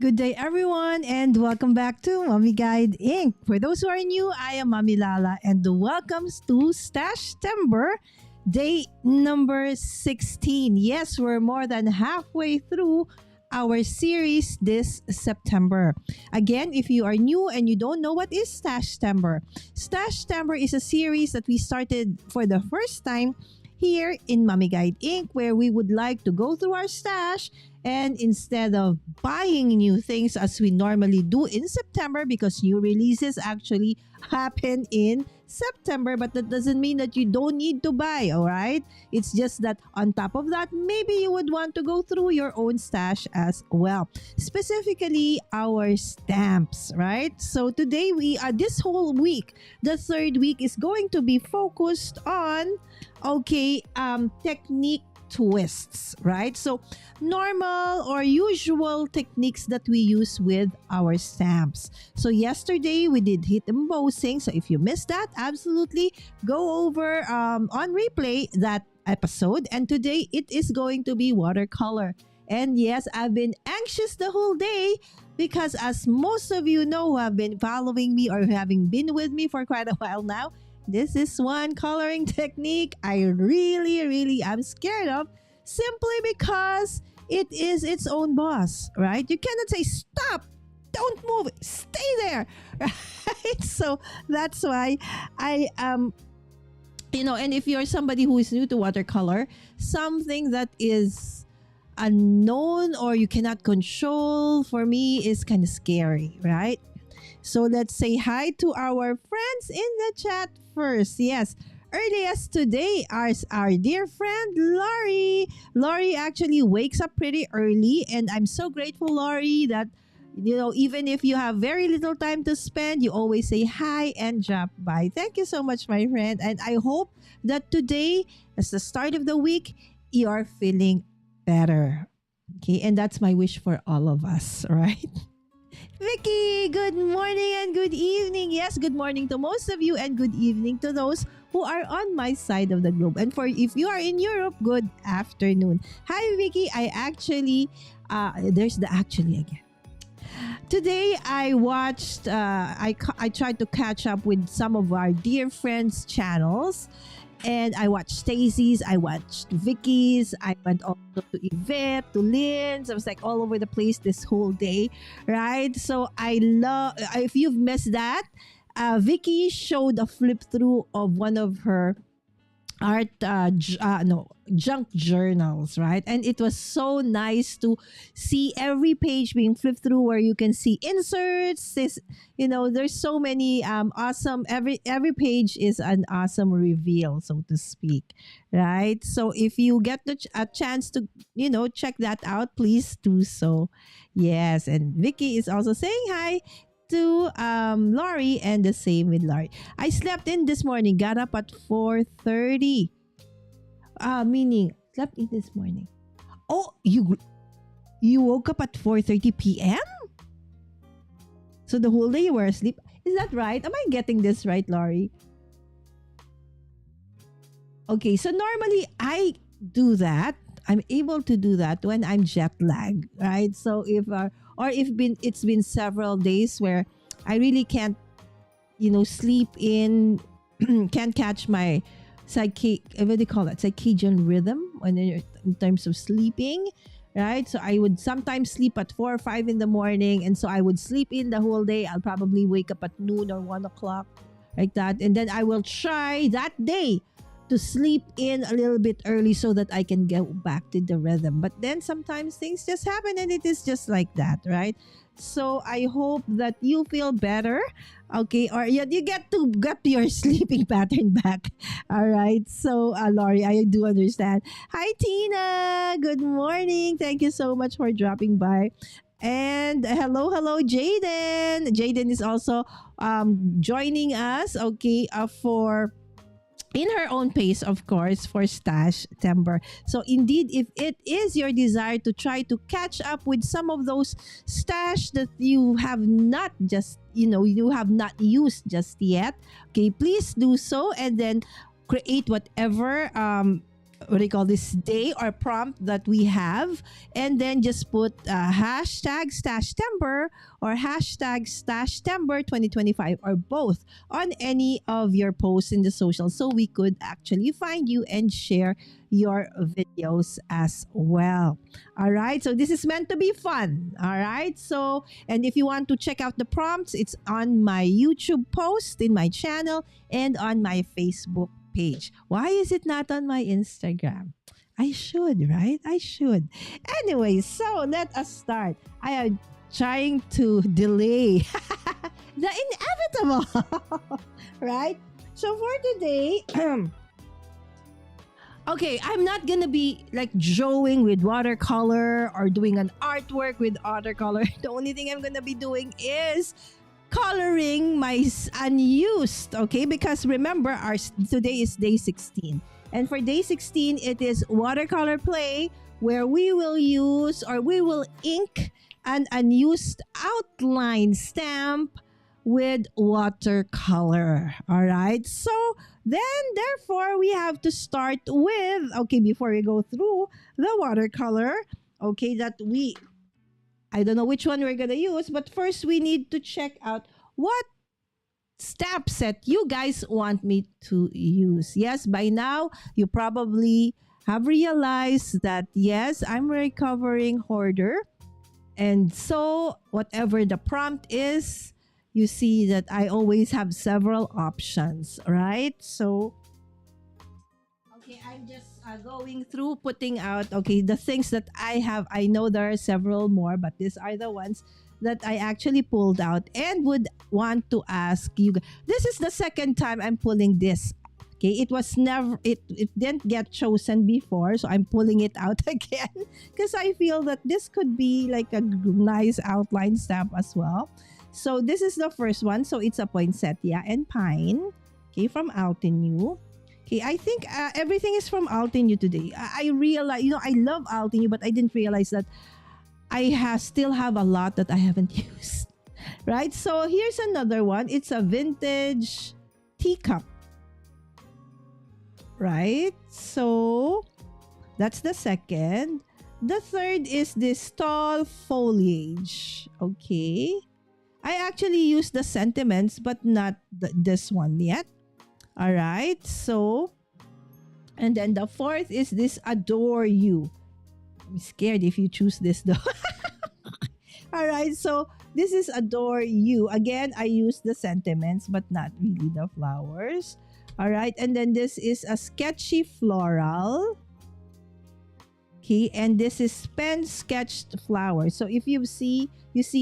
Good day, everyone, and welcome back to Mommy Guide Inc. For those who are new, I am Mommy Lala, and welcomes to Stash-tember, day number 16. Yes, we're more than halfway through our series this September. Again, if you are new and you don't know what is Stash-tember, Stash-tember is a series that we started for the first time here in Mommy Guide Inc., where we would like to go through our stash and instead of buying new things as we normally do in September, because new releases actually happen in September, but that doesn't mean that you don't need to buy, all right? It's just that on top of that, maybe you would want to go through your own stash as well. Specifically, our stamps, right? So today this whole week, the third week is going to be focused on technique twists, right? So normal or usual techniques that we use with our stamps. So yesterday we did heat embossing. So if you missed that, absolutely go over on replay that episode. And today it is going to be watercolor. And yes, I've been anxious the whole day because, as most of you know who have been following me or having been with me for quite a while now, this is one coloring technique I really am scared of, simply because it is its own boss, right? You cannot say, stop, don't move, stay there, right? So that's why and if you're somebody who is new to watercolor, something that is unknown or you cannot control, for me, is kind of scary, right? So let's say hi to our friends in the chat first. Yes, earliest today our dear friend Laurie. Laurie actually wakes up pretty early, and I'm so grateful, Laurie, that even if you have very little time to spend, you always say hi and drop by. Thank you so much, my friend, and I hope that today, as the start of the week, you are feeling better. Okay, and that's my wish for all of us, right? Vicky, good morning and good evening. Yes, good morning to most of you and good evening to those who are on my side of the globe. And for if you are in Europe, good afternoon. Hi, Vicky. I actually, there's the actually again. Today, I watched, I tried to catch up with some of our dear friends' channels. And I watched Stacy's, I watched Vicky's, I went also to Yvette, to Lynn's. I was like all over the place this whole day, right? So I love, if you've missed that, Vicky showed a flip through of one of her junk journals, right? And it was so nice to see every page being flipped through, where you can see inserts. There's so many awesome, every page is an awesome reveal, so to speak, right? So if you get a chance to check that out, please do so. Yes, and Vicky is also saying hi to Laurie, and the same with Laurie. I slept in this morning, got up at 4:30. Meaning slept in this morning. Oh, you woke up at 4:30 p.m.? So the whole day you were asleep. Is that right? Am I getting this right, Laurie? Okay, so normally I do that. I'm able to do that when I'm jet lagged, right? So if it's been several days where I really can't, sleep in, can't catch my what do you call that? Circadian rhythm when you're in terms of sleeping, right? So I would sometimes sleep at 4 or 5 in the morning, and so I would sleep in the whole day. I'll probably wake up at noon or 1 o'clock, like that, and then I will try that day to sleep in a little bit early so that I can get back to the rhythm. But then sometimes things just happen, and it is just like that, right? So I hope that you feel better, okay? Or you get to your sleeping pattern back, all right? So Laurie, I do understand. Hi, Tina. Good morning. Thank you so much for dropping by. And hello, Jaden. Jaden is also joining us, okay, for in her own pace, of course, for Stash-tember. So indeed, if it is your desire to try to catch up with some of those stash that you have not you have not used just yet, okay, please do so, and then create whatever what do you call this day or prompt that we have, and then just put hashtag Stash-tember or hashtag Stash-tember 2025 or both on any of your posts in the social, so we could actually find you and share your videos as well. All right, so this is meant to be fun. All right, so and if you want to check out the prompts, it's on my YouTube post in my channel and on my Facebook page. Why is it not on my Instagram? I should, right? I should. Anyway, so let us start. I am trying to delay the inevitable, right? So for today, okay, I'm not gonna be like drawing with watercolor or doing an artwork with watercolor. The only thing I'm gonna be doing is coloring my unused, okay? Because remember, today is day 16. And for day 16, it is watercolor play where we will use or we will ink an unused outline stamp with watercolor. All right. So then, therefore, we have to start with, okay, before we go through the watercolor, okay, I don't know which one we're going to use, but first we need to check out what stamp set you guys want me to use. Yes, by now, you probably have realized that, yes, I'm a recovering hoarder. And so, whatever the prompt is, you see that I always have several options, right? So, okay, I'm just going through putting out, okay, the things that I have. I know there are several more, but these are the ones that I actually pulled out and would want to ask you. This is the second time I'm pulling this. Okay, it was never, it didn't get chosen before, so I'm pulling it out again because I feel that this could be like a nice outline stamp as well. So this is the first one. So it's a poinsettia and pine, okay, from Altenue. Okay, I think everything is from Altenue today. I realize, I love Altenue, but I didn't realize that I still have a lot that I haven't used. Right? So here's another one. It's a vintage teacup. Right? So that's the second. The third is this tall foliage. Okay. I actually used the sentiments, but not this one yet. All right. So, and then the fourth is this adore you. I'm scared if you choose this though. All right. So this is adore you. Again, I used the sentiments, but not really the flowers. All right. And then this is a sketchy floral. Okay. And this is pen sketched flowers. So if you see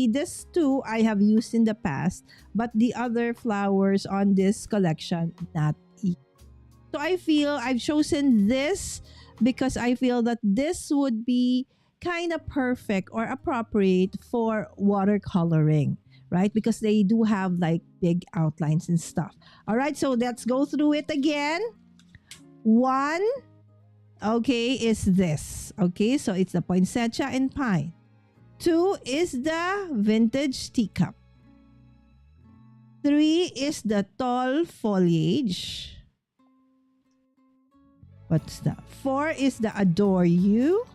this two I have used in the past, but the other flowers on this collection, not. So I feel I've chosen this because I feel that this would be kind of perfect or appropriate for watercoloring, right? Because they do have like big outlines and stuff. All right, so let's go through it again. One, okay, is this. Okay, so it's the poinsettia and pine. Two is the vintage teacup. Three is the tall foliage. What's that? Four is the adore you.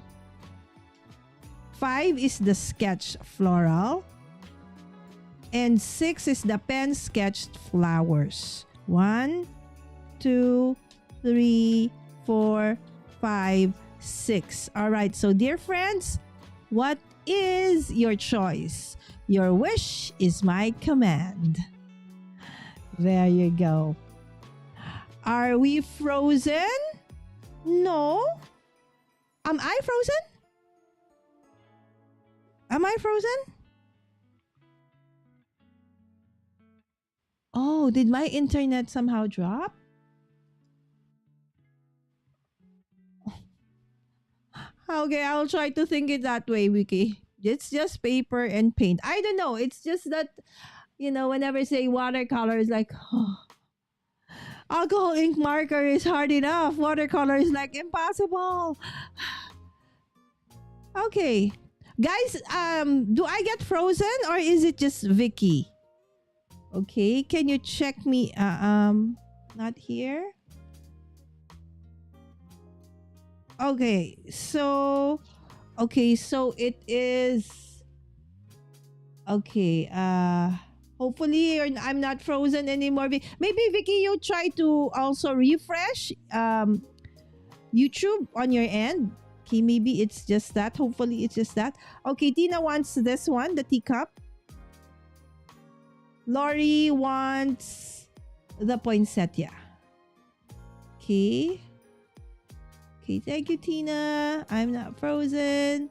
Five is the sketch floral. And six is the pen sketched flowers. 1, 2, 3, 4, 5, 6. All right. So, dear friends, what is your choice? Your wish is my command. There you go. Are we frozen? No. Am I frozen? Am I frozen? Oh, did my internet somehow drop? Okay, I'll try to think it that way, Wiki. It's just paper and paint. I don't know. It's just that, whenever I say watercolor, it's like, oh, alcohol ink marker is hard enough. Watercolor is like impossible. Okay. Guys, do I get frozen or is it just Vicky? Okay, can you check me? Not here. Okay, so it is okay. Hopefully I'm not frozen anymore. Maybe Vicky, you try to also refresh YouTube on your end. Okay, maybe it's just that. Hopefully it's just that. Okay, Tina wants this one, the teacup. Lori wants the poinsettia. Okay. Okay, thank you, Tina. I'm not frozen.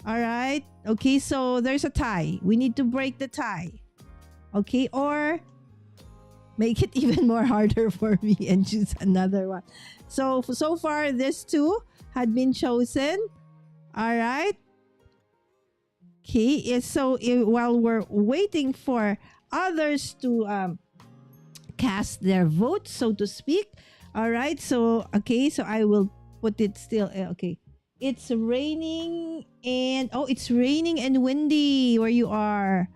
All right. Okay, so there's a tie. We need to break the tie. Okay, or make it even more harder for me and choose another one. So far, these two had been chosen. All right. Okay, so while we're waiting for others to cast their vote, so to speak. All right. So so I will put it still. Okay. It's raining it's raining and windy where you are.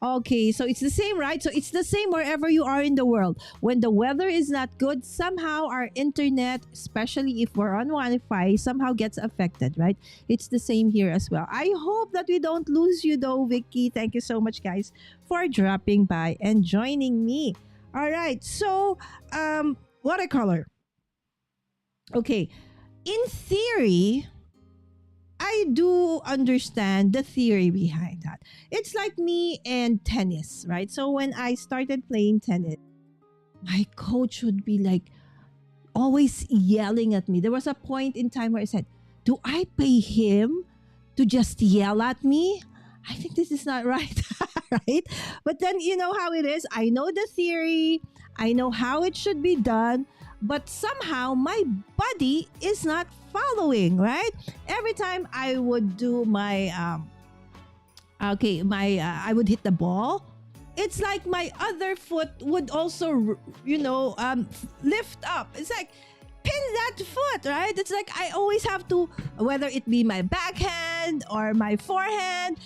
Okay, so it's the same, right? So it's the same wherever you are in the world. When the weather is not good, somehow our internet, especially if we're on Wi-Fi, somehow gets affected, right? It's the same here as well. I hope that we don't lose you though, Vicky. Thank you so much, guys, for dropping by and joining me. All right, so watercolor. Okay, in theory, I do understand the theory behind that. It's like me and tennis, right? So when I started playing tennis, my coach would be like always yelling at me. There was a point in time where I said, do I pay him to just yell at me? I think this is not right, right? But then you know how it is. I know the theory. I know how it should be done. But somehow my body is not following, right? Every time I would do my I would hit the ball, it's like my other foot would also lift up. It's like pin that foot, right? It's like I always have to, whether it be my backhand or my forehand,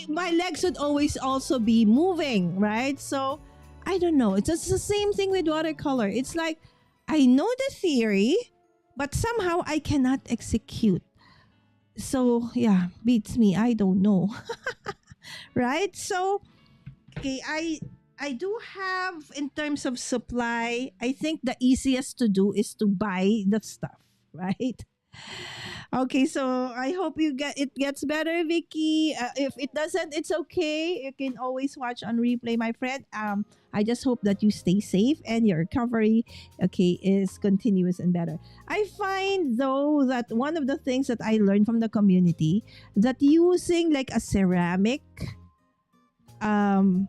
my legs would always also be moving, right? So I don't know. It's just the same thing with watercolor. It's like I know the theory, but somehow I cannot execute. So yeah, beats me. I don't know. Right? So okay, I do have, in terms of supply, I think the easiest to do is to buy the stuff, right? Okay, so I hope it gets better, Vicky. If it doesn't, it's okay. You can always watch on replay, my friend. I just hope that you stay safe and your recovery, is continuous and better. I find though that one of the things that I learned from the community, that using like a ceramic thing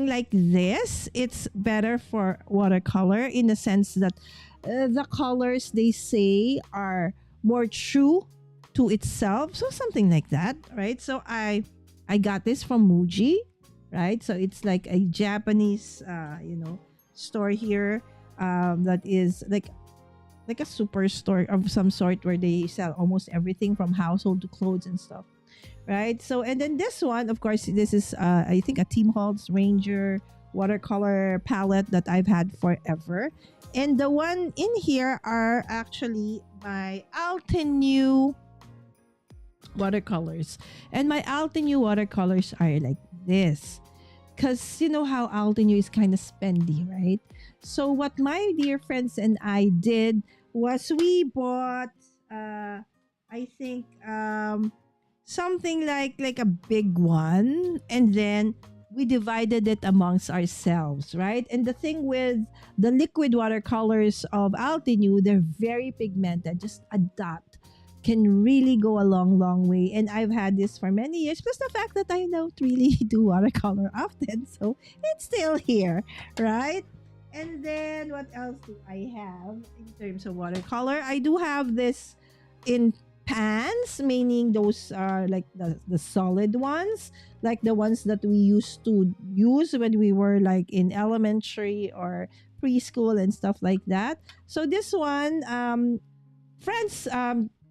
like this, it's better for watercolor in the sense that the colors, they say, are more true to itself, so something like that, right? So I got this from Muji, right? So it's like a Japanese store here, that is like a superstore of some sort, where they sell almost everything from household to clothes and stuff, right? So, and then this one, of course, this is I think a Team Holtz Ranger watercolor palette that I've had forever. And the one in here are actually my Altenew watercolors. And my Altenew watercolors are like this. Because you know how Altenew is kind of spendy, right? So what my dear friends and I did was we bought, I think, something like a big one. And then we divided it amongst ourselves, right? And the thing with the liquid watercolors of Altenew, they're very pigmented. Just a dot can really go a long way. And I've had this for many years, plus the fact that I don't really do watercolor often, so it's still here, right? And then what else do I have in terms of watercolor? I do have this in pans, meaning those are like the solid ones, like the ones that we used to use when we were like in elementary or preschool and stuff like that. So this one, friends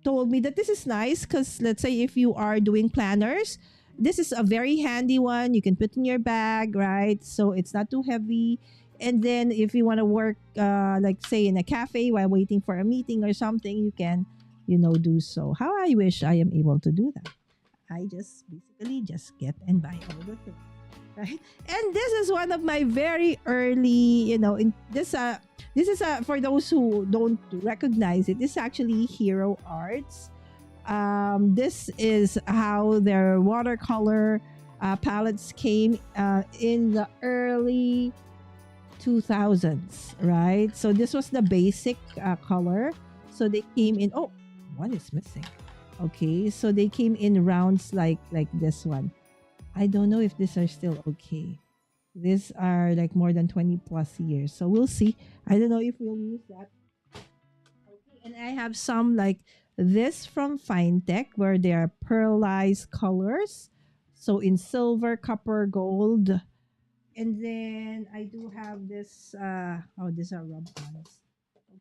told me that this is nice because, let's say, if you are doing planners, this is a very handy one. You can put in your bag, right? So it's not too heavy. And then if you want to work, like say in a cafe while waiting for a meeting or something, you can, do so. How I wish I am able to do that. I just basically just get and buy all the things, right? And this is one of my very early, this is for those who don't recognize it. This is actually Hero Arts. This is how their watercolor palettes came in the early 2000s, right? So this was the basic color. So they came in. Oh, one is missing. Okay, so they came in rounds like this one. I don't know if these are still okay. These are like more than 20 plus years. So we'll see. I don't know if we'll use that. Okay, and I have some like this from Fine Tech where they are pearlized colors. So in silver, copper, gold. And then I do have this, these are rub ones.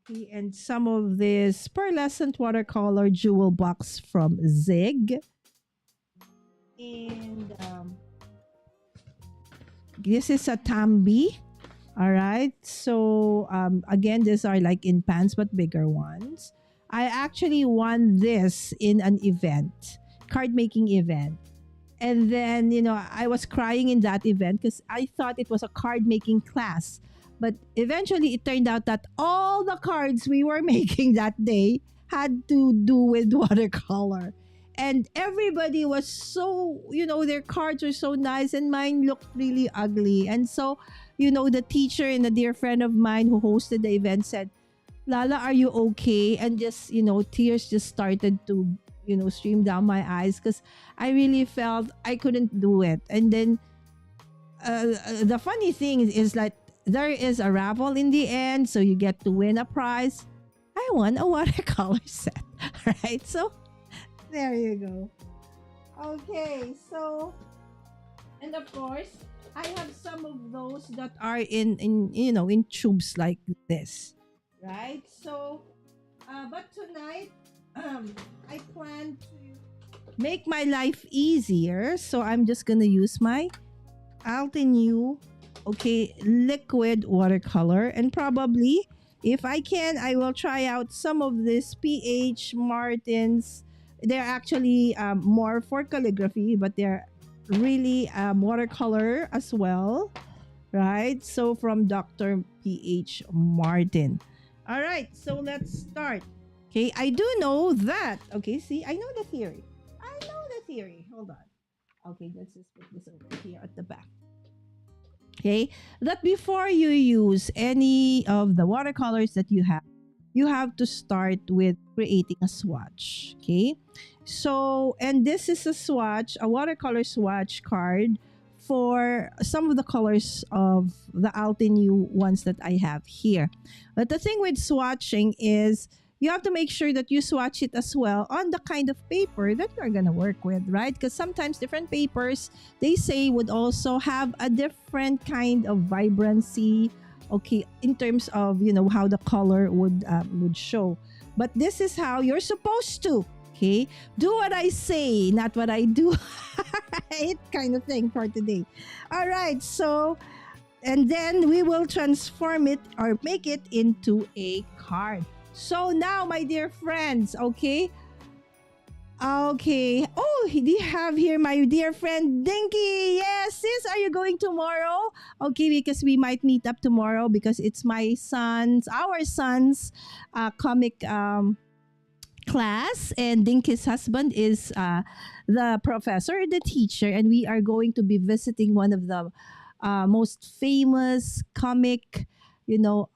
Okay, and some of this pearlescent watercolor jewel box from Zig. And this is a Tambi. All right. So again, these are like in pans but bigger ones. I actually won this in an event, card making event. And then, I was crying in that event because I thought it was a card making class. But eventually it turned out that all the cards we were making that day had to do with watercolor. And everybody was so, their cards were so nice and mine looked really ugly. And so, the teacher and a dear friend of mine who hosted the event said, Lala, are you okay? And just, tears just started to, stream down my eyes because I really felt I couldn't do it. And then the funny thing is that there is a raffle in the end, so you get to win a prize. I won a watercolor set, right? So there you go. Okay, so, and of course, I have some of those that are in tubes like this, right? So, but tonight, I plan to make my life easier, so I'm just gonna use my Altenew, liquid watercolor, and probably, if I can, I will try out some of this PH Martins. They're actually more for calligraphy, but they're really watercolor as well, right? So from Dr. PH Martin. All right, so let's start. Okay, I do know that. Okay, see, I know the theory. Hold on. Okay, let's just put this over here at the back. Okay, that before you use any of the watercolors that you have to start with creating a swatch. Okay, so, and this is a watercolor swatch card for some of the colors of the Altenew ones that I have here. But the thing with swatching is you have to make sure that you swatch it as well on the kind of paper that you're going to work with, right? Because sometimes different papers, they say, would also have a different kind of vibrancy, in terms of, how the color would show. But this is how you're supposed to, do what I say, not what I do. Right? Kind of thing for today. All right, so, and then we will transform it or make it into a card. So now, my dear friends, okay. Oh, we have here my dear friend Dinky. Yes, sis, are you going tomorrow? Okay, because we might meet up tomorrow because it's our son's comic class, and Dinky's husband is the professor, the teacher, and we are going to be visiting one of the most famous comic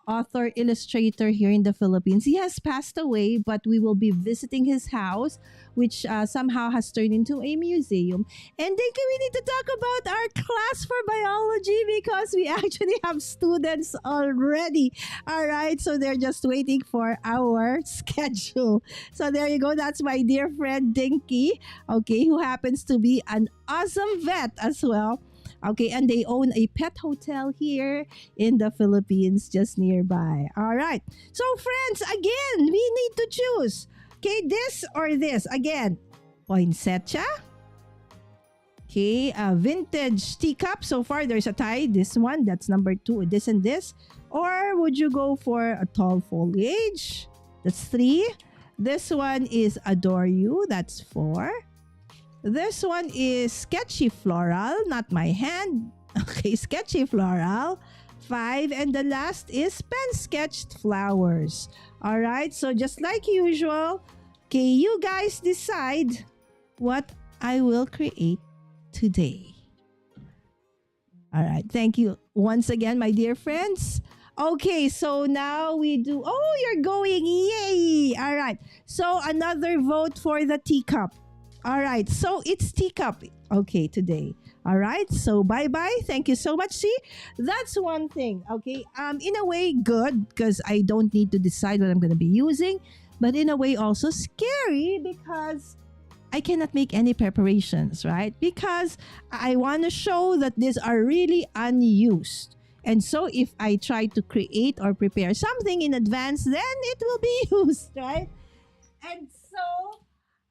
author, illustrator here in the Philippines. He has passed away, but we will be visiting his house, which somehow has turned into a museum. And then we need to talk about our class for biology because we actually have students already. All right, so they're just waiting for our schedule. So there you go. That's my dear friend Dinky, who happens to be an awesome vet as well. Okay, and they own a pet hotel here in the Philippines, just nearby. All right. So, friends, again, we need to choose. Okay, this or this. Again, poinsettia, Okay, a vintage teacup. So far, there's a tie. This one, that's number 2. This and this. Or would you go for a tall foliage? That's 3. This one is adore you. That's 4. This one is sketchy floral, not my hand. Okay, sketchy floral. 5. And the last is pen sketched flowers. All right, so just like usual, okay, you guys decide what I will create today. All right, thank you once again, my dear friends. Okay, so now we do, oh, you're going, yay! All right, so another vote for the teacup. All right, so it's teacup, okay, today. All right, so bye-bye. Thank you so much. See, that's one thing, okay? In a way, good, because I don't need to decide what I'm going to be using, but in a way also scary because I cannot make any preparations, right? Because I want to show that these are really unused. And so if I try to create or prepare something in advance, then it will be used, right? And so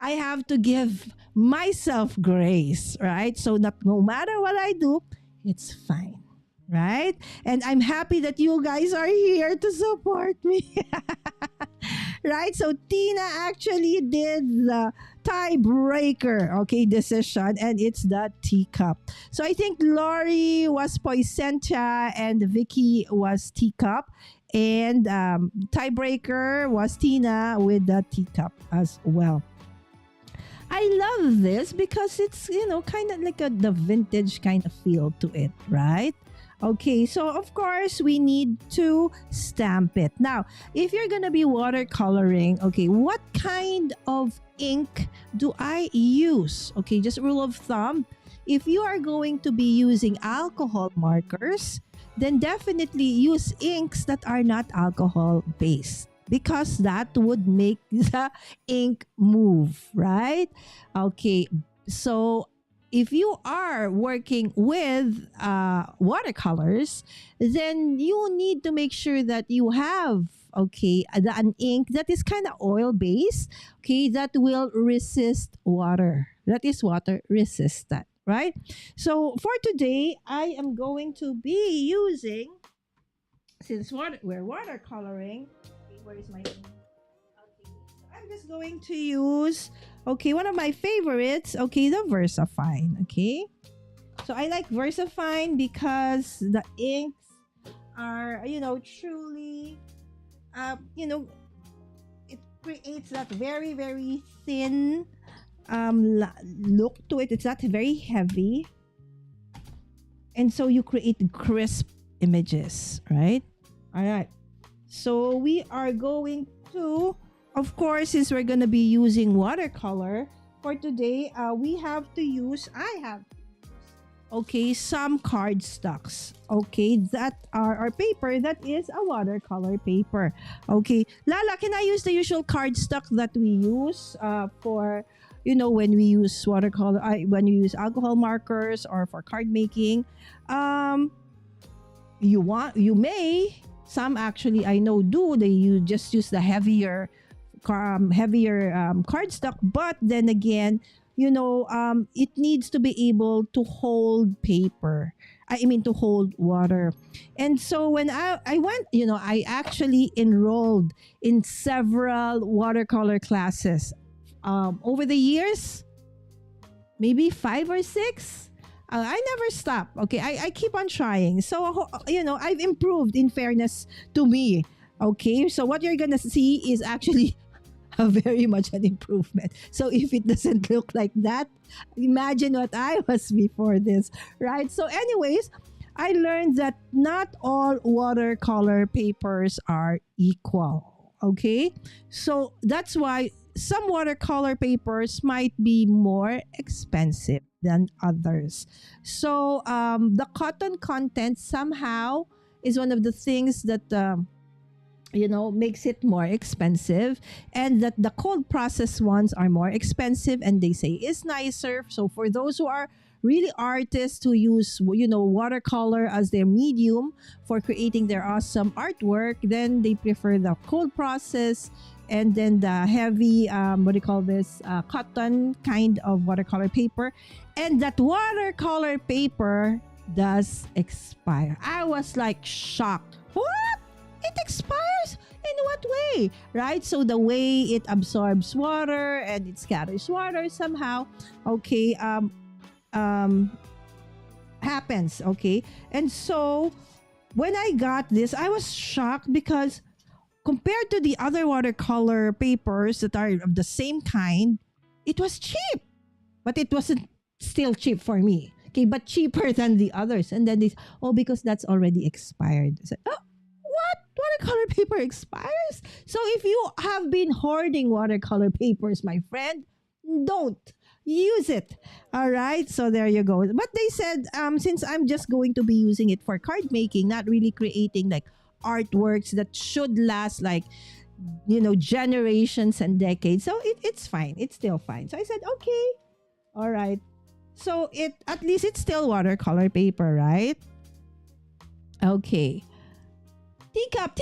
I have to give myself grace, right? So that no matter what I do, it's fine, right? And I'm happy that you guys are here to support me. Right? So Tina actually did the tiebreaker, okay, decision, and it's the teacup. So I think Lori was poissentia and Vicky was teacup, and tiebreaker was Tina with the teacup as well. I love this because it's, kind of like the vintage kind of feel to it, right? Okay, so of course we need to stamp it. Now, if you're gonna be watercoloring, okay, what kind of ink do I use? Okay, just rule of thumb. If you are going to be using alcohol markers, then definitely use inks that are not alcohol based, because that would make the ink move, right? Okay, so if you are working with watercolors, then you need to make sure that you have, okay, an ink that is kind of oil based, okay, that will resist water. That is water resistant, right? So for today, I am going to be using, since we're watercoloring, okay, where is my ink? Okay, so I'm just going to use, okay, one of my favorites, okay, the VersaFine, okay? So I like VersaFine because the inks are, truly, it creates that very, very thin look to it. It's not very heavy. And so you create crisp images, right? All right. So we are going to, of course, since we're going to be using watercolor for today, we have to use, okay, some cardstocks, okay, that are our paper that is a watercolor paper. Okay, Lala, can I use the usual cardstock that we use for, when we use watercolor, when we use alcohol markers or for card making? You may, some actually I know do, you just use the heavier cardstock, but then again, it needs to be able to hold paper. I mean, to hold water. And so when I went, I actually enrolled in several watercolor classes over the years, maybe 5 or 6. I never stop. Okay, I keep on trying. So, I've improved, in fairness to me. Okay, so what you're gonna see is actually very much an improvement. So if it doesn't look like that, imagine what I was before this, right? So anyways, I learned that not all watercolor papers are equal, okay? So that's why some watercolor papers might be more expensive than others. So the cotton content somehow is one of the things that makes it more expensive, and that the cold process ones are more expensive, and they say is nicer. So for those who are really artists who use, watercolor as their medium for creating their awesome artwork. Then they prefer the cold process and then the heavy, what do you call this, cotton kind of watercolor paper. And that watercolor paper does expire. I was like shocked. What? It expires? In what way? Right? So the way it absorbs water and it scatters water somehow, okay, happens, okay? And so when I got this, I was shocked because compared to the other watercolor papers that are of the same kind, it was cheap. But it wasn't still cheap for me. Okay, but cheaper than the others. And then because that's already expired. I said, oh, what? Watercolor paper expires? So if you have been hoarding watercolor papers, my friend, don't use it. All right, so there you go. But they said, since I'm just going to be using it for card making, not really creating like artworks that should last like, generations and decades. So it's fine. It's still fine. So I said, okay, all right. So at least it's still watercolor paper, right? Okay. Teacup,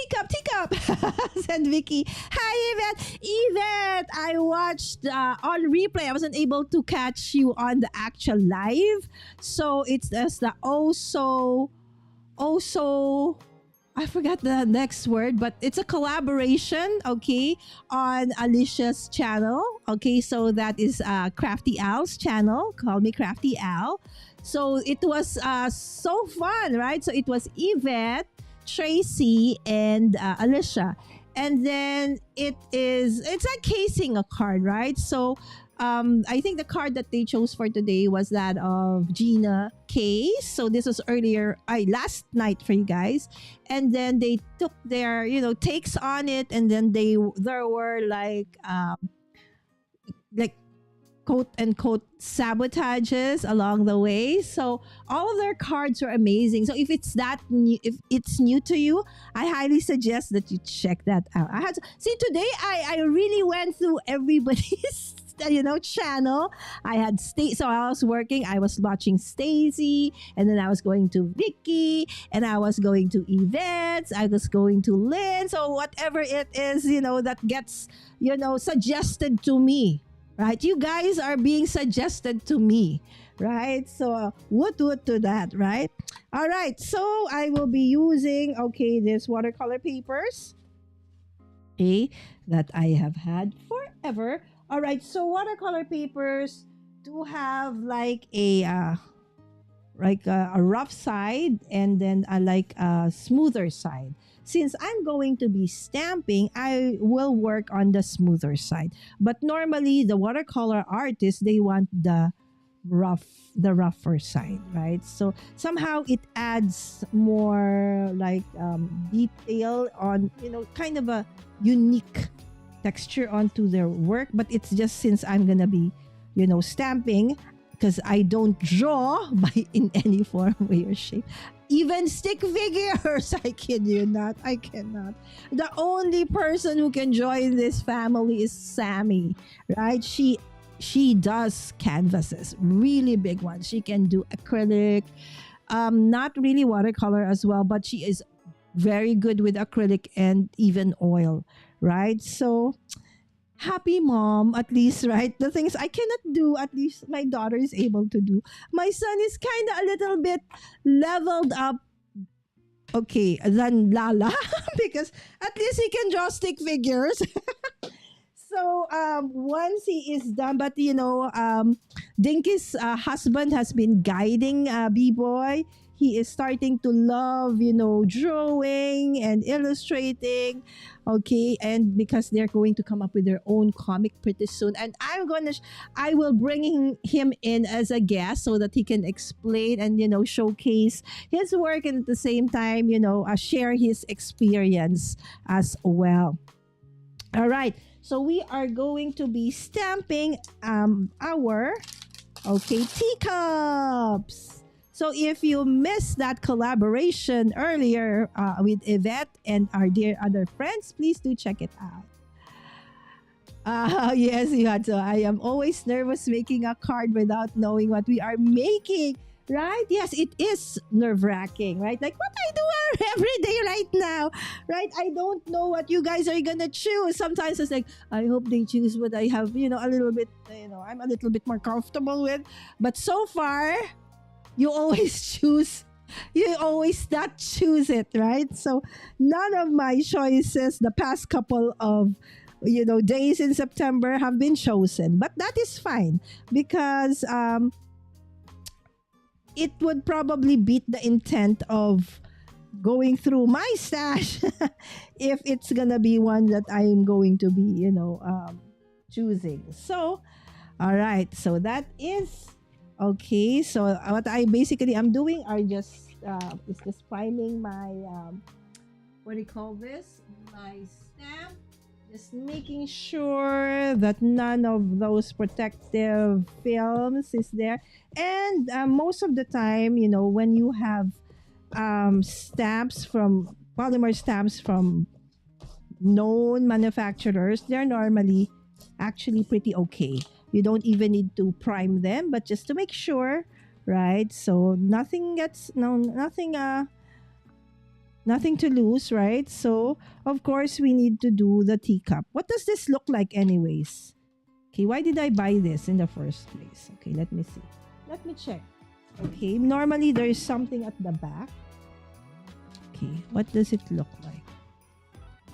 said Vicky. Hi, Yvette, I watched on replay. I wasn't able to catch you on the actual live. So it's the also, I forgot the next word, but it's a collaboration, okay, on Alicia's channel. Okay, so that is Crafty Al's channel. Call me Crafty Al. So it was so fun, right? So it was Yvette, Tracy, and Alicia. And then it's like casing a card, right? So I think the card that they chose for today was that of Gina Case. So this was last night for you guys. And then they took their, takes on it. And then there were like quote unquote sabotages along the way. So all of their cards are amazing. So if it's new to you, I highly suggest that you check that out. Today I really went through everybody's channel. I was working, I was watching Stacy, and then I was going to Vicky, and I was going to Yvette, I was going to Lynn. So whatever it is, that gets, suggested to me, right? You guys are being suggested to me, right? So woot to that, right? All right, so I will be using, this watercolor papers, that I have had forever. All right, so watercolor papers do have like a rough side and then a smoother side. Since I'm going to be stamping, I will work on the smoother side. But normally the watercolor artists, they want the rougher side, right? So somehow it adds more like detail on, kind of a unique texture onto their work. But it's just since I'm gonna be stamping, because I don't draw in any form, way, or shape. Even stick figures, I kid you not, I cannot. The only person who can join this family is Sammy, right? She does canvases, really big ones. She can do acrylic, not really watercolor as well, but she is very good with acrylic and even oil, right? So happy mom, at least, right? The things I cannot do, at least my daughter is able to do. My son is kind of a little bit leveled up, than Lala, because at least he can draw stick figures. So once he is done, but Dinky's husband has been guiding B-Boy. He is starting to love, drawing and illustrating. Okay, and because they're going to come up with their own comic pretty soon, and I will bring him in as a guest so that he can explain and showcase his work, and at the same time share his experience as well. All right, so we are going to be stamping our teacups. So if you missed that collaboration earlier with Yvette and our dear other friends, please do check it out. Yes, you had. So I am always nervous making a card without knowing what we are making. Right? Yes, it is nerve wracking, right? Like what I do every day right now, right? I don't know what you guys are gonna choose. Sometimes it's like, I hope they choose what I have, a little bit, I'm a little bit more comfortable with. But so far, you always choose, you always not choose it, right? So none of my choices the past couple of days in September have been chosen, but that is fine because it would probably beat the intent of going through my stash if it's gonna be one that I'm going to be choosing. So all right, so that is okay. So what I basically am doing are just is just priming my what do you call this? My stamp. Just making sure that none of those protective films is there. And most of the time, when you have stamps from polymer stamps from known manufacturers, they're normally actually pretty okay. You don't even need to prime them, but just to make sure, right? So nothing gets no nothing to lose, right? So of course we need to do the teacup. What does this look like anyways? Okay, why did I buy this in the first place? Okay, let me see. Let me check. Okay, normally there is something at the back. Okay, what does it look like?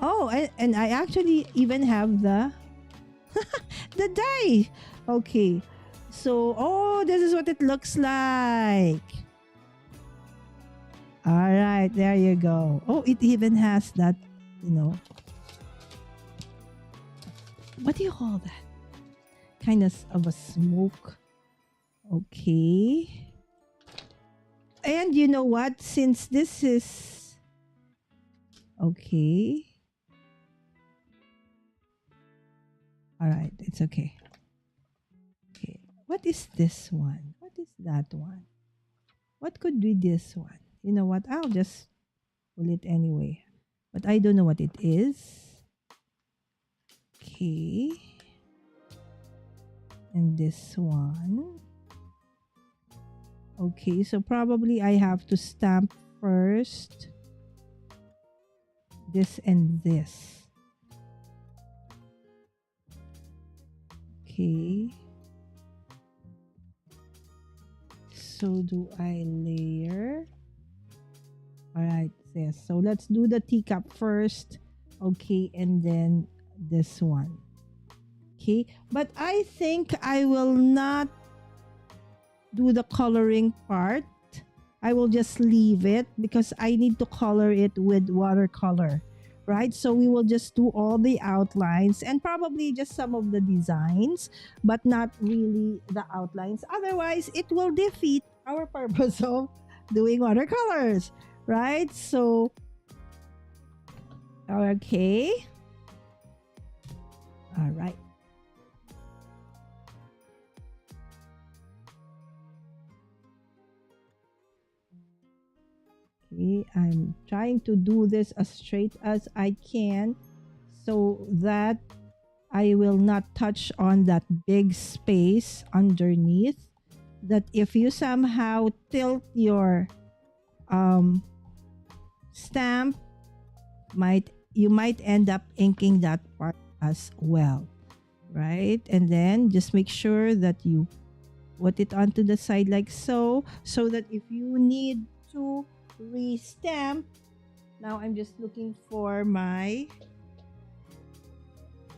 Oh, and I actually even have the the die. Okay. So, oh, this is what it looks like. All right, there you go. Oh, it even has that, what do you call that? Kind of a smoke. Okay. And you know what? Since this is okay. All right, it's okay. Okay. What is this one? What is that one? What could be this one? You know what? I'll just pull it anyway. But I don't know what it is. Okay. And this one. Okay, so probably I have to stamp first this and this. Okay. So do I layer? All right, yes. So let's do the teacup first. Okay, and then this one. Okay, but I think I will not do the coloring part. I will just leave it because I need to color it with watercolor, right? So we will just do all the outlines and probably just some of the designs, but not really the outlines. Otherwise, it will defeat our purpose of doing watercolors, right? So, okay. All right. Okay, I'm trying to do this as straight as I can so that I will not touch on that big space underneath. That if you somehow tilt your stamp, you might end up inking that part as well, right? And then just make sure that you put it onto the side like so that if you need to re-stamp, now I'm just looking for my,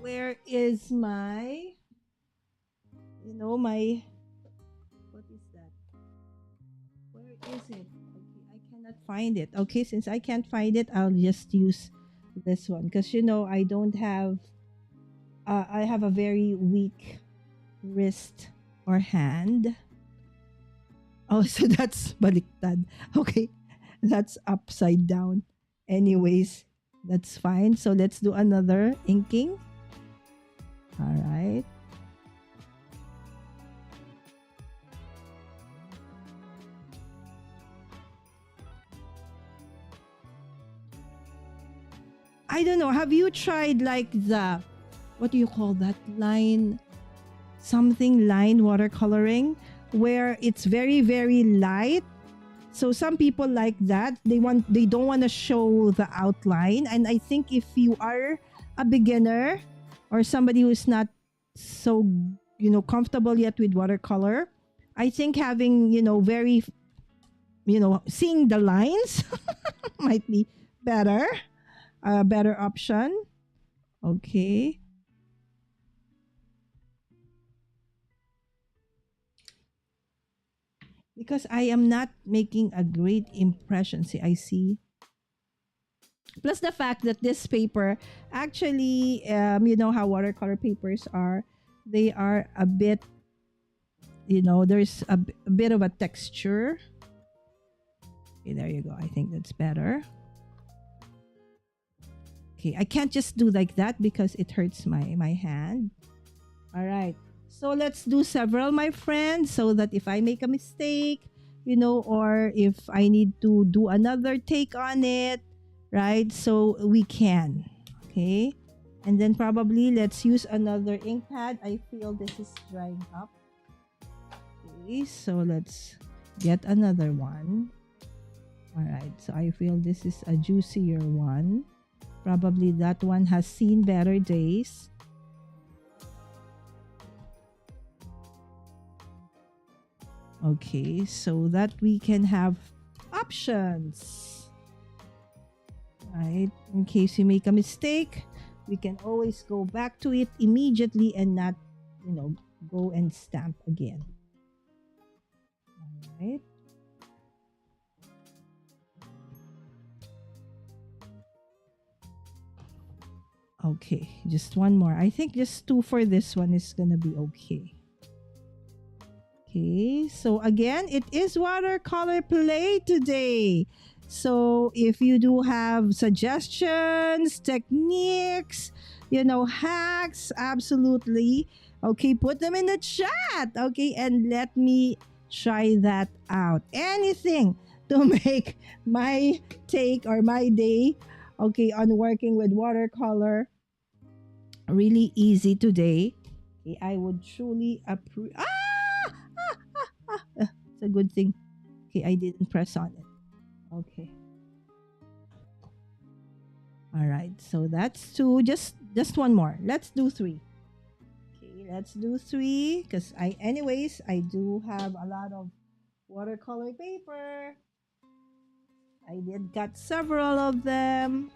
where is my, my, what is that? Where is it? Okay, I cannot find it. Okay, since I can't find it, I'll just use this one because I don't have I have a very weak wrist or hand. Oh, so that's baliktad. Okay, that's upside down. Anyways, that's fine. So let's do another inking. All right. I don't know. Have you tried like the what do you call that line? Something line watercoloring where it's very, very light. So some people like that. They don't want to show the outline. And I think if you are a beginner or somebody who's not so, comfortable yet with watercolor, I think having, very, seeing the lines might be better, a better option. Okay. Because I am not making a great impression. See, I see. Plus the fact that this paper actually, you know how watercolor papers are, they are a bit, there's a bit of a texture. Okay, there you go. I think that's better. Okay, I can't just do like that because it hurts my hand. All right. So let's do several, my friends, so that if I make a mistake, or if I need to do another take on it, right? So we can. Okay. And then probably let's use another ink pad. I feel this is drying up. Okay. So let's get another one. All right. So I feel this is a juicier one. Probably that one has seen better days. Okay, so that we can have options, right? In case you make a mistake, we can always go back to it immediately and not, go and stamp again. All right. Okay, just one more. I think just 2 for this one is gonna be okay. Okay, so again, it is watercolor play today. So if you do have suggestions, techniques, hacks, absolutely. Okay, put them in the chat. Okay, and let me try that out. Anything to make my take or my day, okay, on working with watercolor really easy today. Okay, I would truly appreciate. It's a good thing. Okay, I didn't press on it. Okay. All right. So that's 2. Just one more. Let's do 3. Okay, let's do 3 because I do have a lot of watercolor paper. I did got several of them.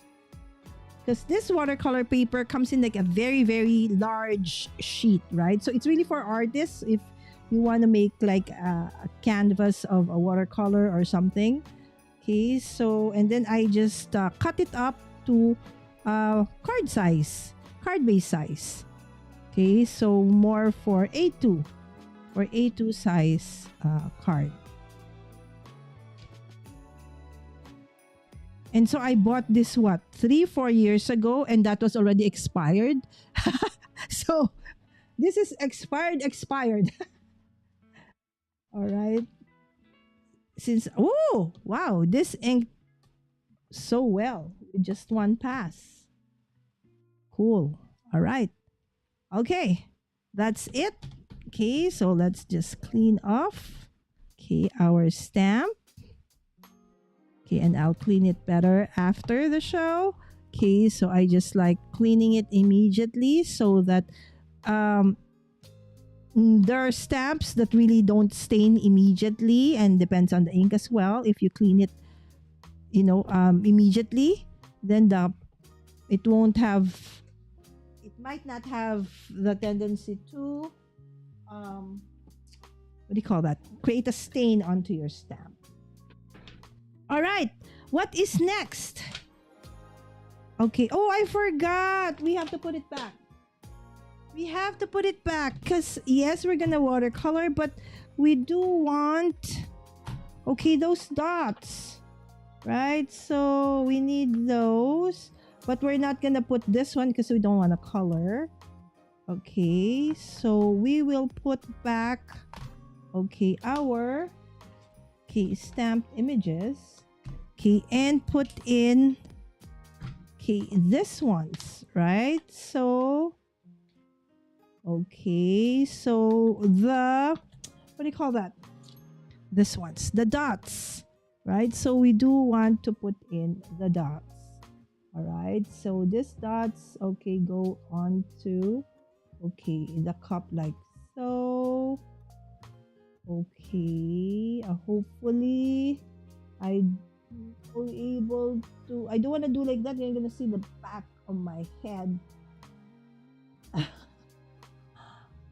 Because this watercolor paper comes in like a very, very large sheet, right? So it's really for artists if you want to make like a canvas of a watercolor or something. Okay, so and then I just cut it up to card base size. Okay, so more for A2 size card. And so I bought this 3-4 years ago, and that was already expired. So this is expired. All right. Wow, this ink so well with just one pass. Cool. All right. Okay, that's it. Okay, so let's just clean off, okay, our stamp. Okay, and I'll clean it better after the show. Okay, so I just like cleaning it immediately so that there are stamps that really don't stain immediately, and depends on the ink as well. If you clean it, immediately, then it might not have the tendency to what do you call that? Create a stain onto your stamp. All right, what is next? Okay. Oh, I forgot. We have to put it back. Because yes, we're gonna watercolor, but we do want, okay, those dots, right? So we need those, but we're not gonna put this one because we don't want to color. Okay, so we will put back, okay, our stamped images, okay, and put in, okay, this ones, right? So Okay, so what do you call that? This one's the dots, right? So we do want to put in the dots. All right, so this dots, okay, go on to, okay, the cup like so. Okay, hopefully I will able to. I don't want to do like that. You're gonna see the back of my head.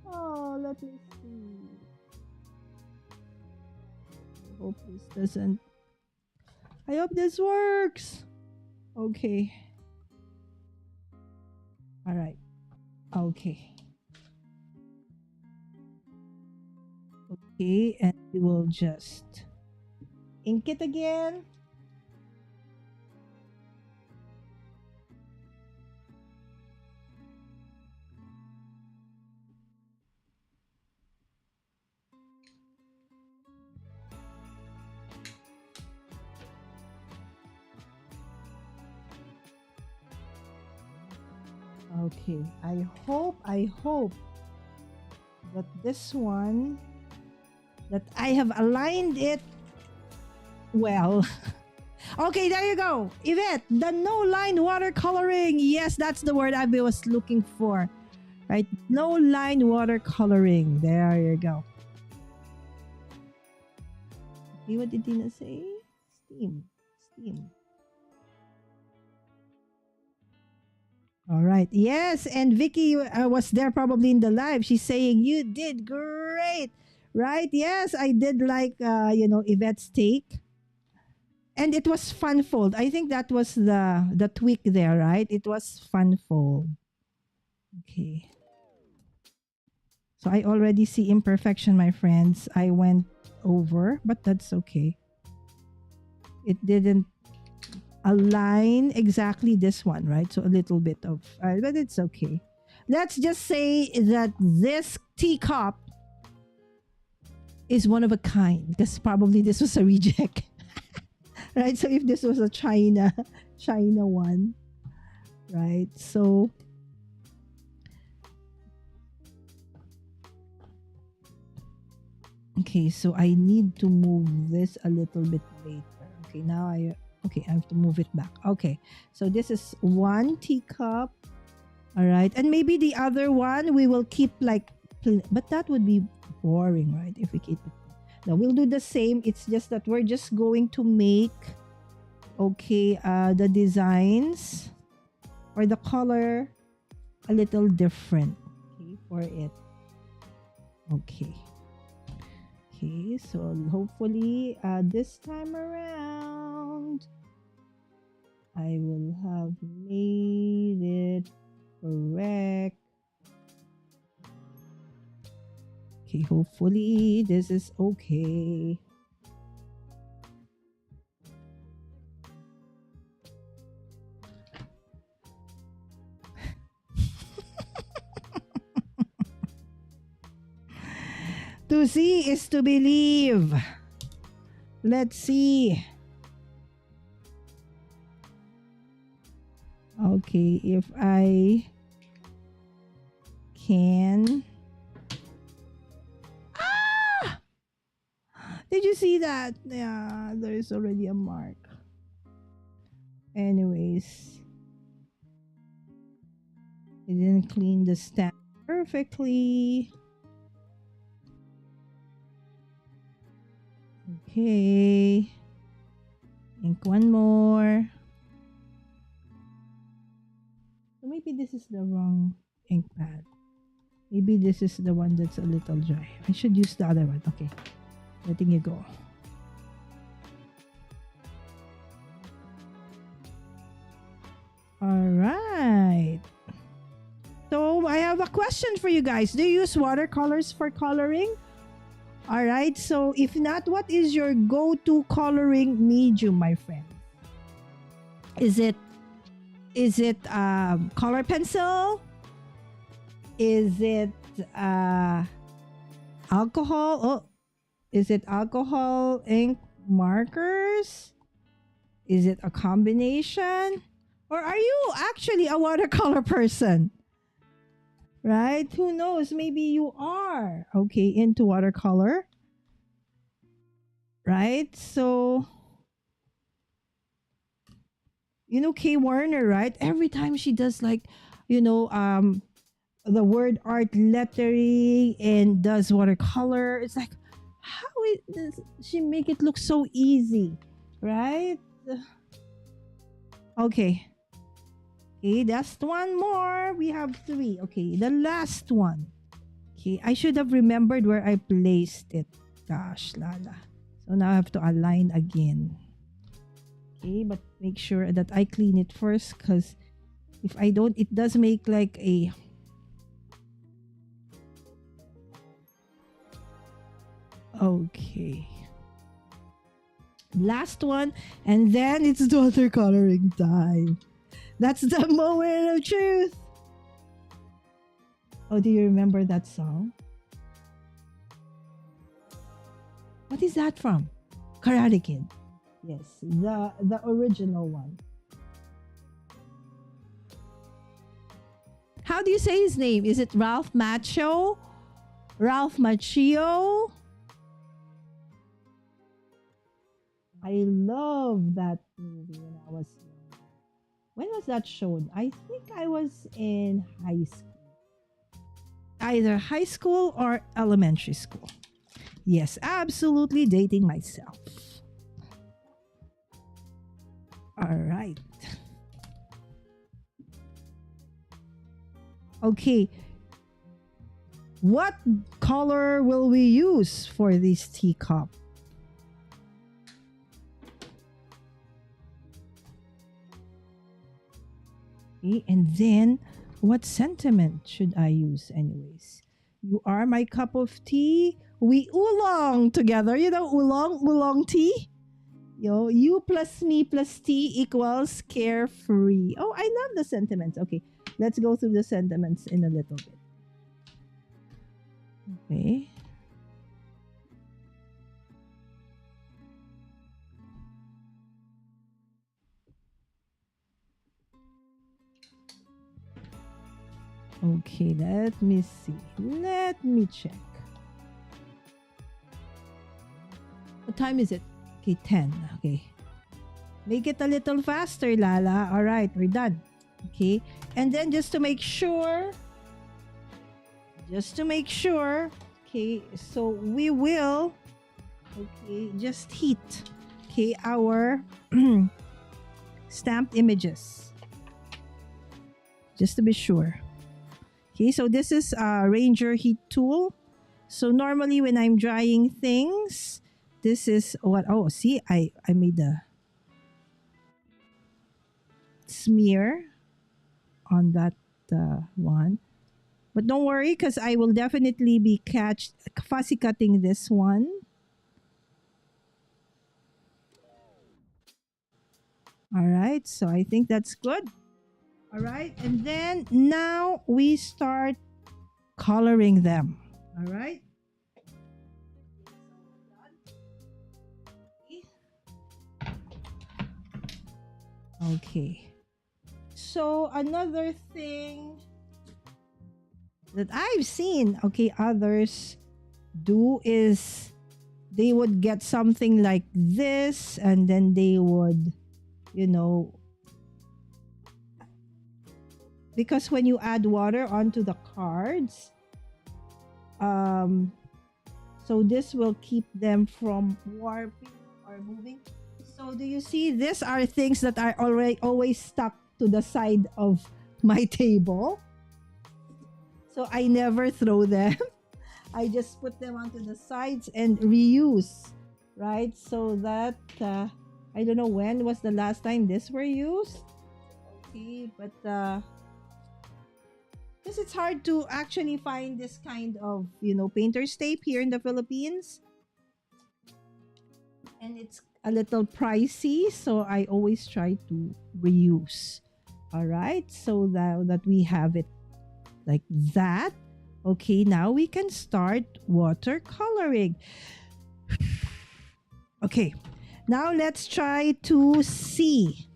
Oh, let me see. I hope this doesn't. I hope this works. Okay. All right. Okay. Okay, and we will just ink it again. Okay, I hope that this one, that I have aligned it well. Okay, there you go. Yvette, the no line watercoloring. Yes, that's the word I was looking for. Right? No line watercoloring. There you go. Okay, what did Tina say? Steam. All right. Yes, and Vicky was there probably in the live. She's saying you did great. Right? Yes, I did like Yvette's take. And it was fun fold. I think that was the tweak there, right? It was fun fold. Okay. So I already see imperfection, my friends. I went over, but that's okay. It didn't align exactly this one, right? So a little bit of, but it's okay. Let's just say that this teacup is one of a kind, because probably this was a reject. Right? So if this was a China one, right? So okay, so I need to move this a little bit later. Okay, now I have to move it back. Okay, so this is one teacup. All right, and maybe the other one we will keep like, but that would be boring, right? If we keep it. Now we'll do the same. It's just that we're just going to make, okay, the designs or the color a little different, okay, for it. Okay. Okay, so hopefully this time around I will have made it correct. Okay, hopefully this is okay. To see is to believe. Let's see. Okay, if I can. Ah! Did you see that? Yeah, there is already a mark. Anyways, I didn't clean the stamp perfectly. Okay. Ink one more. So maybe this is the wrong ink pad. Maybe this is the one that's a little dry. I should use the other one. Okay. Letting it go. All right. So I have a question for you guys. Do you use watercolors for coloring? All right. So if not, what is your go-to coloring medium, my friend? Is it color pencil? Is it alcohol? Oh, is it alcohol ink markers? Is it a combination? Or are you actually a watercolor person? right? Who knows? Maybe you are, okay, into watercolor, right? So, you know, Kay Warner, right? Every time she does like, you know, the word art lettering and does watercolor, it's like, how does she make it look so easy, right? Okay. Okay, that's one more. We have three. Okay, the last one. Okay, I should have remembered where I placed it. Gosh, Lala. So now I have to align again. Okay, but make sure that I clean it first, because if I don't, it does make like a... Okay. Last one, and then it's watercoloring time. That's the moment of truth. Oh, do you remember that song? What is that from? Karate Kid. Yes, the original one. How do you say his name? Is it Ralph Macchio? Ralph Macchio? I love that movie when I was young. When was that shown? I think I was in high school. Either high school or elementary school. Yes, absolutely dating myself. All right. Okay. What color will we use for this teacup? Okay, and then what sentiment should I use anyways? You are my cup of tea. We oolong together. You know, oolong tea. Yo, you plus me plus tea equals carefree. Oh, I love the sentiments. Okay, let's go through the sentiments in a little bit. Okay. Okay, let me see. Let me check. What time is it? Okay, 10. Okay. Make it a little faster, Lala. All right, we're done. Okay. And then just to make sure, okay, so we will, okay, just heat, okay, our stamped images. Just to be sure. Okay, so this is a Ranger heat tool. So normally when I'm drying things, this is what, oh, see, I made a smear on that one. But don't worry, because I will definitely be fussy cutting this one. All right, so I think that's good. All right, and then now we start coloring them. All right. Okay. So another thing that I've seen, okay, others do is they would get something like this, and then they would, you know, because when you add water onto the cards, so this will keep them from warping or moving. So do you see, these are things that are always stuck to the side of my table. So I never throw them. I just put them onto the sides and reuse, right? So that, I don't know when was the last time this were used. Okay, but because it's hard to actually find this kind of, you know, painter's tape here in the Philippines. And it's a little pricey, so I always try to reuse. All right, so that we have it like that. Okay, now we can start watercoloring. Okay, now let's try to see.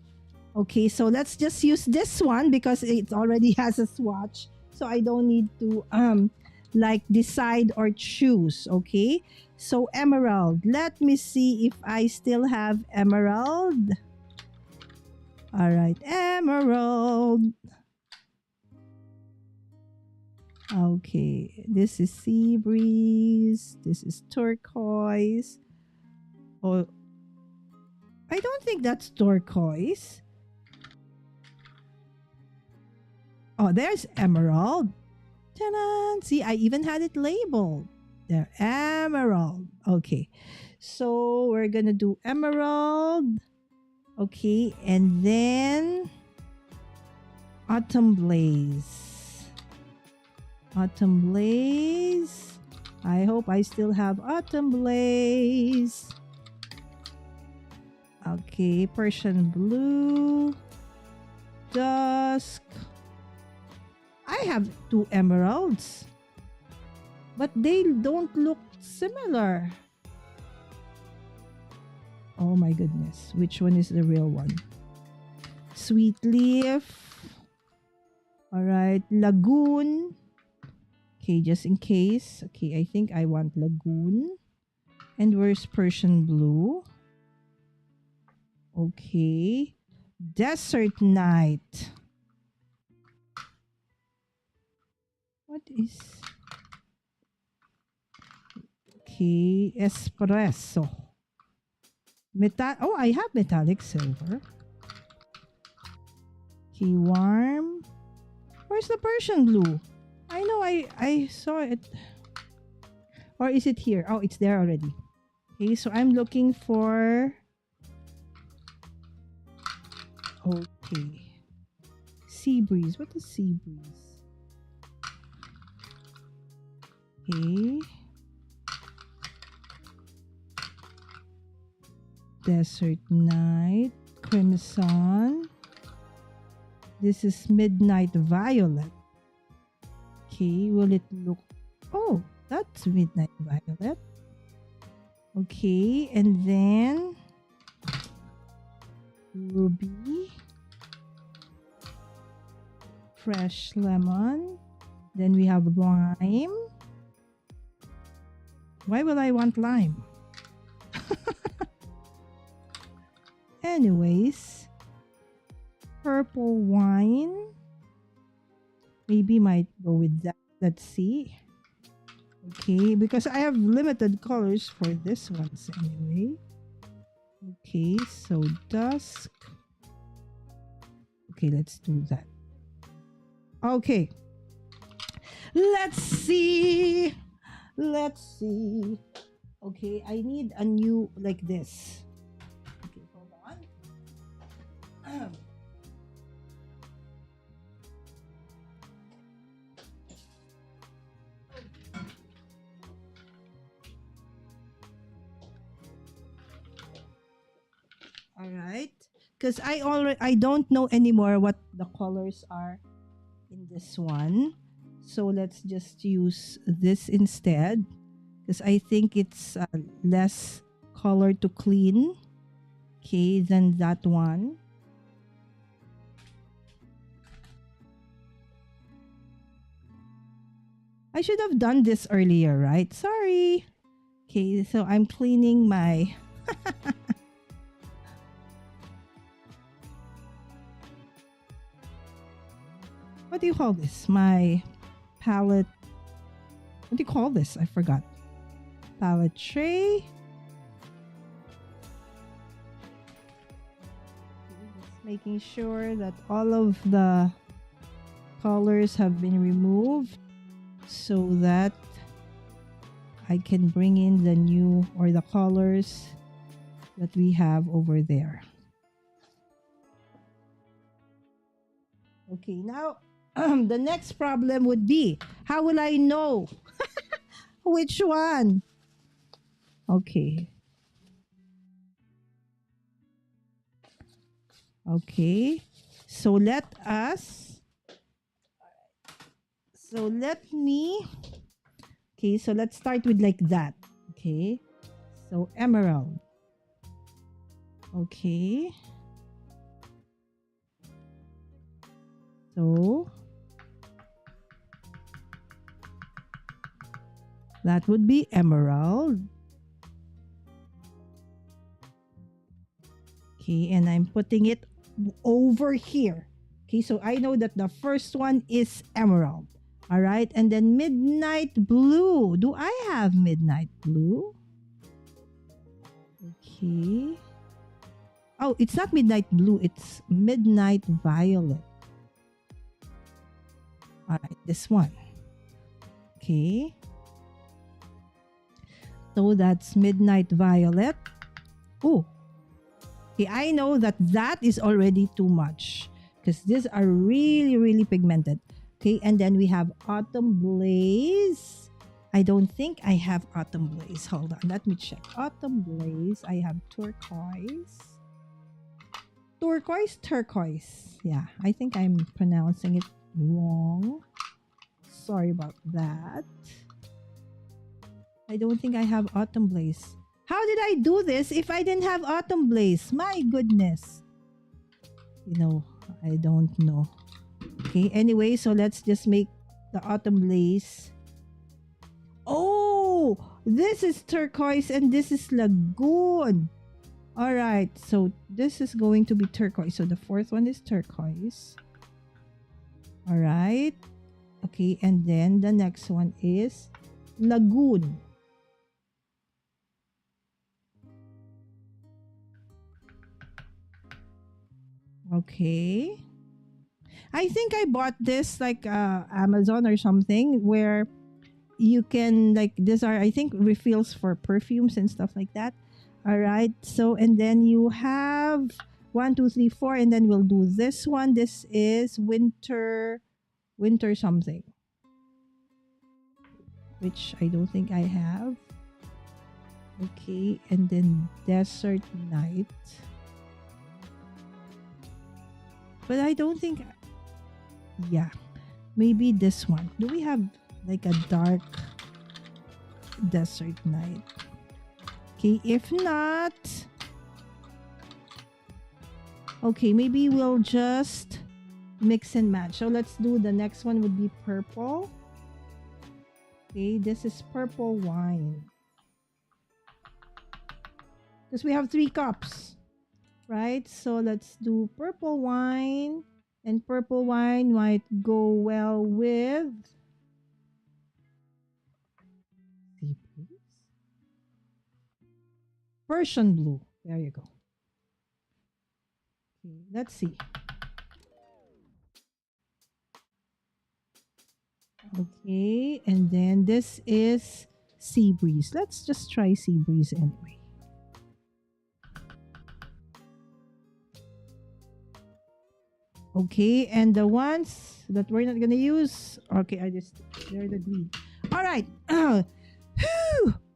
Okay, so let's just use this one because it already has a swatch So I don't need to like decide or choose. Okay, so emerald, let me see if I still have emerald. All right, emerald. Okay, this is sea breeze, this is turquoise. Oh, I don't think that's turquoise. Oh, there's emerald. Ta-da! See, I even had it labeled. There, emerald. Okay, so we're gonna do emerald. Okay, and then autumn blaze. Autumn blaze. I hope I still have autumn blaze. Okay, Persian blue. Dusk. I have 2 emeralds, but they don't look similar. Oh my goodness, which one is the real one? Sweet leaf. All right, lagoon. Okay, just in case. Okay, I think I want lagoon. And where's Persian blue? Okay, desert night. What is... Okay, espresso. Oh, I have metallic silver. Okay, warm. Where's the Persian blue? I know I saw it. Or is it here? Oh, it's there already. Okay, so I'm looking for... Okay. Sea breeze. What is sea breeze? Okay. Desert night. Crimson. This is midnight violet. Okay, will it look... Oh, that's midnight violet. Okay, and then ruby. Fresh lemon. Then we have lime. Why will I want lime? Anyways, purple wine. Maybe might go with that. Let's see. Okay, because I have limited colors for this ones anyway. Okay, so dusk. Okay, let's do that. Okay. Let's see. Let's see. Okay, I need a new like this. Okay, hold on. All right, because I don't know anymore what the colors are in this one, so let's just use this instead because I think it's less color to clean, okay, than that one. I should have done this earlier, right? Sorry. Okay, so I'm cleaning my what do you call this? My palette. What do you call this? I forgot. Palette tray. Just making sure that all of the colors have been removed so that I can bring in the new or the colors that we have over there. Okay, now the next problem would be, how will I know which one? Okay. Okay. So let me, okay, so let's start with like that. Okay. So emerald. Okay. So That would be emerald. Okay, and I'm putting it over here. Okay, so I know that the first one is emerald. All right, and then midnight blue. Do I have midnight blue? Okay. Oh, it's not midnight blue. It's midnight violet. All right, this one. Okay. So that's midnight violet. Oh. Okay, I know that that is already too much because these are really, really pigmented. Okay, and then we have autumn blaze. I don't think I have autumn blaze. Hold on, let me check. Autumn blaze. I have turquoise. Turquoise. Yeah, I think I'm pronouncing it wrong. Sorry about that. I don't think I have autumn blaze. How did I do this if I didn't have autumn blaze? My goodness. You know, I don't know. Okay, anyway, so let's just make the autumn blaze. Oh, this is turquoise and this is lagoon. All right, so this is going to be turquoise. So the fourth one is turquoise. All right. Okay, and then the next one is lagoon. Okay. I think I bought this like Amazon or something where you can like these are I think refills for perfumes and stuff like that. All right. So and then you have 1, 2, 3, 4, and then we'll do this one. This is winter something, which I don't think I have. Okay, and then desert night. But I don't think, yeah, maybe this one. Do we have like a dark desert night? Okay, if not, okay, maybe we'll just mix and match. So let's do the next one would be purple. Okay, this is purple wine. Because we have 3 cups. Right, so let's do purple wine, and purple wine might go well with Persian blue. There you go. Okay, let's see. Okay, and then this is sea breeze. Let's just try sea breeze anyway. Okay, and the ones that we're not gonna use, okay, they're the green. All right.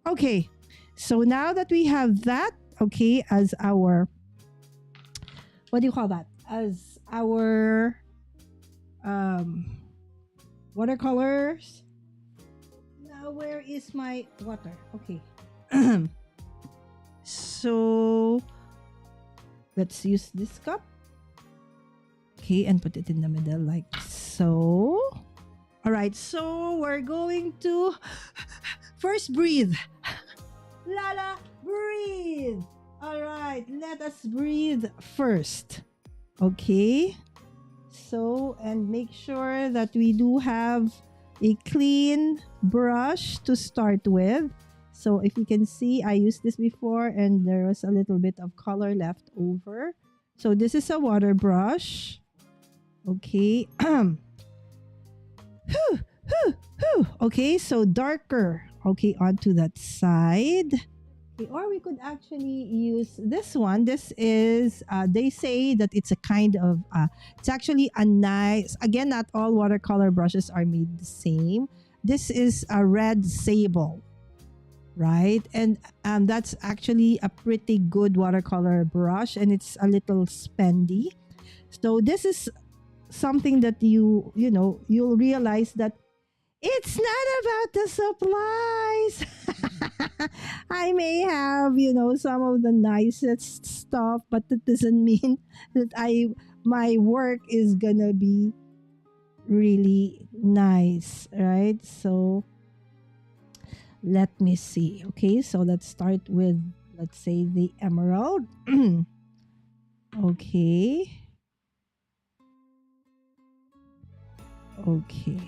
Okay, so now that we have that, okay, as our, what do you call that? As our watercolors. Now, where is my water? Okay. So let's use this cup. Okay, and put it in the middle like so. All right, so we're going to first breathe. Lala, breathe. All right, let us breathe first. Okay, so and make sure that we do have a clean brush to start with. So if you can see, I used this before and there was a little bit of color left over. So this is a water brush. Okay. Okay, so darker. Okay, onto that side. Okay, or we could actually use this one. This is, they say that it's a kind of, it's actually a nice, again, not all watercolor brushes are made the same. This is a red sable, right? And that's actually a pretty good watercolor brush and it's a little spendy. So this is something that you'll realize that it's not about the supplies. I may have, some of the nicest stuff, but that doesn't mean that my work is gonna be really nice, right? So Let me see. Okay, so let's start with, let's say, the emerald. Okay. Okay.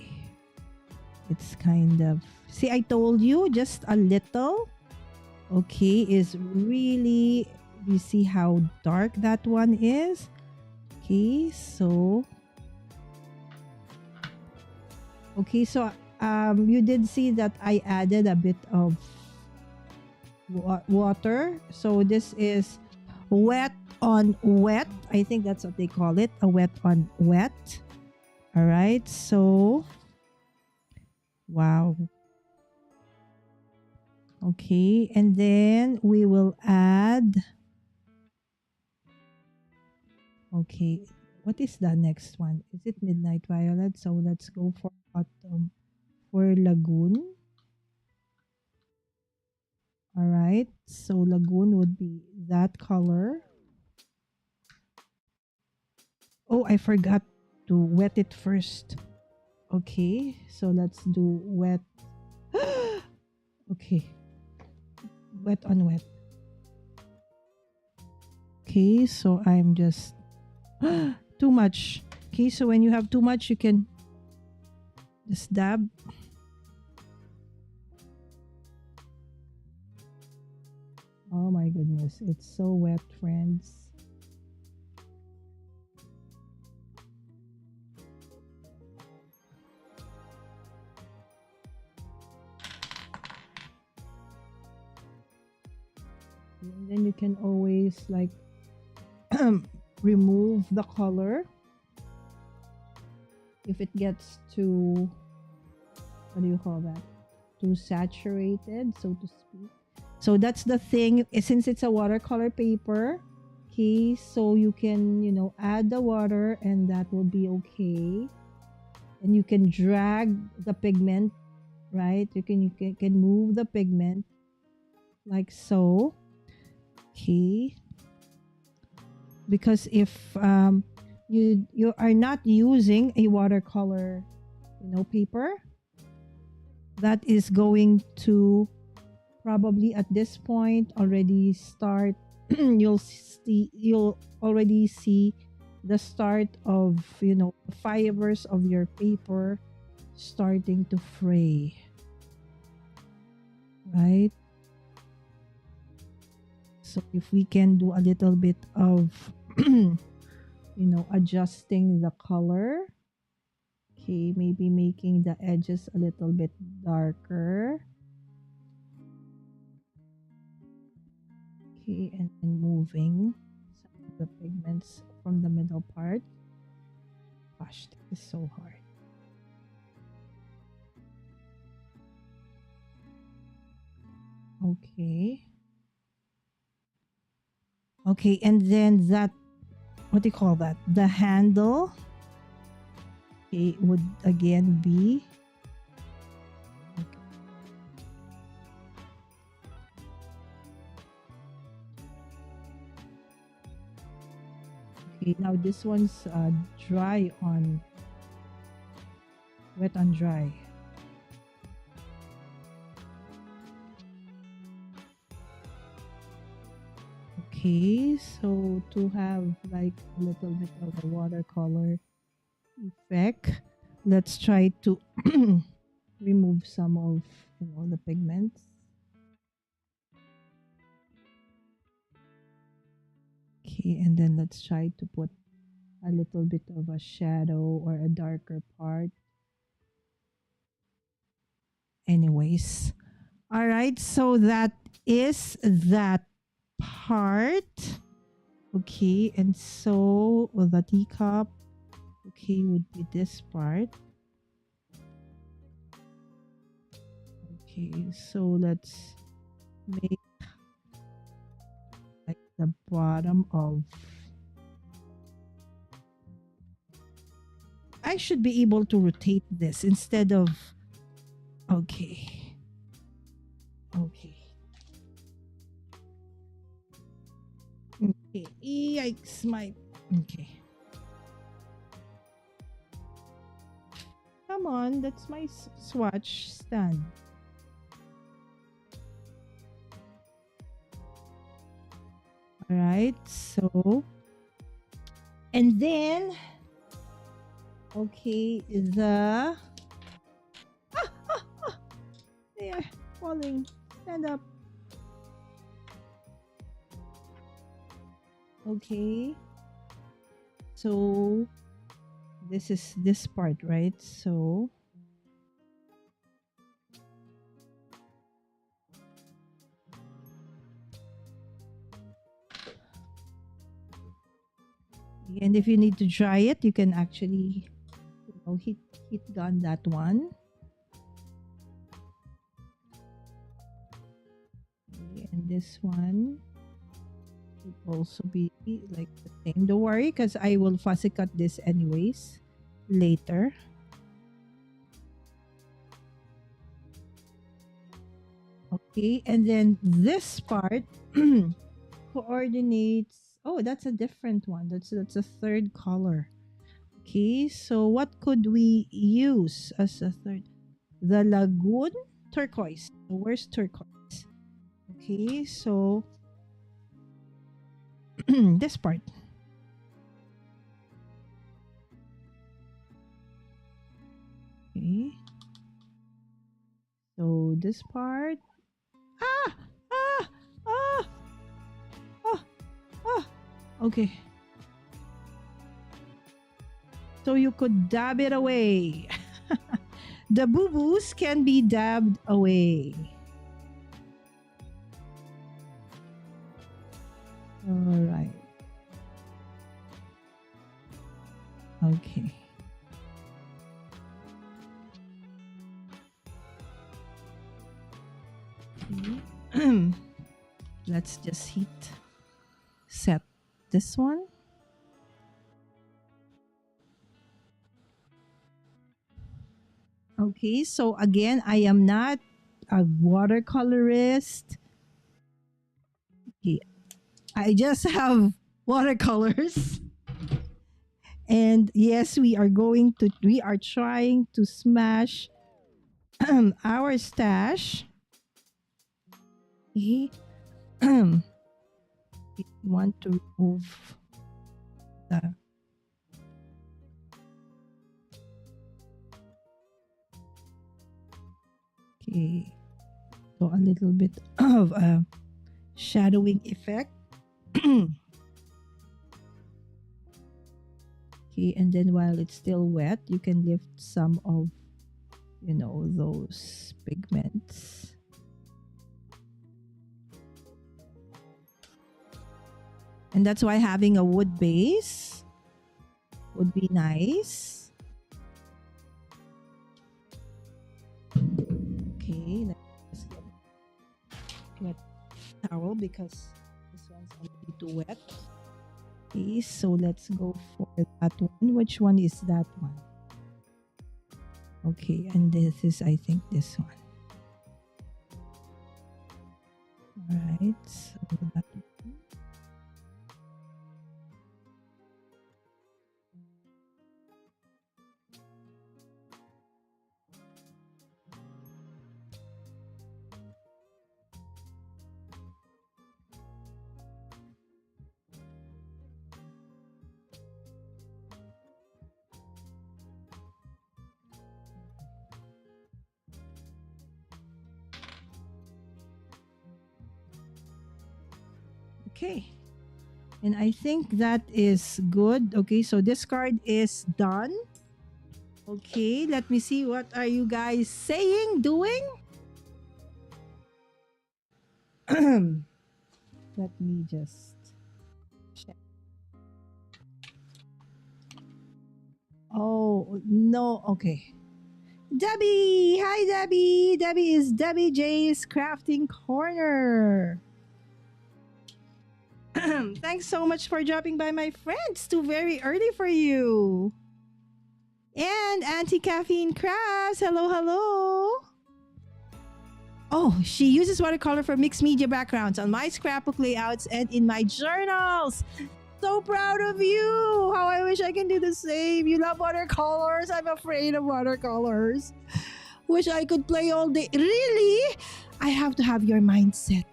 It's kind of, see, I told you just a little. Okay, is really, you see how dark that one is? Okay, so you did see that I added a bit of water. So this is wet on wet. I think that's what they call it, a wet on wet. All right, so wow. Okay, and then we will add, okay, what is the next one? Is it Midnight Violet? So let's go for autumn, for Lagoon. All right, so Lagoon would be that color. Oh, I forgot to wet it first. Okay, so let's do wet. Okay, wet on wet. Okay, so I'm just too much. Okay, so when you have too much, you can just dab. Oh my goodness, it's so wet, friends. And then you can always like remove the color if it gets too, what do you call that, too saturated, so to speak. So that's the thing, since it's a watercolor paper. Okay, so you can, add the water and that will be okay. And you can drag the pigment, right? You can move the pigment like so. Okay, because if you are not using a watercolor paper, that is going to probably at this point already start you'll already see the start of the fibers of your paper starting to fray, right? So if we can do a little bit of adjusting the color, okay, maybe making the edges a little bit darker, okay, and then moving some of the pigments from the middle part. Gosh, this is so hard. Okay, and then that, what do you call that, the handle, okay, would again be okay. Now this one's dry on wet on dry. Okay, so to have like a little bit of a watercolor effect, let's try to remove some of the pigments. Okay, and then let's try to put a little bit of a shadow or a darker part. Anyways, all right, so that is that part. Okay, and so the teacup, okay, would be this part. Okay, so let's make like the bottom of, I should be able to rotate this instead of, okay. Okay. Okay. Yikes, my, okay. Come on, that's my swatch stand. Right? So, and then, okay, they are falling. Stand up. Okay. So, this is this part, right? So, and if you need to dry it, you can actually, heat gun that one. Okay, and this one would also be like the same. Don't worry, because I will fussy cut this anyways later. Okay, and then this part coordinates. Oh, that's a different one. That's a third color. Okay, so what could we use as a third? The lagoon turquoise. So where's turquoise? Okay, so this part. Okay, so this part. Ah, ah, ah, ah, ah. Okay. So you could dab it away. The boo-boos can be dabbed away. All right. Okay. Okay. Let's just set this one. Okay, so again, I am not a watercolorist. Okay, I just have watercolors. And yes, we are trying to smash our stash. Okay. We want to remove the okay. So a little bit of a shadowing effect. Okay, and then while it's still wet, you can lift some of, those pigments. And that's why having a wood base would be nice. Okay, let's get a towel because this one's already too wet. Okay, so let's go for that one. Which one is that one? Okay, and this is, I think, this one. All right, so that one. Okay. And I think that is good. Okay, so this card is done. Okay, let me see. What are you guys saying, doing? Let me just check. Oh, no. Okay. Debbie! Hi, Debbie! Debbie is Debbie J's Crafting Corner. Thanks so much for dropping by, my friends. Too very early for you. And Auntie Caffeine Crafts. Hello, hello. Oh, she uses watercolor for mixed media backgrounds on my scrapbook layouts and in my journals. So proud of you. How I wish I can do the same. You love watercolors. I'm afraid of watercolors. Wish I could play all day. Really? I have to have your mindset.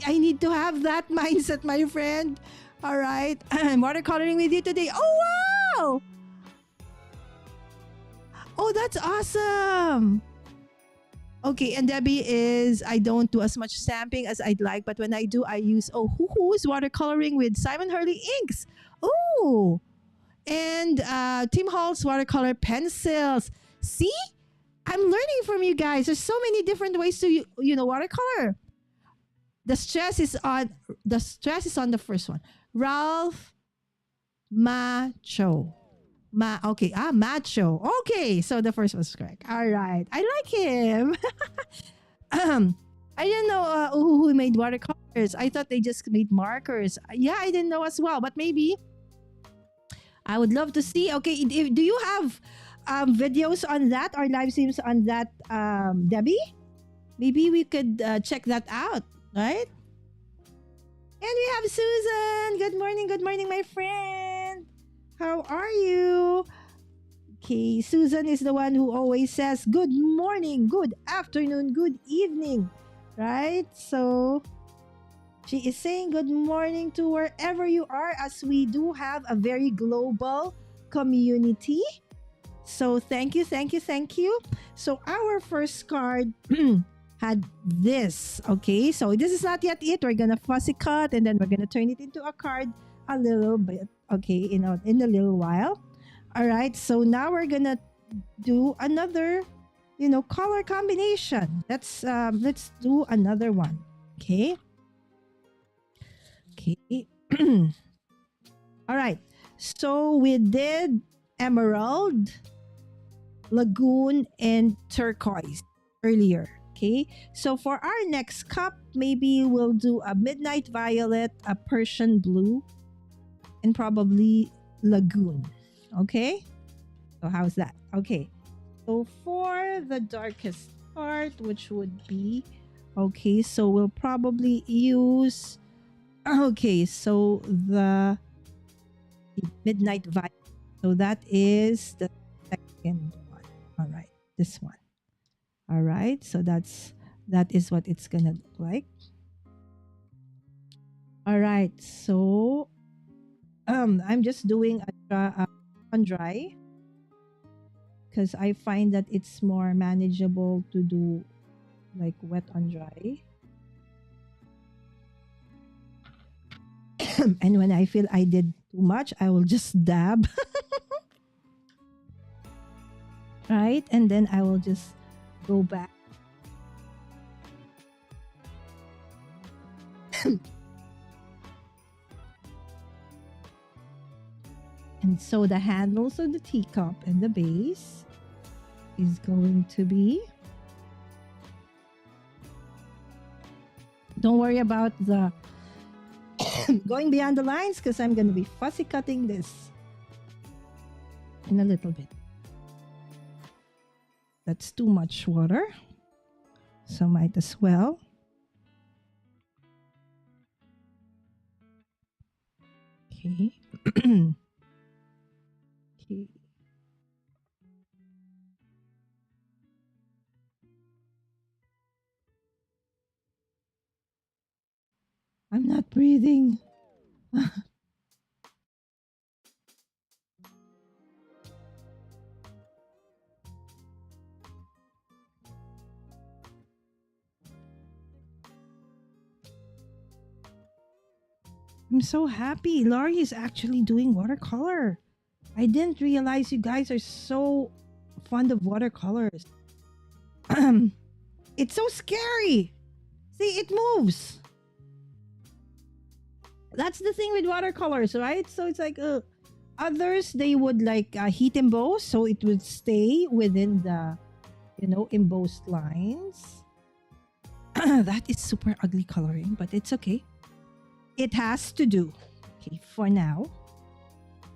I need to have that mindset, my friend. All right. I'm watercoloring with you today. Oh, wow. Oh, that's awesome. Okay, and Debbie is, I don't do as much stamping as I'd like, but when I do, I use, who's watercoloring with Simon Hurley inks. Oh, and Tim Hall's watercolor pencils. See? I'm learning from you guys. There's so many different ways to, watercolor. The stress is on the first one. Ralph Macho. Macho. Okay, so the first was correct. All right, I like him. I didn't know who made watercolors. I thought they just made markers. Yeah, I didn't know as well, but maybe I would love to see. Okay, do you have videos on that or live streams on that, Debbie? Maybe we could check that out, right? And we have Susan. Good morning, my friend. How are you? Okay, Susan is the one who always says good morning, good afternoon, good evening, right? So she is saying good morning to wherever you are, as we do have a very global community. So thank you. So our first card had this. Okay, so this is not yet it. We're gonna fussy cut and then we're gonna turn it into a card a little bit. Okay, in a little while. All right, so now we're gonna do another, color combination. Let's do another one. Okay. All right. So we did emerald, lagoon, and turquoise earlier. Okay. So for our next cup, maybe we'll do a midnight violet, a Persian blue, and probably lagoon. Okay. So how's that? Okay. So for the darkest part, which would be, okay, so we'll probably use, okay, so the midnight violet. So that is the second one. All right, this one. All right, so that is what it's gonna look like. All right, so I'm just doing a on dry because I find that it's more manageable to do like wet on dry. And when I feel I did too much, I will just dab. Right? And then I will just go back. And so the handles of the teacup and the base is going to be, don't worry about the going beyond the lines because I'm going to be fussy cutting this in a little bit. That's too much water, so might as well. Okay. Okay. I'm not breathing. I'm so happy. Laurie is actually doing watercolor. I didn't realize you guys are so fond of watercolors. It's so scary. See, it moves. That's the thing with watercolors, right? So it's like others, they would like heat emboss, so it would stay within the, embossed lines. That is super ugly coloring, but it's okay. It has to do. Okay, for now.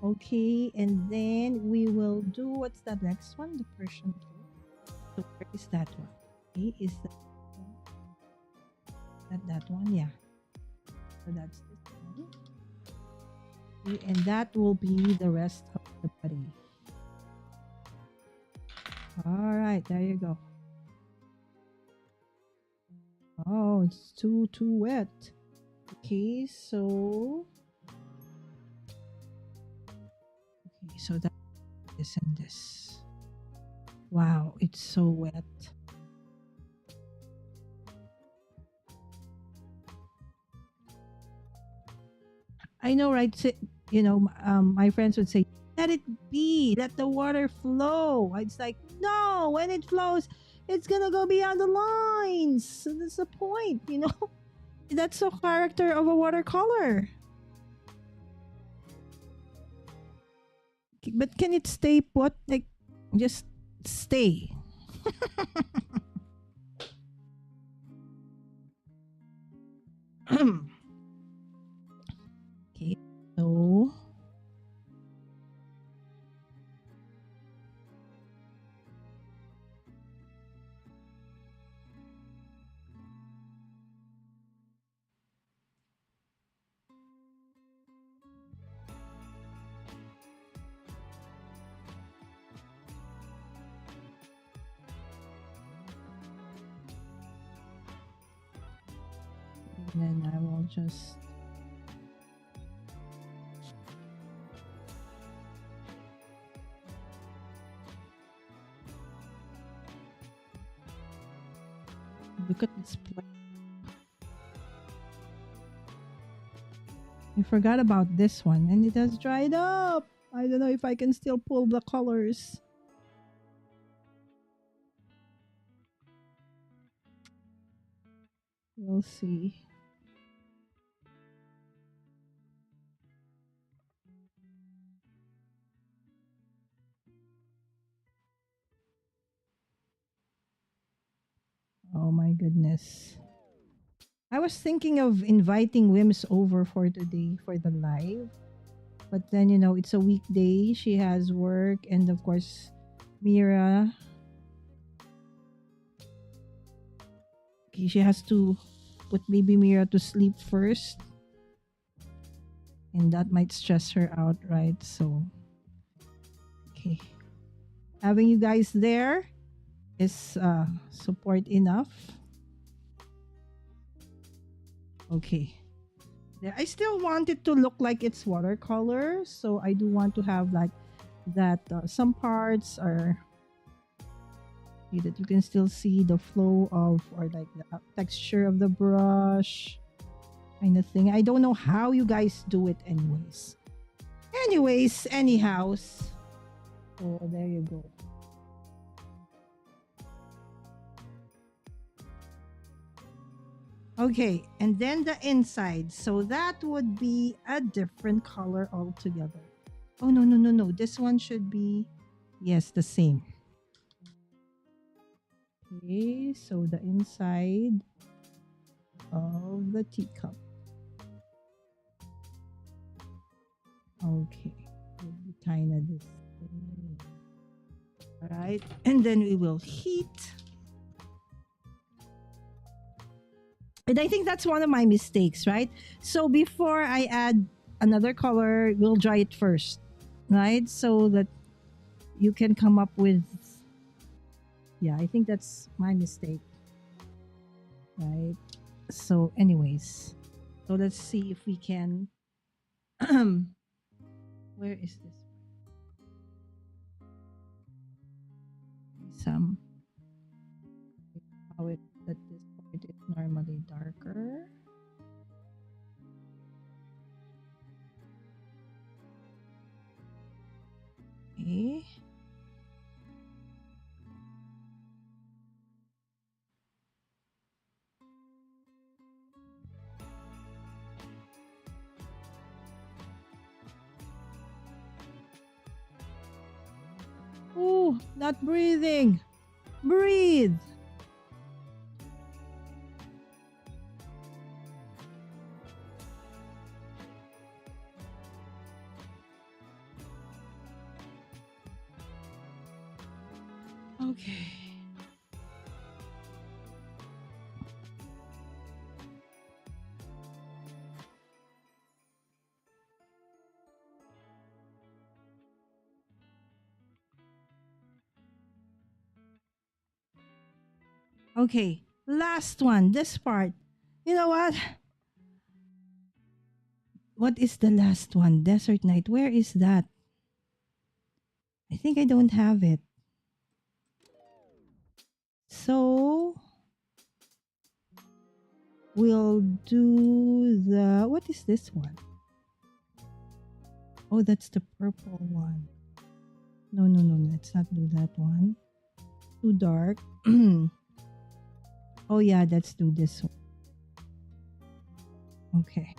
Okay, and then we will do, what's that next one? The Persian blue. So where is that one? Okay, is that one? Yeah. So that's this one. Okay, and that will be the rest of the body. All right, there you go. Oh, it's too wet. Okay, so that this and this. Wow, it's so wet. I know, right? My friends would say, "Let it be. Let the water flow." It's like, no. When it flows, it's gonna go beyond the lines. So that's the point, you know. That's the character of a watercolor. But can it stay put? Like, just stay. Okay, so then I will just look at this place. I forgot about this one, and it has dried up. I don't know if I can still pull the colors. We'll see. Oh my goodness. I was thinking of inviting Wims over for today for the live. But then, it's a weekday. She has work. And of course, Mira, okay, she has to put baby Mira to sleep first. And that might stress her out, right? So, okay. Having you guys there is support enough. Okay. There. I still want it to look like it's watercolor. So I do want to have like that some parts are that you can still see the flow of or like the texture of the brush kind of thing. I don't know how you guys do it anyways. Anyhow. So there you go. Okay, and then the inside. So that would be a different color altogether. Oh, no, no, no, no. This one should be, yes, the same. Okay, so the inside of the teacup. Okay, will be kind of this thing. All right, and then we will heat. And I think that's one of my mistakes, right? So before I add another color, we'll dry it first, right? So that you can come up with, yeah, I think that's my mistake, right? So, anyways, so let's see if we can. Where is this? Some how it that this part is normally darker. Okay. Oh, not breathing. Breathe. Okay. Okay. Last one, this part. You know what? What is the last one? Desert Night. Where is that? I think I don't have it. So we'll do the, what is this one? Oh, that's the purple one. No, no, no, let's not do that one. Too dark. Oh yeah, let's do this one. Okay.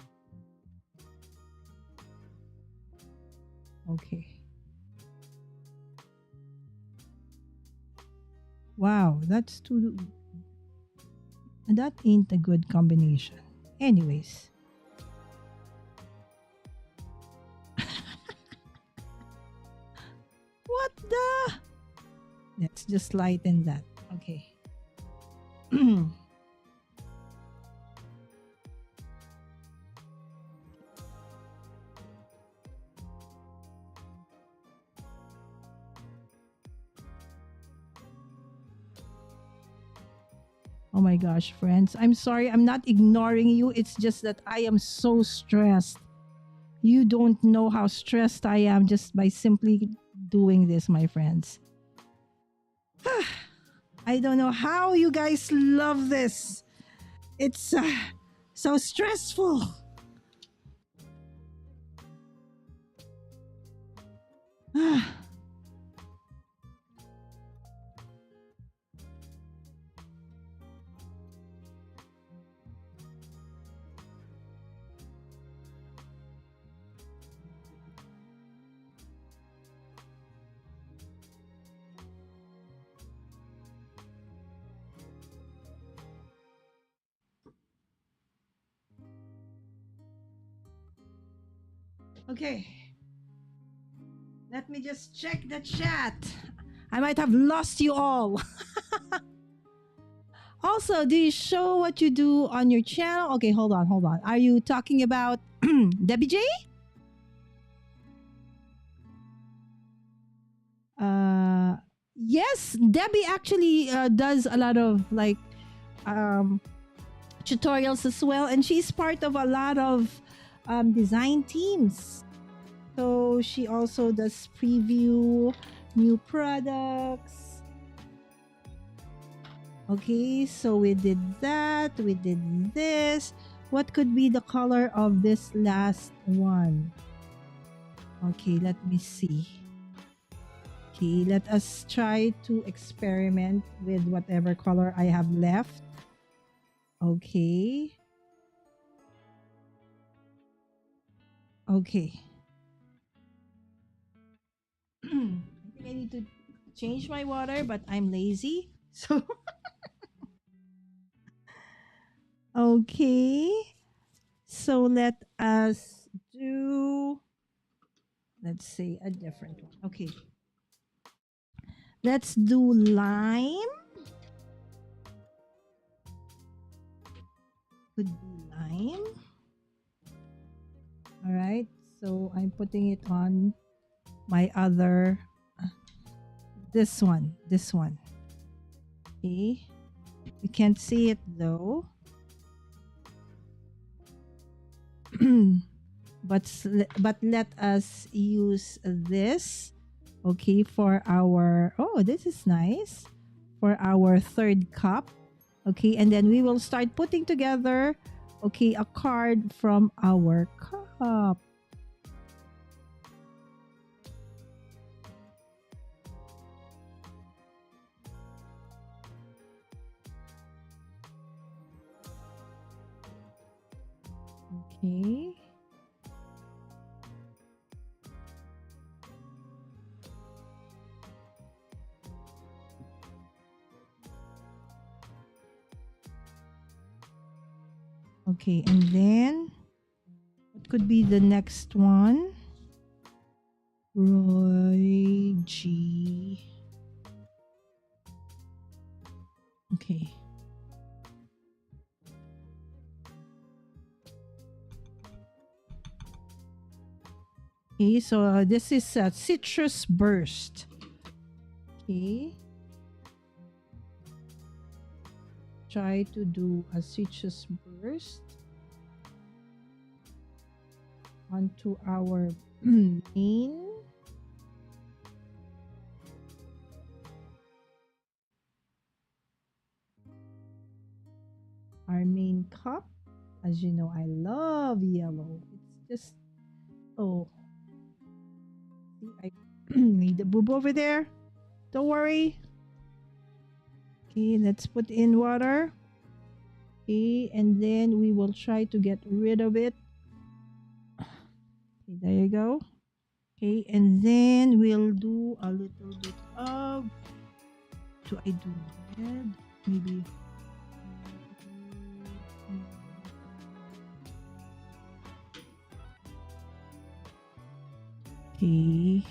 Okay. Wow, that's too, that ain't a good combination. Anyways. What the? Let's just lighten that. Okay. Oh my gosh, friends. I'm sorry. I'm not ignoring you. It's just that I am so stressed. You don't know how stressed I am just by simply doing this, my friends. I don't know how you guys love this. It's so stressful. Okay. Let me just check the chat. I might have lost you all. Also, do you show what you do on your channel? Okay, hold on, hold on. Are you talking about Debbie J? Yes, Debbie actually does a lot of like um, tutorials as well, and she's part of a lot of design teams. So she also does preview new products. Okay, so we did that. We did this. What could be the color of this last one? Okay, let me see. Okay, let us try to experiment with whatever color I have left. Okay. Okay. I think I need to change my water, but I'm lazy. So, okay. So let us do, let's say, a different one. Okay. Let's do lime. Could be lime. All right. So I'm putting it on my other, this one. Okay. You can't see it though. but let us use this, okay, for our, oh, this is nice, for our third cup. Okay, and then we will start putting together, okay, a card from our cup. Okay. Okay, and then what could be the next one? Roy G. Okay. Okay, so this is a citrus burst. Okay. try to do a citrus burst onto our main. Our main cup. As you know, I love yellow. It's just, oh, see, I made the boob over there. Don't worry. Okay, let's put in water. Okay, and then we will try to get rid of it. Okay, there you go. Okay, and then we'll do a little bit of, do I do red? Maybe. Okay.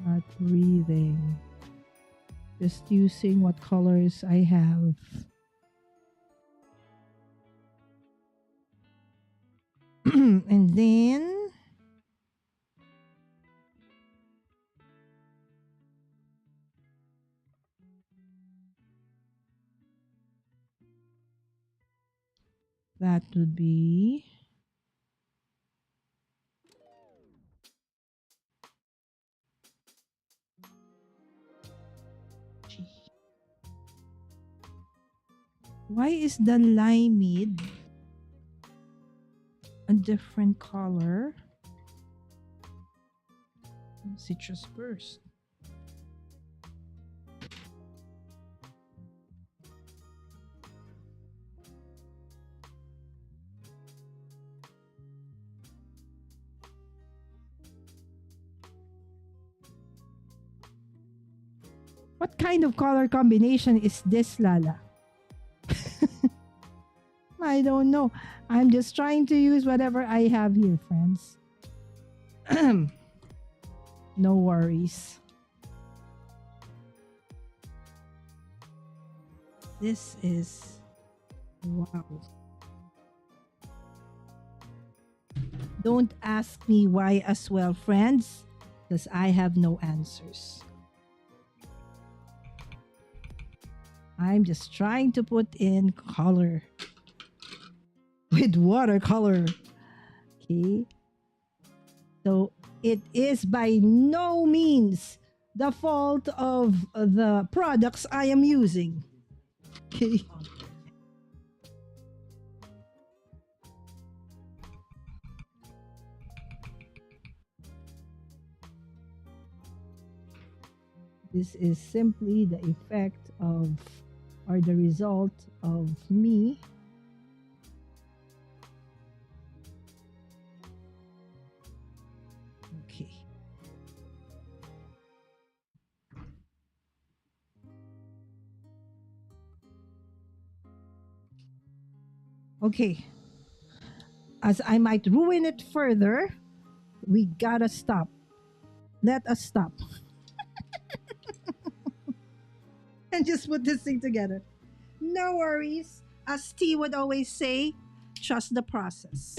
Not breathing. Just using what colors I have. And then that would be G. Why is the limeade a different color? Citrus burst. What kind of color combination is this, Lala? I don't know. I'm just trying to use whatever I have here, friends. No worries. This is wow. Don't ask me why as well, friends, because I have no answers. I'm just trying to put in color with watercolor. Okay. So it is by no means the fault of the products I am using. Okay. This is simply the effect of, or the result of me okay. Okay. As I might ruin it further, we gotta stop. Let us stop. And just put this thing together. No worries. As T would always say, trust the process.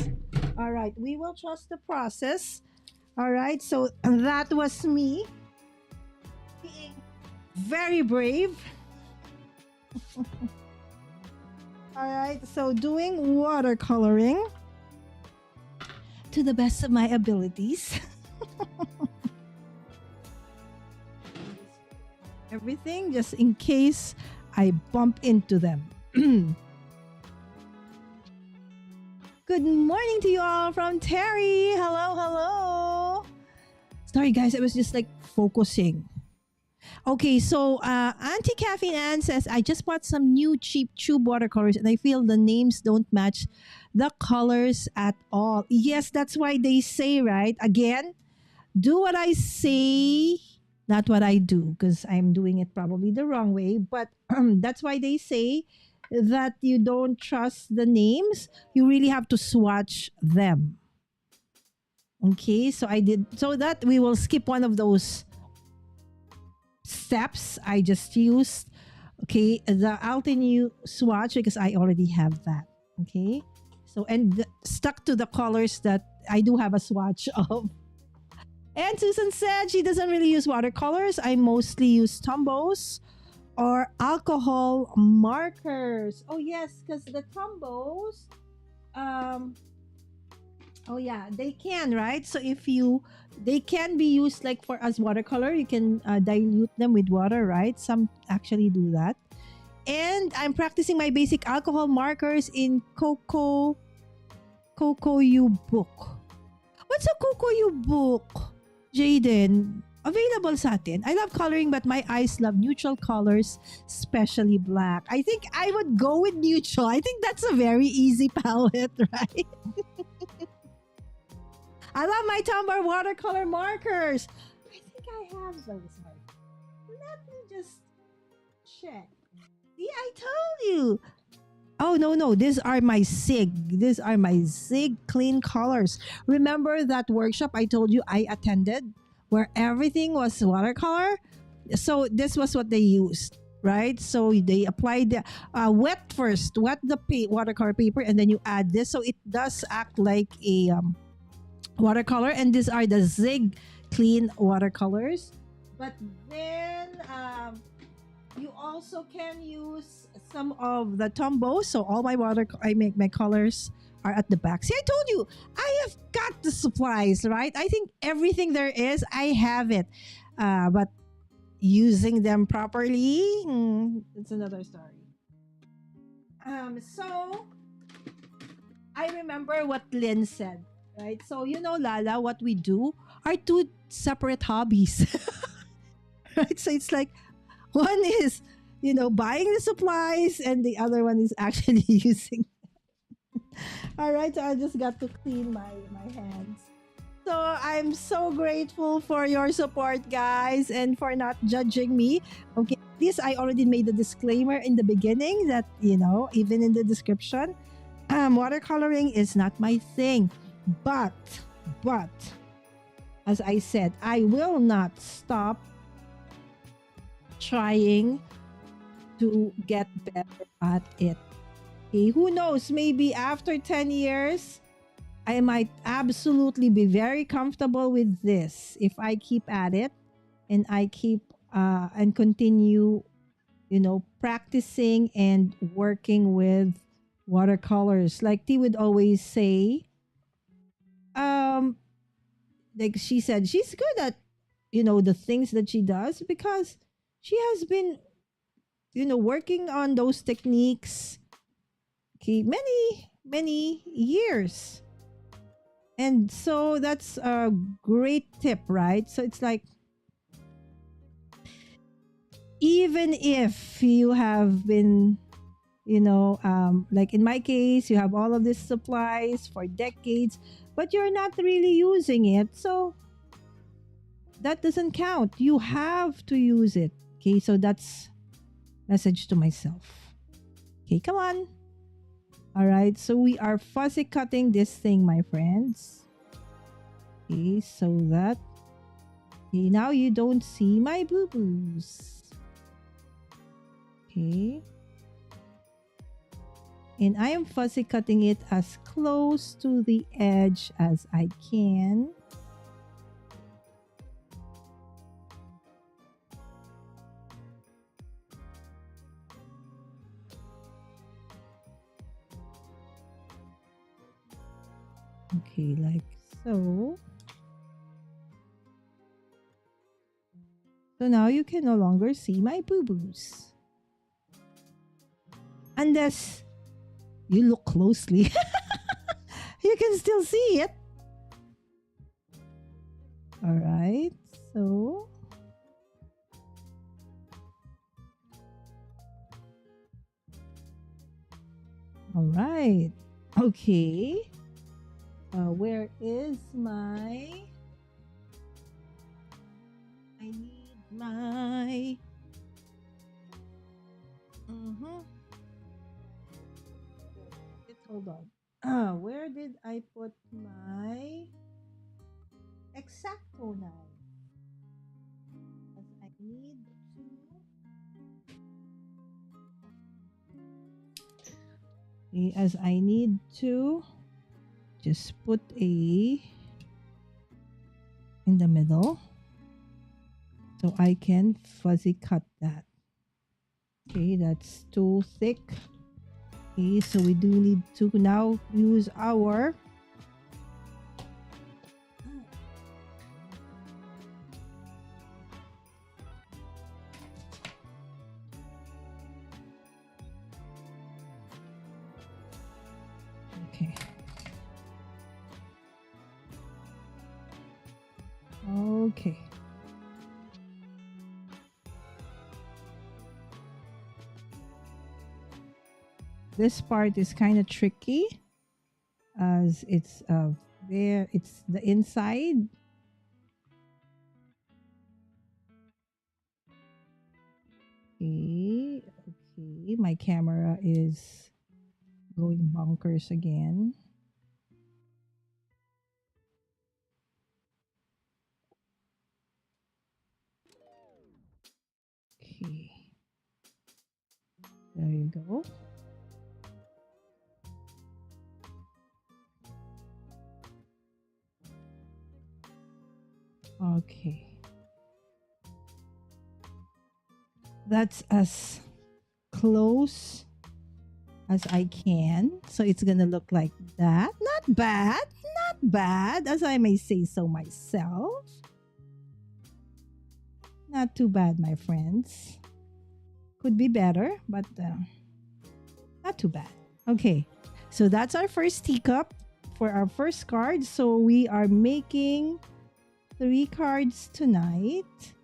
All right, we will trust the process. All right, so that was me being very brave. All right, so doing watercoloring to the best of my abilities. Everything just in case I bump into them. Good morning to you all from Terry. Hello, hello. Sorry guys, I was just like focusing. Okay, so Auntie Caffeine Ann says, I just bought some new cheap tube watercolors and I feel the names don't match the colors at all. Yes, that's why they say, right? Again, do what I say, not what I do, because I'm doing it probably the wrong way. But that's why they say that you don't trust the names. You really have to swatch them. Okay, so I did, so that we will skip one of those steps I just used. Okay, the Altenew swatch because I already have that. Okay. So, and stuck to the colors that I do have a swatch of. And Susan said she doesn't really use watercolors. I mostly use tumbos or alcohol markers. Oh yes, because the tumbos, um, oh yeah, they can, right? So if you, they can be used like for as watercolor. You can dilute them with water, right? Some actually do that. And I'm practicing my basic alcohol markers in Coco U book. What's a Coco U book? Jaden, available sa atin. I love coloring but my eyes love neutral colors, especially black. I think I would go with neutral. I think that's a very easy palette, right? I love my Tumblr watercolor markers. I think I have those. Let me just check. See, I told you. Oh no no, these are my SIG. These are my SIG clean colors. Remember that workshop I told you I attended where everything was watercolor? So this was what they used, right? So they applied the wet first, wet the watercolor paper, and then you add this, so it does act like a watercolor. And these are the Zig clean watercolors. But then you also can use some of the Tombow. So all my I make my colors are at the back. See, I told you, I have got the supplies, right? I think everything there is, I have it. But using them properly, it's another story. So I remember what Lynn said, right? So you know, Lala, what we do are two separate hobbies, right? So it's like one is, you know, buying the supplies, and the other one is actually using. All right, so I just got to clean my hands. So I'm so grateful for your support, guys, and for not judging me. Okay, this I already made the disclaimer in the beginning that, you know, even in the description, watercoloring is not my thing. But as I said, I will not stop trying to get better at it. Okay, who knows? Maybe after 10 years, I might absolutely be very comfortable with this if I keep at it and I keep and continue, you know, practicing and working with watercolors. Like T would always say, um, like she said, she's good at, you know, the things that she does because she has been, you know, working on those techniques, okay, many years. And so that's a great tip, right? So it's like, even if you have been, you know, like in my case, you have all of these supplies for decades, but you're not really using it. So that doesn't count. You have to use it. Okay, so that's message to myself. Okay, come on. All right, so we are fuzzy cutting this thing, my friends. Okay, so that, okay, now you don't see my boo-boos. Okay. And I am fuzzy cutting it as close to the edge as I can. Okay, like so. So now you can no longer see my boo-boos. Unless you look closely. You can still see it. All right, so. All right. Okay. Where is my... I need my... Hold on. Where did I put my Exacto knife? Because I need to... Okay, as I need to just put a in the middle so I can fuzzy cut that. Okay, that's too thick. Okay, so we do need to now use our okay. Okay. This part is kind of tricky as it's there it's the inside. Okay, okay, my camera is going bonkers again. Okay, there you go. Okay, that's as close as I can. So it's gonna look like that. Not bad, not bad, as I may say so myself. Not too bad, my friends. Could be better, but not too bad. Okay, so that's our first teacup for our first card. So we are making 3 cards tonight.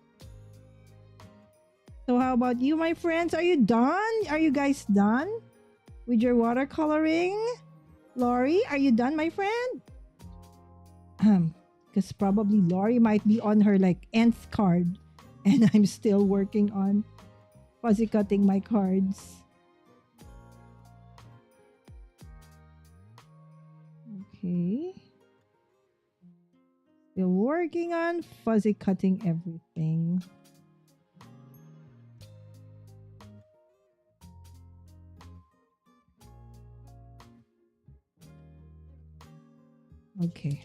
So how about you, my friends? Are you done? Are you guys done with your watercoloring? Lori, are you done, my friend? Because probably Lori might be on her like nth card and I'm still working on fuzzy cutting my cards. Okay. Still working on fuzzy cutting everything. Okay.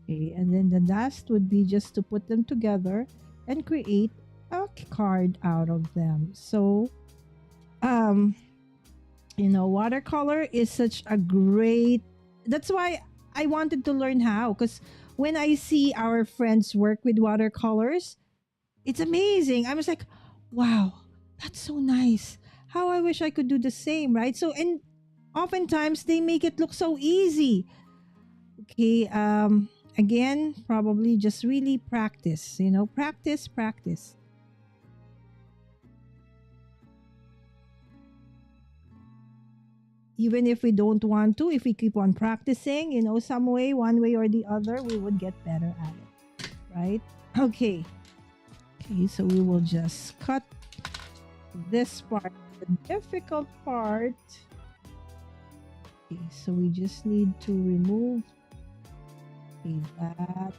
Okay, and then the last would be just to put them together and create a card out of them. So, you know, watercolor is such a great, that's why I wanted to learn how, because when I see our friends work with watercolors, it's amazing. I was like, wow, that's so nice. How I wish I could do the same, right? So, and oftentimes they make it look so easy. Okay, again, probably just really practice, you know, practice, practice. Even if we don't want to, if we keep on practicing, you know, some way, one way or the other, we would get better at it, right? Okay. Okay, so we will just cut this part, the difficult part. Okay, so we just need to remove that part.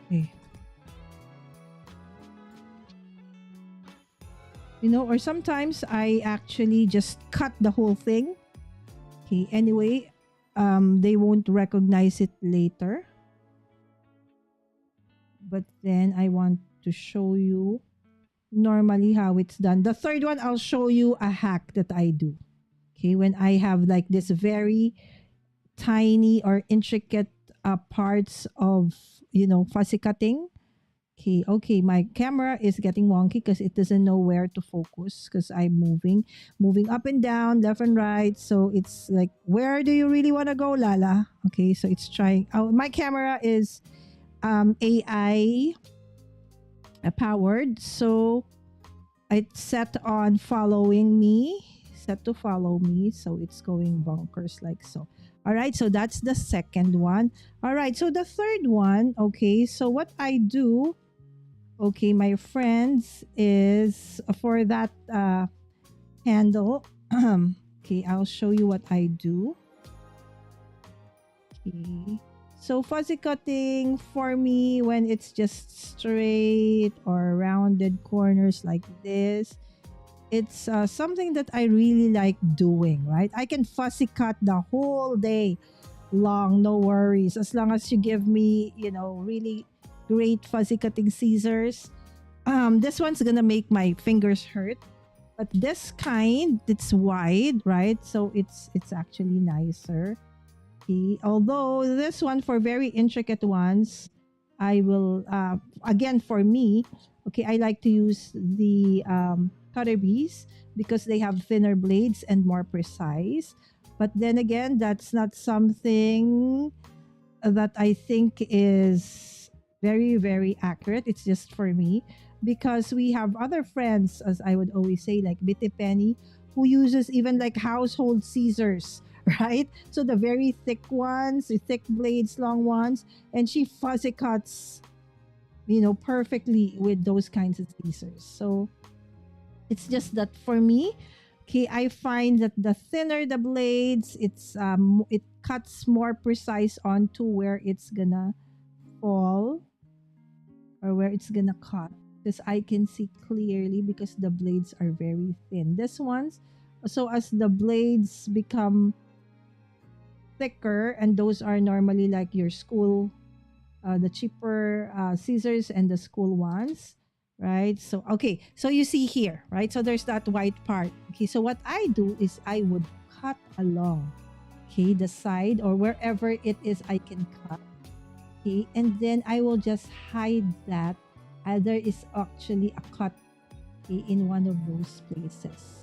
Okay. You know, or sometimes I actually just cut the whole thing. Okay, anyway, they won't recognize it later. But then I want to show you normally how it's done. The third one, I'll show you a hack that I do. Okay, when I have like this very tiny or intricate parts of, you know, fuzzy cutting. Okay, my camera is getting wonky because it doesn't know where to focus because I'm moving up and down, left and right. So it's like, where do you really want to go, Lala? Okay, so it's trying. Oh, my camera is AI powered, so it's set on following me, set to follow me, so it's going bonkers like so. All right, so that's the second one. All right, so the third one, okay, so what I do, okay, my friends, is for that handle. Okay, I'll show you what I do. Okay, So fuzzy cutting for me, when it's just straight or rounded corners like this, it's something that I really like doing, right? I can fuzzy cut the whole day long, no worries. As long as you give me, really great fuzzy cutting scissors. This one's gonna make my fingers hurt. But this kind, it's wide, right? So it's actually nicer. Okay. Although this one, for very intricate ones, I will again, for me, okay, I like to use the cutter bees because they have thinner blades and more precise. But then again, that's not something that I think is very, very accurate. It's just for me because we have other friends, as I would always say, like Bitty Penny, who uses even like household scissors, right? So the very thick ones, the thick blades, long ones, and she fuzzy cuts, perfectly with those kinds of scissors. So it's just that for me, okay, I find that the thinner the blades, it cuts more precise onto where it's gonna fall or where it's gonna cut, because I can see clearly because the blades are very thin. This one's, so as the blades become thicker, and those are normally like your school, the cheaper scissors and the school ones, right? So okay, so you see here, right? So there's that white part. Okay, so what I do is I would cut along, okay, the side or wherever it is I can cut, okay, and then I will just hide that there is actually a cut, okay, in one of those places,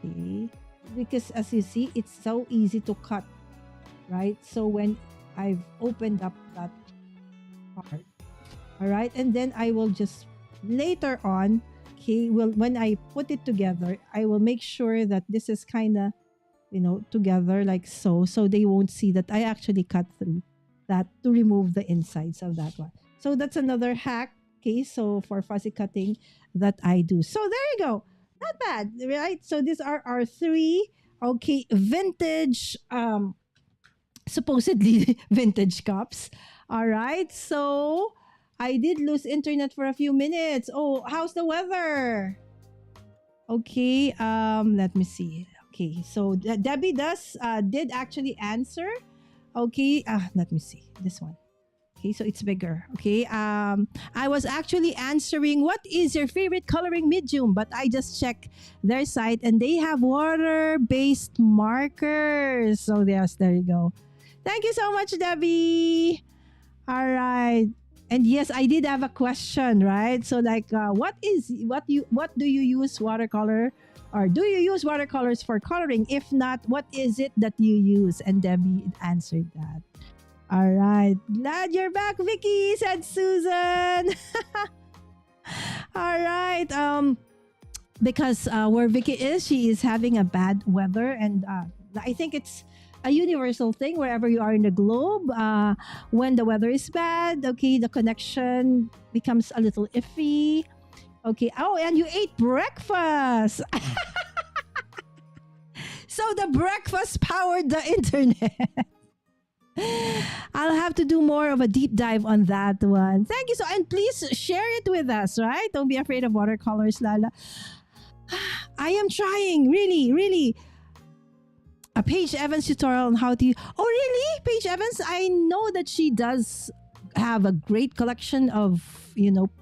okay, because as you see, it's so easy to cut, right? So when I've opened up that part, all right, and then I will just later on, okay, well, when I put it together, I will make sure that this is kind of, together like so they won't see that I actually cut through that to remove the insides of that one. So that's another hack, okay, so for fuzzy cutting that I do. So there you go, not bad, right? So these are our three, okay, vintage, supposedly vintage cups. All right, so I did lose internet for a few minutes. Oh, how's the weather? Okay, let me see. Okay, so Debbie did actually answer. Okay, let me see this one. Okay, so it's bigger. Okay, I was actually answering what is your favorite coloring medium, but I just checked their site and they have water-based markers. So yes, there you go. Thank you so much, Debbie. All right. And yes, I did have a question, right? So like, what do you use watercolor, or do you use watercolors for coloring? If not, what is it that you use? And Debbie answered that. All right. Glad you're back, Vicky, said Susan. All right. Because where Vicky is, she is having a bad weather, and I think it's a universal thing wherever you are in the globe. When the weather is bad, okay, the connection becomes a little iffy. Okay. Oh, and you ate breakfast. So the breakfast powered the internet. I'll have to do more of a deep dive on that one. Thank you. So, and please share it with us, right? Don't be afraid of watercolors, Lala. I am trying, really, really. A Paige Evans tutorial on how to. Oh, really? Paige Evans? I know that she does have a great collection of,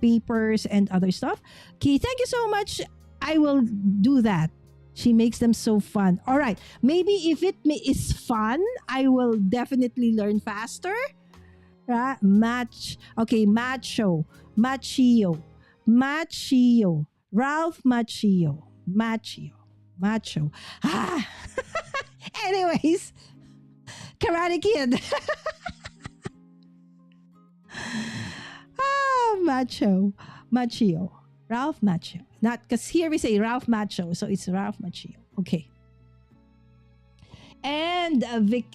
papers and other stuff. Okay, thank you so much. I will do that. She makes them so fun. All right. Maybe if it is fun, I will definitely learn faster. Right? Okay, Machio. Ralph Macho. Anyways, Karate Kid. Machio. Ralph Macchio. Not because here we say Ralph Macho, so it's Ralph Macchio. Okay. And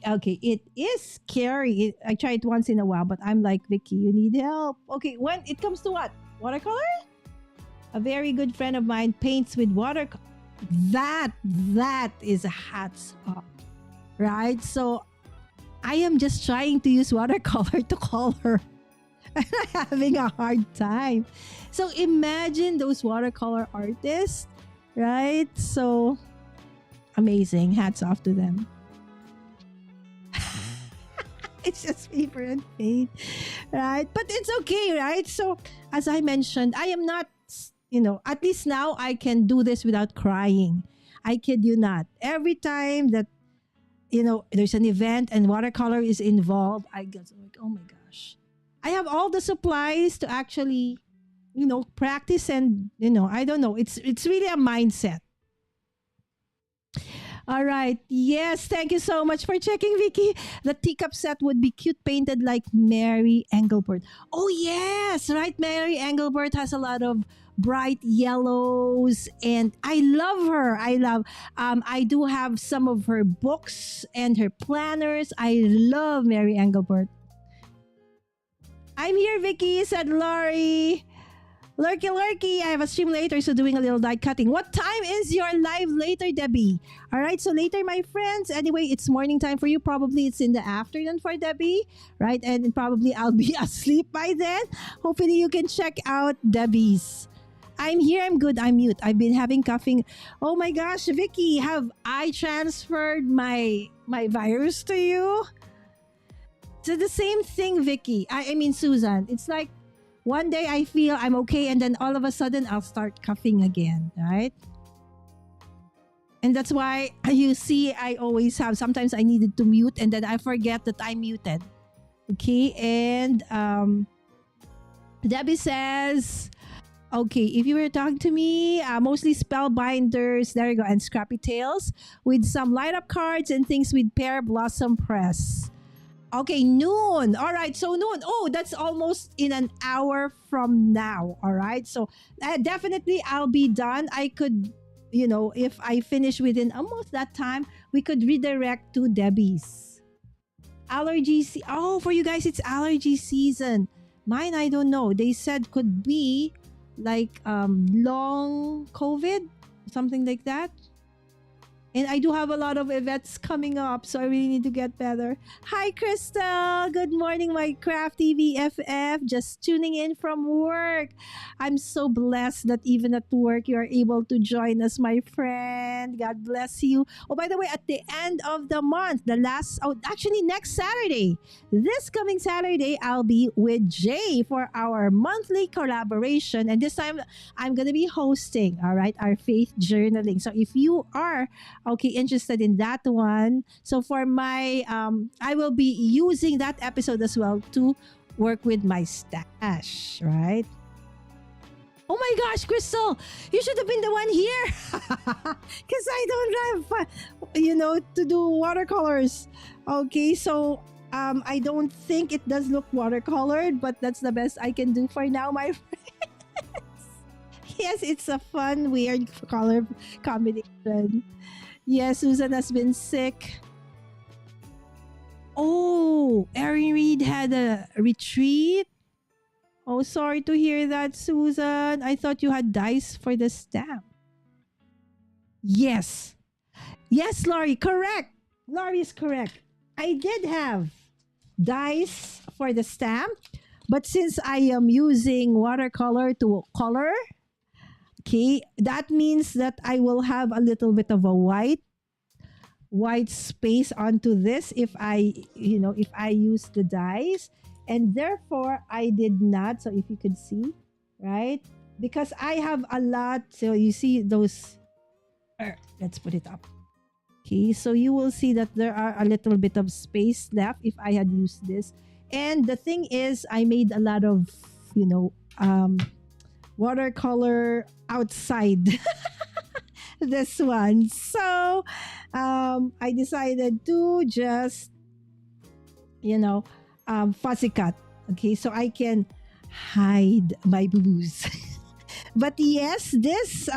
okay, it is scary. I try it once in a while, but I'm like, Vicky, you need help. Okay, when it comes to what? Watercolor? A very good friend of mine paints with watercolor. That is a hats off, right? So I am just trying to use watercolor to color. And I'm having a hard time. So imagine those watercolor artists, right? So amazing. Hats off to them. It's just paper and paint, right? But it's okay, right? So as I mentioned, I am not, at least now I can do this without crying. I kid you not. Every time that, there's an event and watercolor is involved, I get like, oh my gosh. I have all the supplies to actually, practice and, I don't know. It's really a mindset. All right. Yes. Thank you so much for checking, Vicky. The teacup set would be cute painted like Mary Engelbert. Oh, yes. Right. Mary Engelbert has a lot of bright yellows and I love her. I do have some of her books and her planners. I love Mary Engelbert. I'm here, Vicky, said Laurie. Lurky, lurky. I have a stream later, so doing a little die cutting. What time is your live later, Debbie? All right, so later, my friends. Anyway, it's morning time for you. Probably it's in the afternoon for Debbie, right? And probably I'll be asleep by then. Hopefully, you can check out Debbie's. I'm here. I'm good. I'm mute. I've been having coughing. Oh my gosh, Vicky, have I transferred my virus to you? So the same thing, Vicky. I mean, Susan. It's like one day I feel I'm okay, and then all of a sudden I'll start coughing again, right? And that's why you see I always have, sometimes I needed to mute and then I forget that I'm muted. Okay, and Debbie says, okay, if you were talking to me, mostly spellbinders, there you go, and scrappy tales with some light up cards and things with pear blossom press. Okay, noon. All right, so noon. Oh, that's almost in an hour from now. All right, so definitely I'll be done. I could, if I finish within almost that time, we could redirect to Debbie's. Oh, for you guys, it's allergy season. Mine, I don't know. They said could be like long COVID, something like that. And I do have a lot of events coming up, so I really need to get better. Hi, Crystal. Good morning, my crafty VFF. Just tuning in from work. I'm so blessed that even at work, you are able to join us, my friend. God bless you. Oh, by the way, at the end of the month, actually next Saturday, this coming Saturday, I'll be with Jay for our monthly collaboration. And this time, I'm going to be hosting, all right, our faith journaling. So if you are interested in that one. So for my, I will be using that episode as well to work with my stash, right? Oh my gosh, Crystal, you should have been the one here. Because I don't have, to do watercolors. Okay, so I don't think it does look watercolored, but that's the best I can do for now, my friends. Yes, it's a fun, weird color combination. Yes, Susan has been sick. Oh, Erin Reed had a retreat. Oh, sorry to hear that, Susan. I thought you had dice for the stamp. Yes. Yes, Laurie, correct. Laurie is correct. I did have dice for the stamp, but since I am using watercolor to color, okay, that means that I will have a little bit of a white space onto this if I use the dies, and therefore I did not. So if you could see, right? Because I have a lot. So you see those, let's put it up. Okay, so you will see that there are a little bit of space left if I had used this. And the thing is, I made a lot of, watercolor outside this one. So I decided to just, fussy cut. Okay, so I can hide my blues. But yes, this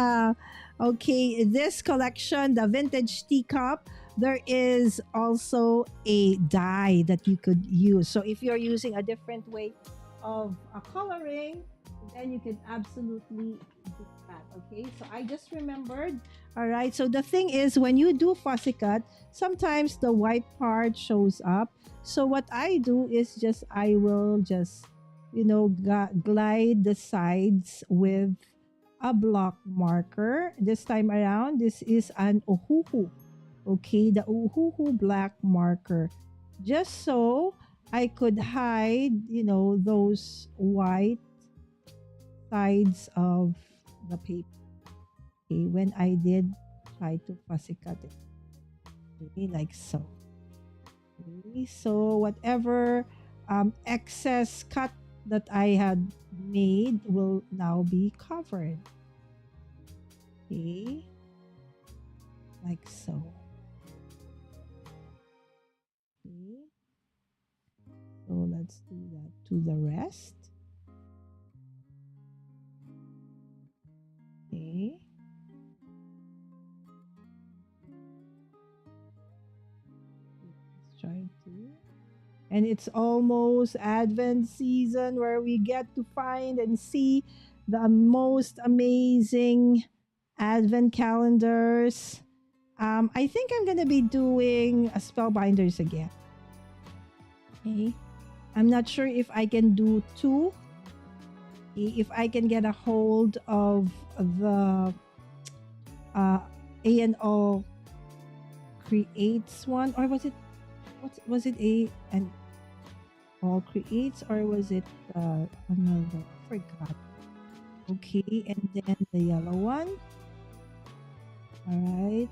collection, the vintage teacup, there is also a die that you could use. So if you're using a different way of coloring, then you can absolutely do that. Okay, so I just remembered. All right, so the thing is, when you do fussy cut, sometimes the white part shows up. So what I do is just I will just glide the sides with a block marker. This time around, this is an Ohuhu. Okay, the Ohuhu black marker. Just so I could hide, those white sides of the paper. Okay, when I did try to fussy cut it. Okay, like so. Okay, so whatever excess cut that I had made will now be covered. Okay, like so. Okay, so let's do that to the rest. Okay. Let's try to. And it's almost Advent season where we get to find and see the most amazing Advent calendars. I think I'm gonna be doing a spellbinders again. Okay. I'm not sure if I can do two. If I can get a hold of the A&O creates one, or was it A and all creates, or was it another? I forgot. Okay, and then the yellow one. All right.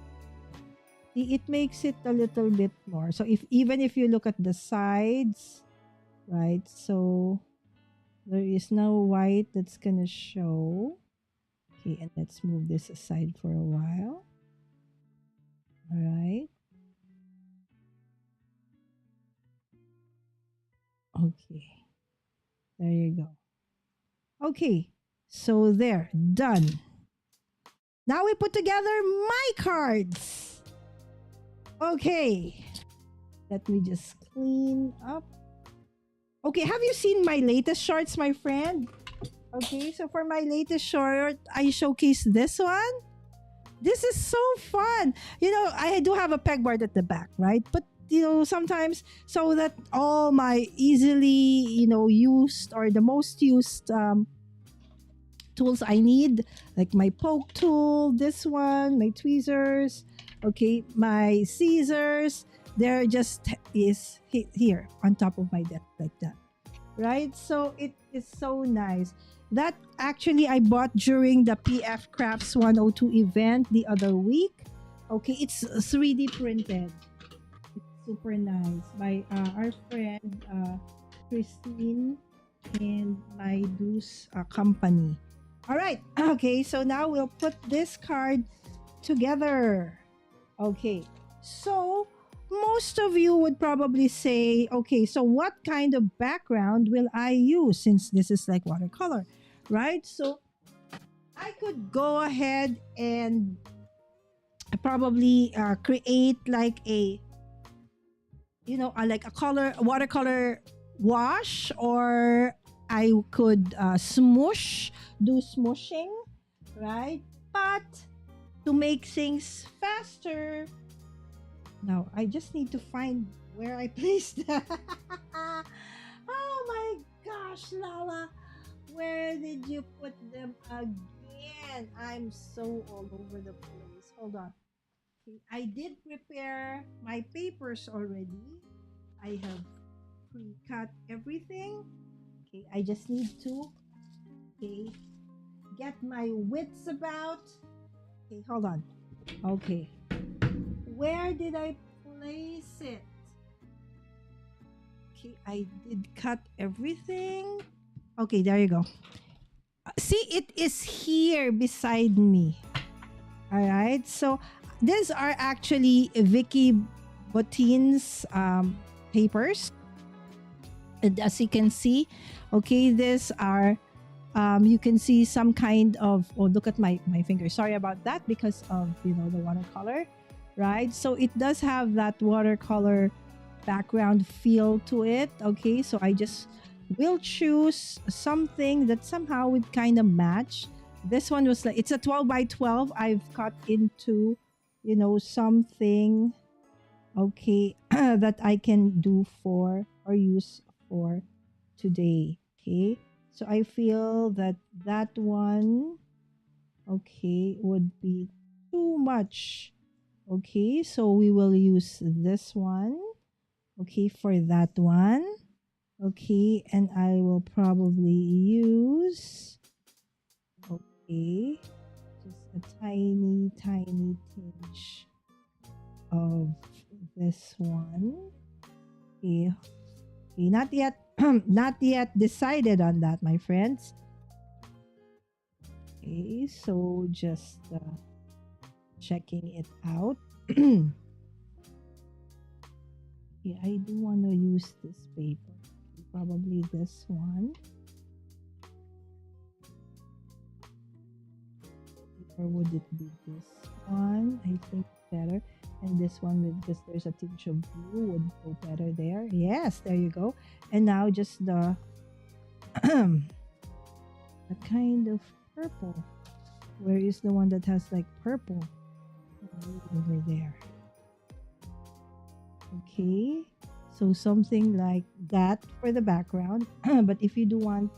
See, it makes it a little bit more. So even if you look at the sides, right? So there is no white that's gonna show. Okay, and let's move this aside for a while. All right. Okay. There you go. Okay. So there, done. Now we put together my cards. Okay. Let me just clean up. Okay, have you seen my latest shorts, my friend? Okay, so for my latest short, I showcase this one. This is so fun. I do have a pegboard at the back, right? But sometimes so that all my easily used or the most used tools I need, like my poke tool, this one, my tweezers, okay, my scissors, they're just is here on top of my desk like that, right? So it is so nice. That actually I bought during the PF Crafts 102 event the other week. Okay, it's 3D printed. It's super nice by our friend Christine and my Deuce company. All right. Okay, so now we'll put this card together. Okay, so most of you would probably say, okay, so what kind of background will I use since this is like watercolor, right? So I could go ahead and probably create like a like a watercolor wash, or I could do smooshing, right? But to make things faster, now I just need to find where I placed that. Oh my gosh, Lala, where did you put them again? I'm so all over the place. Hold on. Okay, I did prepare my papers already. I have pre-cut everything. Okay, I just need to get my wits about. Okay, hold on. Okay, where did I place it? Okay, I did cut everything. Okay, there you go. See, it is here beside me. All right, so these are actually Vicky Botin's papers. And as you can see, okay, these are you can see some kind of, oh, look at my finger. Sorry about that, because of the watercolor, right? So it does have that watercolor background feel to it. Okay, so I just will choose something that somehow would kind of match This one was like, it's a 12 by 12. I've cut into, something, okay, that I can do for or use for today. Okay. So I feel that that one, okay, would be too much. Okay. So we will use this one. Okay. For that one. Okay. And I will probably use, okay, just a tiny, tiny tinge of this one. Okay. Okay, not yet not yet decided on that, my friends. Okay, so just checking it out. Yeah, I do want to use this paper. Probably this one. Or would it be this one? I think better. And this one, because there's a tinge of blue, would go better there. Yes, there you go. And now just the a kind of purple. Where is the one that has like purple? Over there. Okay, so something like that for the background. But if you do want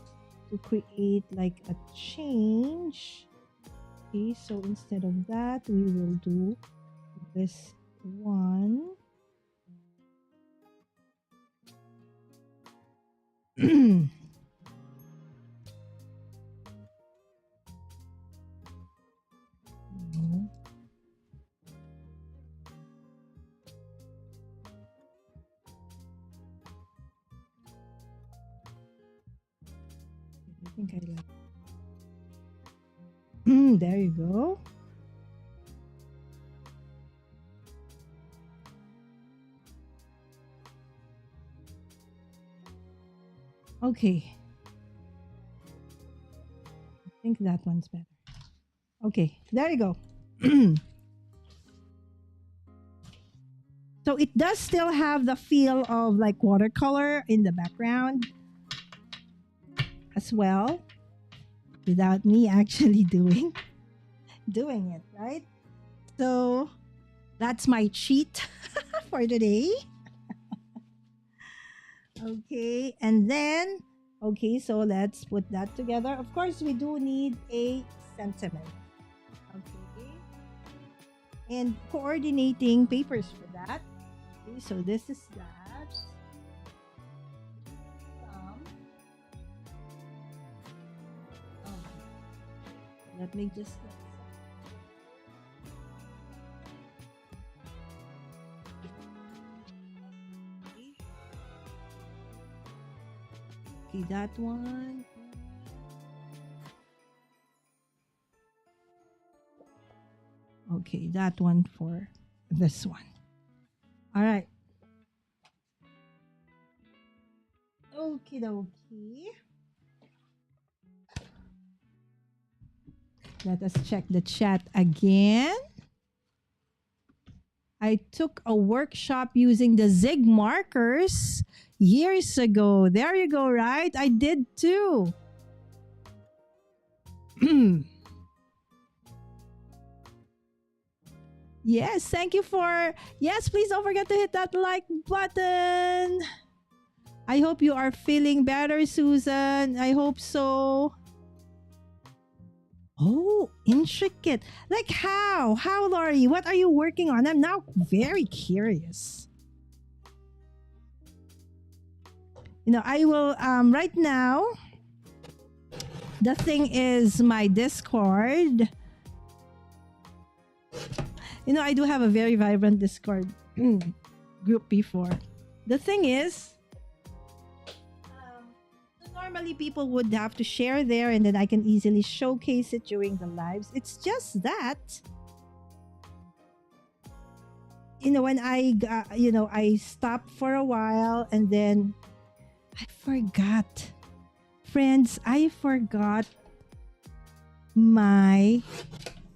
to create like a change, okay, so instead of that, we will do this one. No. I think I like. There you go. Okay. I think that one's better. Okay, there you go. So it does still have the feel of like watercolor in the background as well, without me actually doing it, right? So that's my cheat for today. Okay, and then, okay, so let's put that together. Of course, we do need a sentiment. Okay, and coordinating papers for that. Okay, so this is that. Let me just. Okay, that one. Okay, that one for this one. All right. Okie dokie. Let us check the chat again. I took a workshop using the Zig markers years ago. There you go, right? I did too. Yes, thank you for. Yes, please don't forget to hit that like button. I hope you are feeling better, Susan. I hope so. Oh, intricate. Like how? How, Laurie? What are you working on? I'm now very curious. I will, right now, the thing is my Discord. I do have a very vibrant Discord group before. The thing is, normally people would have to share there and then I can easily showcase it during the lives. It's just that, when I stopped for a while and then I forgot. Friends, I forgot my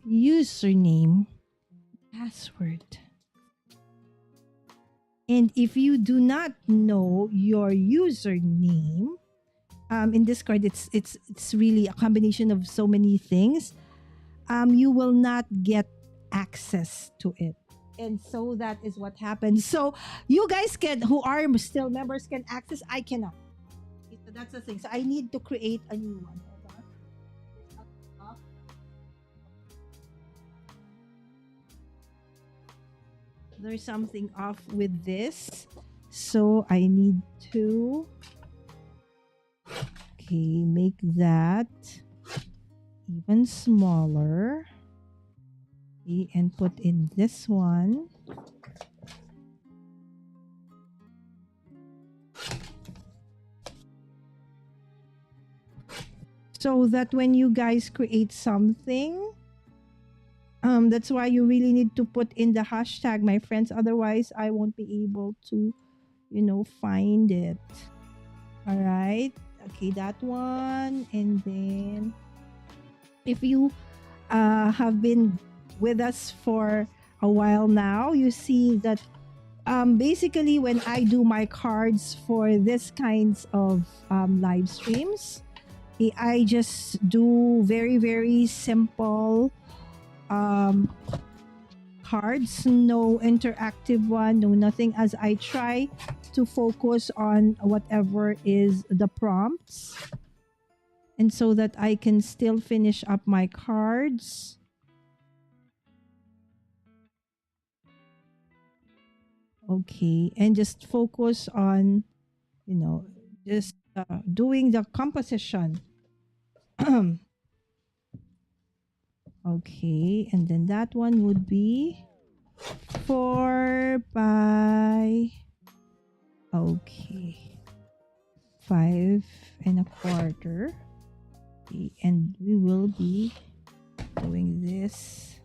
username password. And if you do not know your username, in Discord, it's really a combination of so many things. You will not get access to it. And so that is what happens. So you guys can, who are still members, can access. I cannot. So that's the thing. So I need to create a new one. Hold on. There's something off with this. So I need to make that even smaller. And put in this one. So that when you guys create something, that's why you really need to put in the hashtag, my friends. Otherwise, I won't be able to, find it. All right. Okay, that one. And then if you have been with us for a while now, you see that basically when I do my cards for this kinds of live streams, I just do very, very simple cards, no interactive one, no nothing, as I try to focus on whatever is the prompts, and so that I can still finish up my cards. Okay, and just focus on, just doing the composition. Okay, and then that one would be 4 by 5.25. Okay, and we will be doing this.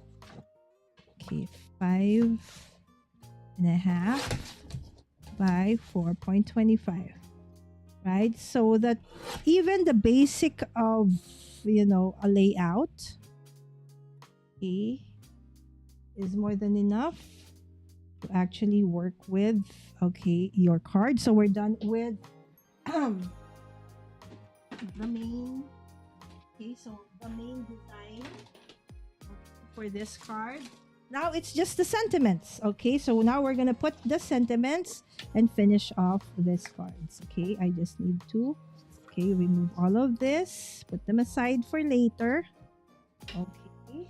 Okay, 5.5 by 4.25. Right, so that even the basic of a layout is more than enough to actually work with your card. So we're done with the main so the main design for this card. Now it's just the sentiments. Okay, so now we're gonna put the sentiments and finish off these cards. Okay, I just need to remove all of this, put them aside for later. Okay,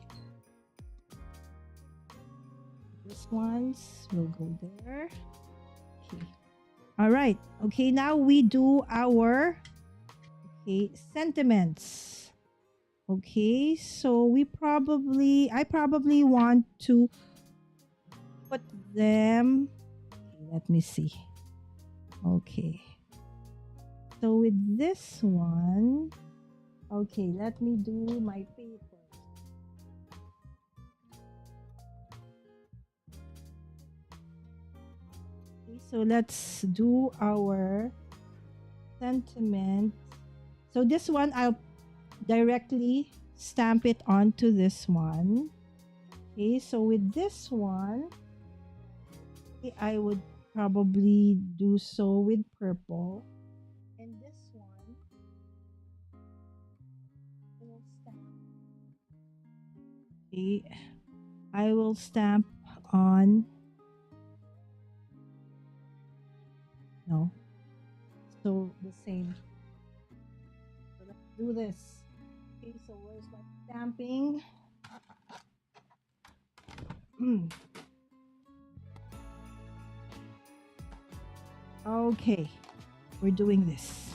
this ones will go there. Okay, all right. Okay, now we do our sentiments. Okay, so I probably want to put them, let me see. Okay, so with this one, let me do my paper. Okay, so let's do our sentiment. So this one, I'll directly stamp it onto this one. Okay, so with this one, I would probably do so with purple, and this one I will stamp. Okay, I will stamp on. No, so the same. So let's do this. Okay, so where's my stamping? Okay, we're doing this.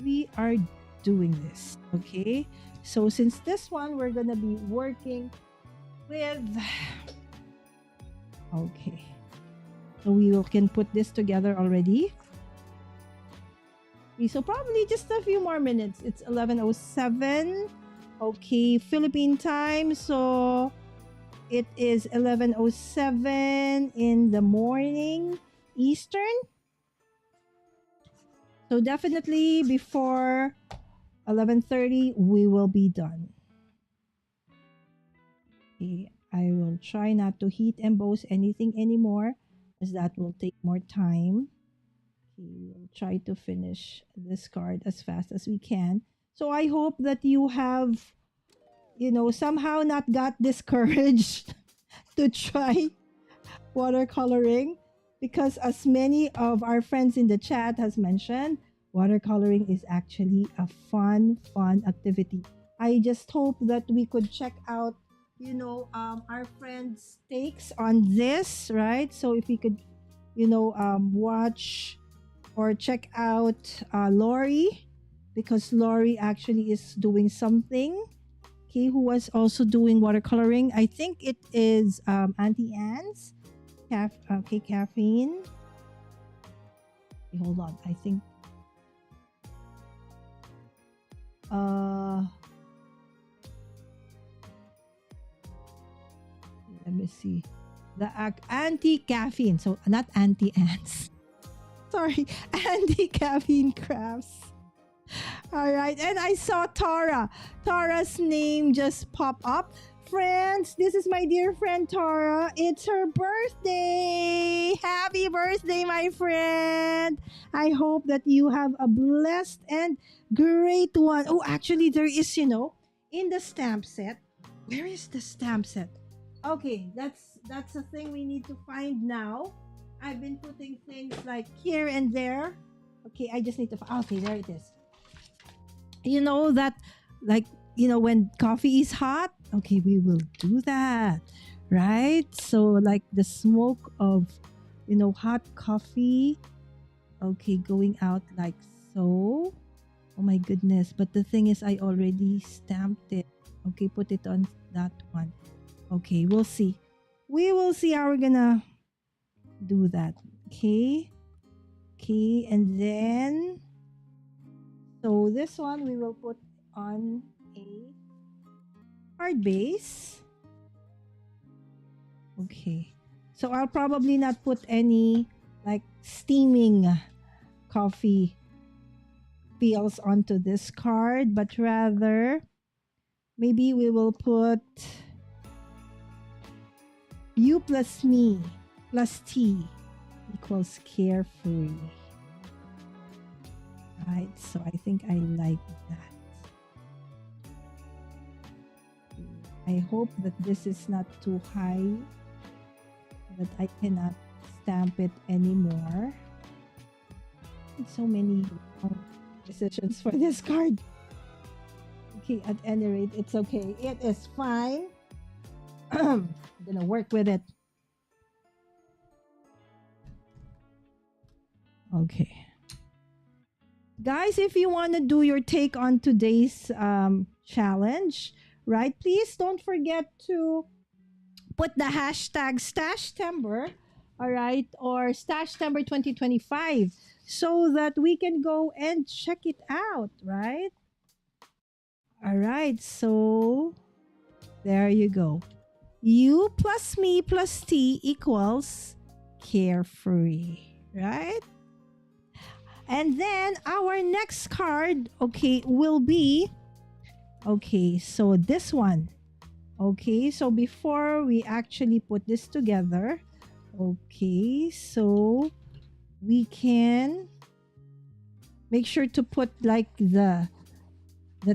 We are doing this. Okay, so since this one, we're gonna be working with. Okay, so we can put this together already. Okay, so probably just a few more minutes. It's 11:07. Okay, Philippine time. So it is 11:07 in the morning, Eastern. So definitely before 11:30, we will be done. Okay, I will try not to heat emboss anything anymore, as that will take more time. Okay, we'll try to finish this card as fast as we can. So I hope that you have, somehow not got discouraged to try watercoloring, because as many of our friends in the chat has mentioned, watercoloring is actually a fun activity. I just hope that we could check out, our friends' takes on this, right? So if we could, watch or check out Lori, because Lori actually is doing something. Okay, who was also doing watercoloring. I think it is Auntie Anne's. Okay, caffeine. Okay, hold on. I think. Let me see. The anti-caffeine. So not anti-ants. Sorry, anti-caffeine crafts. All right, and I saw Tara. Tara's name just pop up. Friends, this is my dear friend Tara. It's her birthday. Happy birthday, my friend. I hope that you have a blessed and great one. Oh, actually, there is, in the stamp set. Where is the stamp set? Okay, that's a thing we need to find now. I've been putting things like here and there. Okay, I just need to find. Okay, there it is. You know that, like, when coffee is hot. Okay, we will do that, right? So like the smoke of, hot coffee. Okay, going out like so. Oh my goodness. But the thing is, I already stamped it. Okay, put it on that one. Okay, we'll see. We will see how we're gonna do that. Okay. Okay, and then, so this one we will put on a hard base. Okay. So I'll probably not put any like steaming coffee feels onto this card, but rather maybe we will put you plus me plus T equals carefree. Right, so I think I like that. I hope that this is not too high, that I cannot stamp it anymore. So many decisions for this card. Okay, at any rate, it's okay. It is fine. I'm gonna work with it. Okay. Guys, if you want to do your take on today's challenge, right? Please don't forget to put the hashtag Stash-tember, all right, or Stash-tember 2025, so that we can go and check it out, right? All right, so there you go. You plus me plus T equals carefree, right? And then our next card, okay, will be, okay, so this one. Okay, so before we actually put this together, okay, so we can make sure to put like that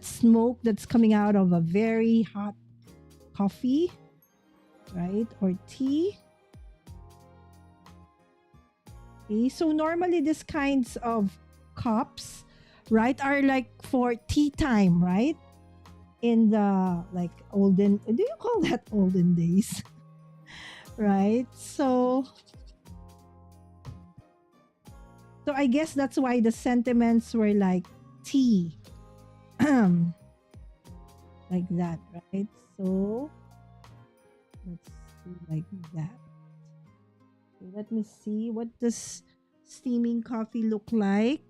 smoke that's coming out of a very hot coffee, right, or tea. Okay, so normally these kinds of cups, right, are like for tea time, right? In the like olden, do you call that olden days? Right? So I guess that's why the sentiments were like tea. Like that, right? So let's do like that. Okay, let me see, what does steaming coffee look like?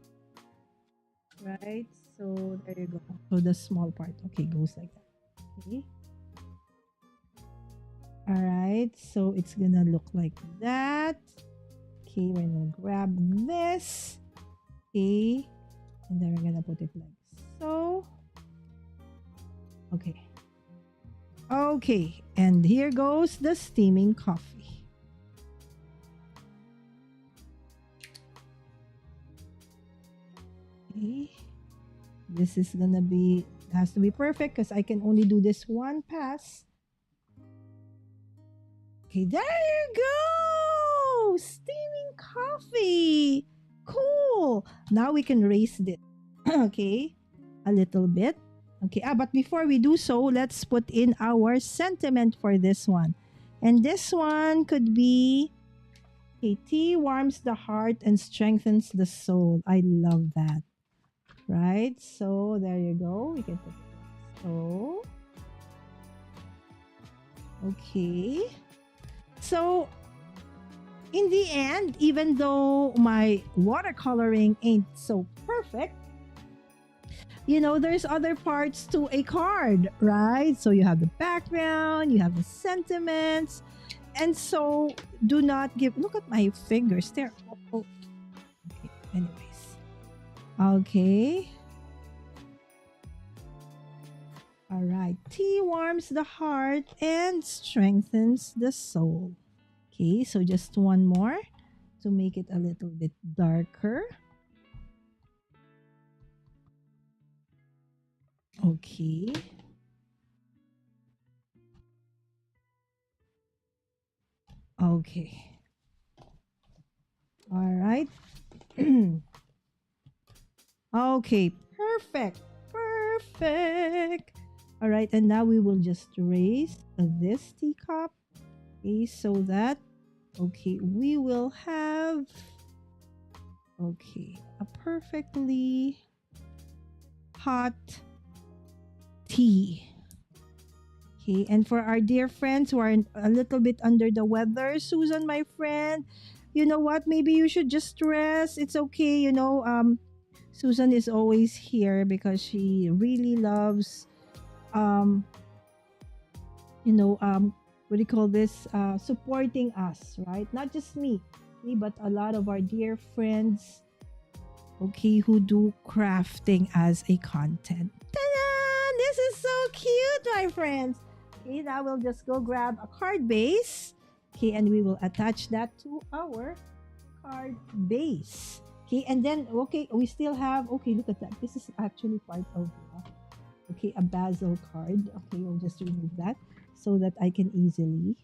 Right? So there you go. So the small part, okay, goes like that. Okay. All right. So it's gonna look like that. Okay, we're gonna grab this. Okay, and then we're gonna put it like so. Okay. Okay, and here goes the steaming coffee. Okay. This is gonna be, has to be perfect because I can only do this one pass. Okay, there you go! Steaming coffee! Cool! Now we can raise it. Okay, a little bit. Okay, but before we do so, let's put in our sentiment for this one. And this one could be, okay, tea warms the heart and strengthens the soul. I love that. Right? So there you go. We can put it like so. Okay. So in the end, even though my watercoloring ain't so perfect, you know, there's other parts to a card, right? So you have the background, you have the sentiments, and so do not give, look at my fingers there. Oh. Okay, anyways. Okay. All right. Tea warms the heart and strengthens the soul. Okay, so just one more to make it a little bit darker. Okay. Okay. All right. Okay, perfect. Perfect. All right, and now we will just raise this teacup. Okay, so that, okay, we will have, okay, a perfectly hot tea. Okay, and for our dear friends who are a little bit under the weather, Susan, my friend, you know what? Maybe you should just rest. It's okay, you know. Susan is always here because she really loves, you know, what do you call this? Supporting us, right? Not just me, but a lot of our dear friends, okay, who do crafting as a content. Ta-da! This is so cute, my friends. Okay, now we'll just go grab a card base. Okay, and we will attach that to our card base. Okay, and then, okay, we still have, okay, look at that. This is actually part of, okay, a basil card. Okay, we'll just remove that so that I can easily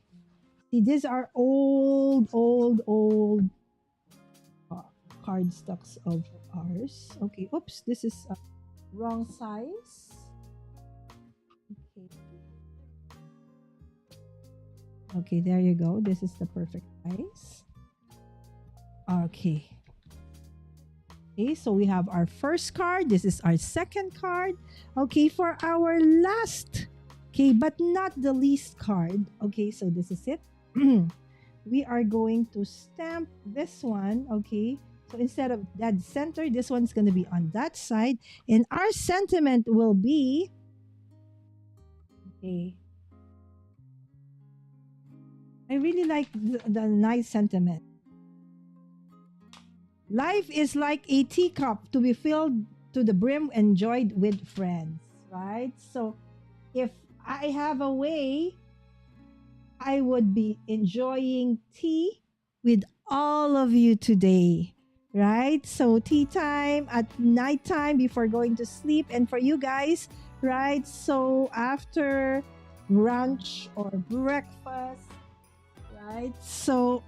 see. These are old card stocks of ours. Okay, oops, this is wrong size. Okay. Okay, there you go. This is the perfect size. Okay. Okay, so we have our first card. This is our second card. Okay, for our last, okay, but not the least card. Okay, so this is it. We are going to stamp this one. Okay, so instead of that center, this one's going to be on that side. And our sentiment will be, okay, I really like the nice sentiment. Life is like a teacup to be filled to the brim, enjoyed with friends, right? So if I have a way, I would be enjoying tea with all of you today, right? So tea time at nighttime before going to sleep. And for you guys, right? So after brunch or breakfast, right? So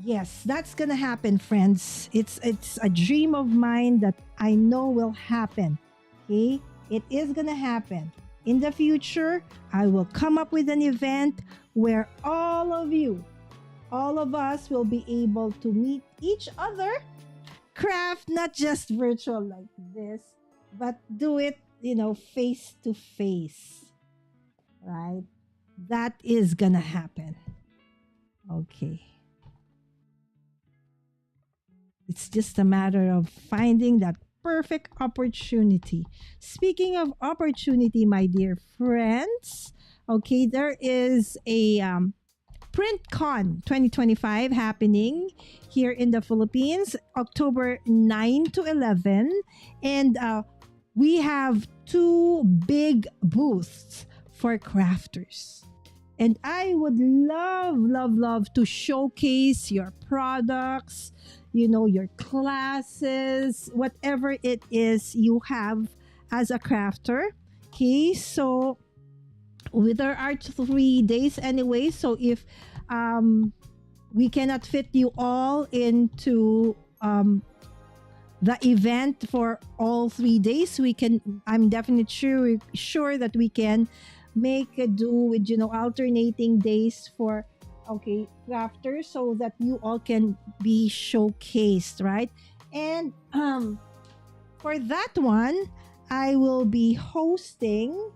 yes, that's gonna happen, friends. It's a dream of mine that I know will happen. Okay, it is gonna happen in the future. I will come up with an event where all of you, all of us, will be able to meet each other, craft, not just virtual like this, but do it, you know, face to face, right? That is gonna happen. Okay. It's just a matter of finding that perfect opportunity. Speaking of opportunity, my dear friends, okay, there is a PrintCon 2025 happening here in the Philippines, October 9 to 11. And we have two big booths for crafters. And I would love to showcase your products, your classes, whatever it is you have as a crafter. Okay, so there are 3 days anyway. So if we cannot fit you all into the event for all 3 days, I'm definitely sure that we can make a do with alternating days for crafters, so that you all can be showcased, right? And for that one, I will be hosting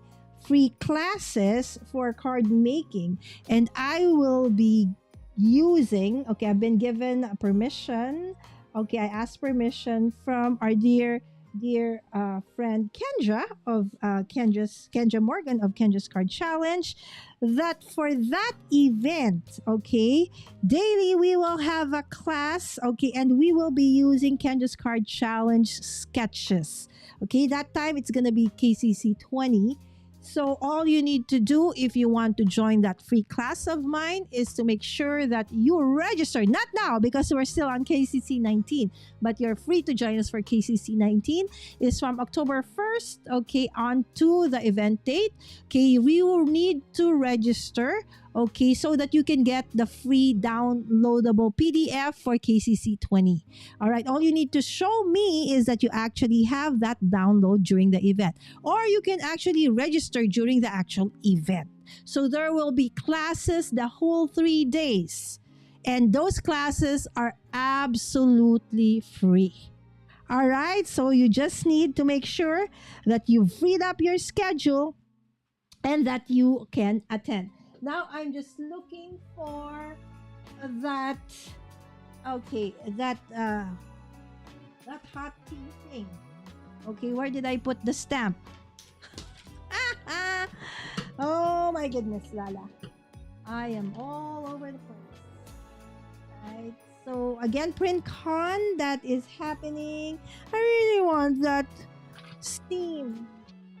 free classes for card making, and I will be using, I've been given a permission. I asked permission from our dear friend Kendra of Kendra Morgan of Kendra's Card Challenge, that for that event, daily we will have a class, and we will be using Kendra's Card Challenge sketches. That time it's gonna be KCC 20. So all you need to do if you want to join that free class of mine is to make sure that you register. Not now because we're still on KCC 19, but you're free to join us for KCC 19. It's from October 1st, on to the event date. We will need to register, so that you can get the free downloadable PDF for KCC 20. All right, all you need to show me is that you actually have that download during the event, or you can actually register during the actual event. So there will be classes the whole 3 days, and those classes are absolutely free. All right, so you just need to make sure that you've freed up your schedule and that you can attend. Now I'm just looking for that that hot tea thing. Where did I put the stamp? Oh my goodness, Lala. I am all over the place. Right. So again, PrintCon, that is happening. I really want that steam.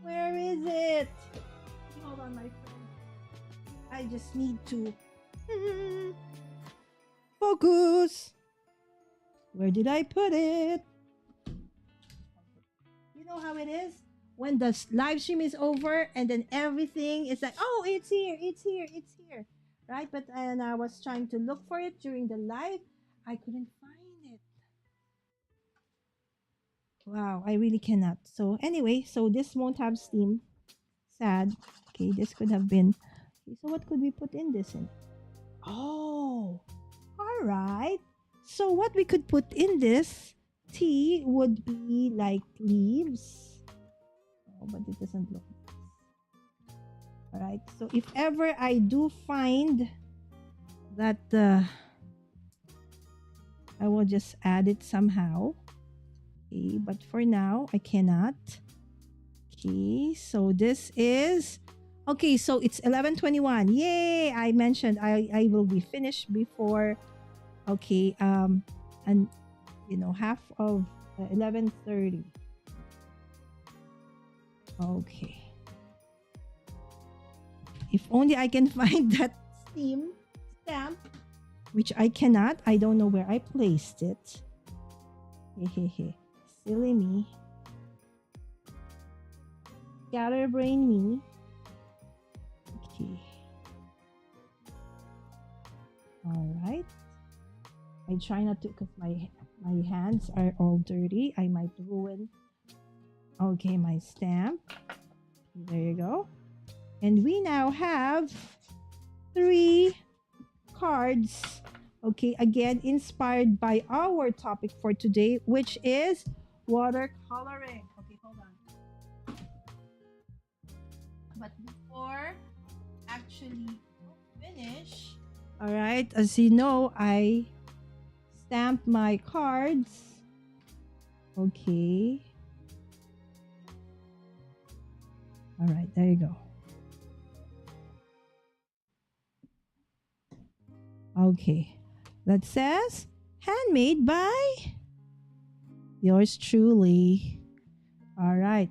Where is it? Hold on, my friend. I just need to focus. Where did I put it? You know how it is? When the live stream is over and then everything is like, oh, it's here. Right? But and I was trying to look for it during the live. I couldn't find it. Wow, I really cannot. So anyway, so this won't have steam. Sad. This could have been. So what could we put in this? Oh, all right. So what we could put in this tea would be like leaves. Oh, but it doesn't look nice. All right. So if ever I do find that, I will just add it somehow. But for now, I cannot. So this is... so it's 11:21. Yay! I mentioned I will be finished before and half of 11:30. If only I can find that steam stamp, which I cannot. I don't know where I placed it. Silly me. Scatterbrain me. All right. I try not to, because my hands are all dirty. I might ruin my stamp. There you go. And we now have 3 cards. Again, inspired by our topic for today, which is watercoloring. Hold on. But before actually finish, all right, as you know, I stamp my cards. All right, there you go. That says handmade by yours truly. All right.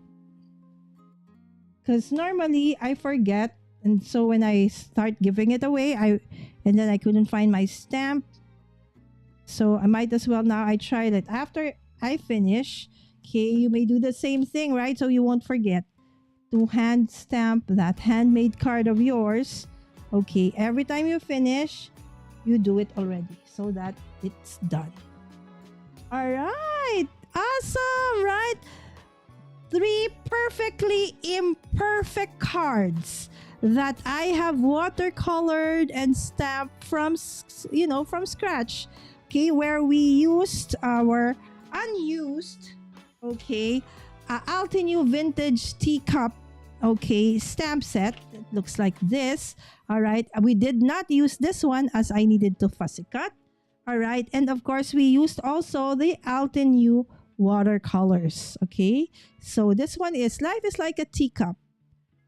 Because normally I forget And so when I start giving it away, and then I couldn't find my stamp. So I might as well now I try that after I finish. Okay, you may do the same thing, right? So you won't forget to hand stamp that handmade card of yours. Okay, every time you finish, you do it already so that it's done. All right, awesome, right? 3 perfectly imperfect cards that I have watercolored and stamped from scratch. Okay, where we used our unused, okay, Altenew vintage teacup, okay, stamp set. It looks like this. All right, we did not use this one as I needed to fussy cut. All right, and of course we used also the Altenew watercolors. Okay, so this one is Life is Like a Teacup,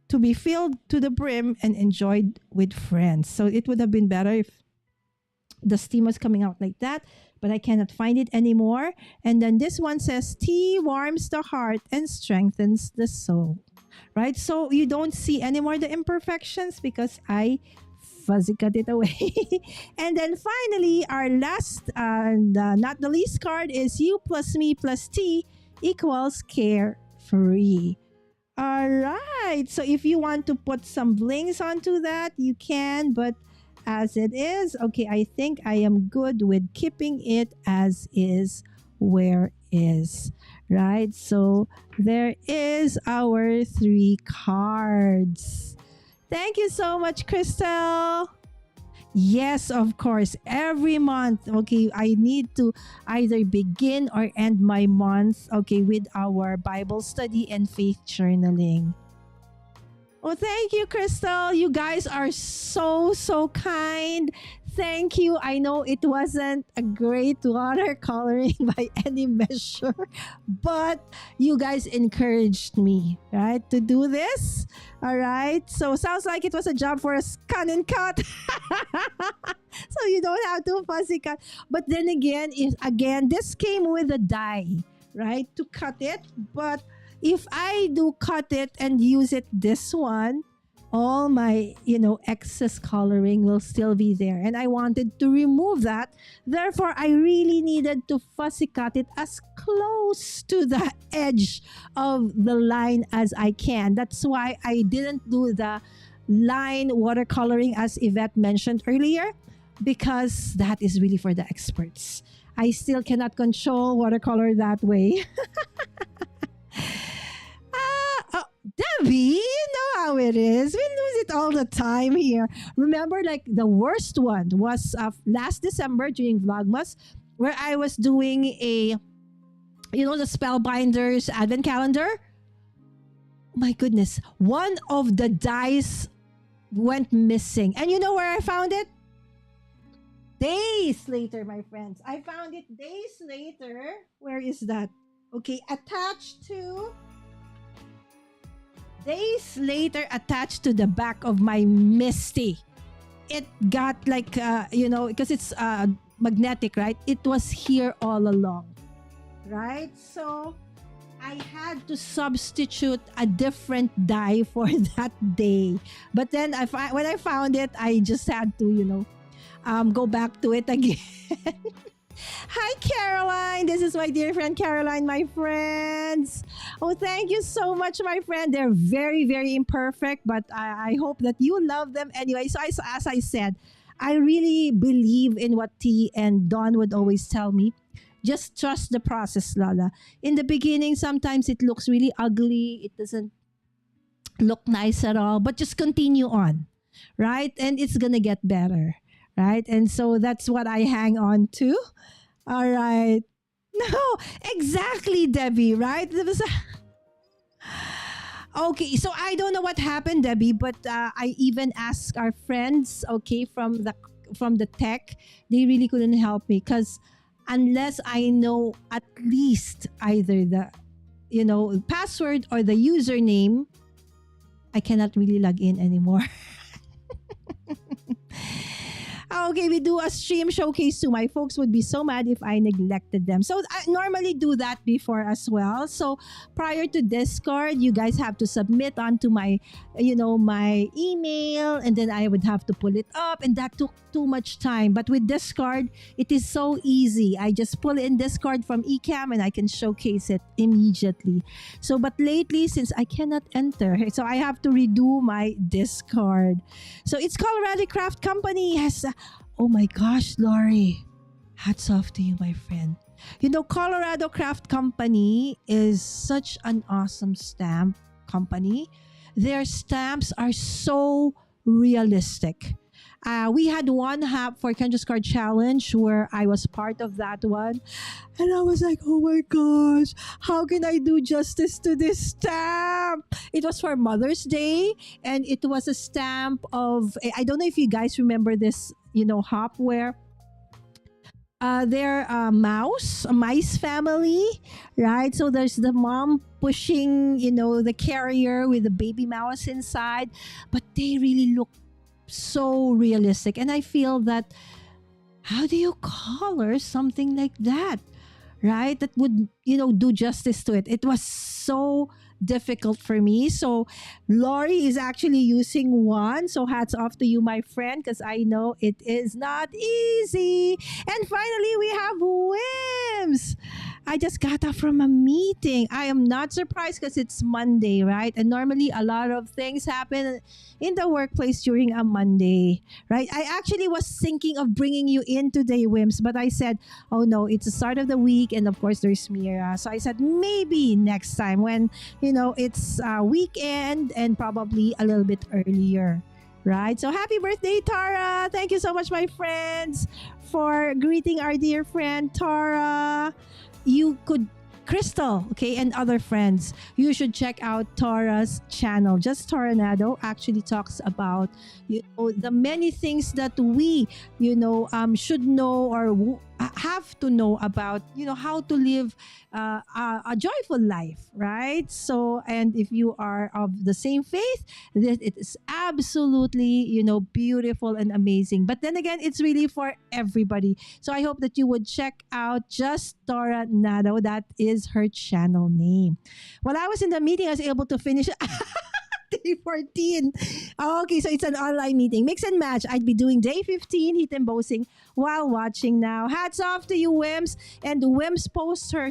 to be filled to the brim and enjoyed with friends. So it would have been better if the steam was coming out like that, but I cannot find it anymore. And then this one says tea warms the heart and strengthens the soul, right? So you don't see anymore the imperfections because I fuzzy cut it away. And then finally, our last and not the least card is you plus me plus T equals carefree. All right. So if you want to put some blings onto that, you can, but as it is, okay, I think I am good with keeping it as is, where is, right? So there is our 3 cards. Thank you so much, Crystal. Yes, of course. Every month, okay, I need to either begin or end my month, okay, with our Bible study and faith journaling. Oh, thank you, Crystal. You guys are so, so kind. Thank you. I know it wasn't a great watercoloring by any measure, but you guys encouraged me, right, to do this. All right. So sounds like it was a job for a scan and cut. So you don't have to fussy cut. But then again, this came with a die, right, to cut it. But if I do cut it and use it this one, all my, excess coloring will still be there. And I wanted to remove that. Therefore, I really needed to fussy cut it as close to the edge of the line as I can. That's why I didn't do the line watercoloring as Yvette mentioned earlier, because that is really for the experts. I still cannot control watercolor that way. Debbie, you know how it is. We lose it all the time here. Remember, like the worst one was last December during Vlogmas, where I was doing the Spellbinders Advent Calendar. My goodness, one of the dies went missing. And you know where I found it? Days later, my friends. I found it days later. Where is that? Okay, attached to the back of my Misty. It got like, because it's magnetic, right? It was here all along, right? So I had to substitute a different die for that day. But then when I found it, I just had to, go back to it again. Hi, Caroline. This is my dear friend Caroline, my friends. Oh, thank you so much, my friend. They're very, very imperfect, but I hope that you love them anyway. So as I said, I really believe in what T and Dawn would always tell me. Just trust the process, Lala. In the beginning, sometimes it looks really ugly. It doesn't look nice at all, but just continue on, right? And it's going to get better. Right? And so that's what I hang on to. All right. No, exactly, Debbie, right? There was okay, so I don't know what happened, Debbie, but I even asked our friends, okay, from the tech. They really couldn't help me because unless I know at least either the password or the username, I cannot really log in anymore. Okay, we do a stream showcase too. My folks would be so mad if I neglected them. So I normally do that before as well. So prior to Discord, you guys have to submit onto my, my email, and then I would have to pull it up, and that took too much time. But with Discord, it is so easy. I just pull in Discord from Ecamm and I can showcase it immediately. So, but lately, since I cannot enter, so I have to redo my Discord. So it's Colorado Craft Company. Has, oh my gosh, Lori, hats off to you, my friend. Colorado Craft Company is such an awesome stamp company. Their stamps are so realistic. We had one half for Kendra's Card Challenge where I was part of that one. And I was like, oh my gosh, how can I do justice to this stamp? It was for Mother's Day, and it was a stamp of, I don't know if you guys remember this, hop where they're a mice family, right? So there's the mom pushing, the carrier with the baby mouse inside, but they really look so realistic. And I feel that, how do you color something like that, right? That would, do justice to it. It was so difficult for me. So Lori is actually using one. So hats off to you, my friend, because I know it is not easy. And finally, we have Wims. I just got out from a meeting. I am not surprised because it's Monday, right? And normally a lot of things happen in the workplace during a Monday, right? I actually was thinking of bringing you in today, Wims, but I said, oh no, it's the start of the week, and of course there's Mira. So I said maybe next time when, it's weekend and probably a little bit earlier. Right? So happy birthday, Tara. Thank you so much, my friends, for greeting our dear friend, Tara. You could, Crystal, okay, and other friends, you should check out Tara's channel. Just Toronado actually talks about, the many things that we, should know or have to know about, how to live a joyful life, right? So, and if you are of the same faith, that it is absolutely, beautiful and amazing. But then again, it's really for everybody. So I hope that you would check out Just Tora Nado. That is her channel name. While I was in the meeting, I was able to finish day 14. Oh, okay, so it's an online meeting. Mix and match. I'd be doing day 15, hit embossing, while watching now. Hats off to you, Wims. And Wims posts her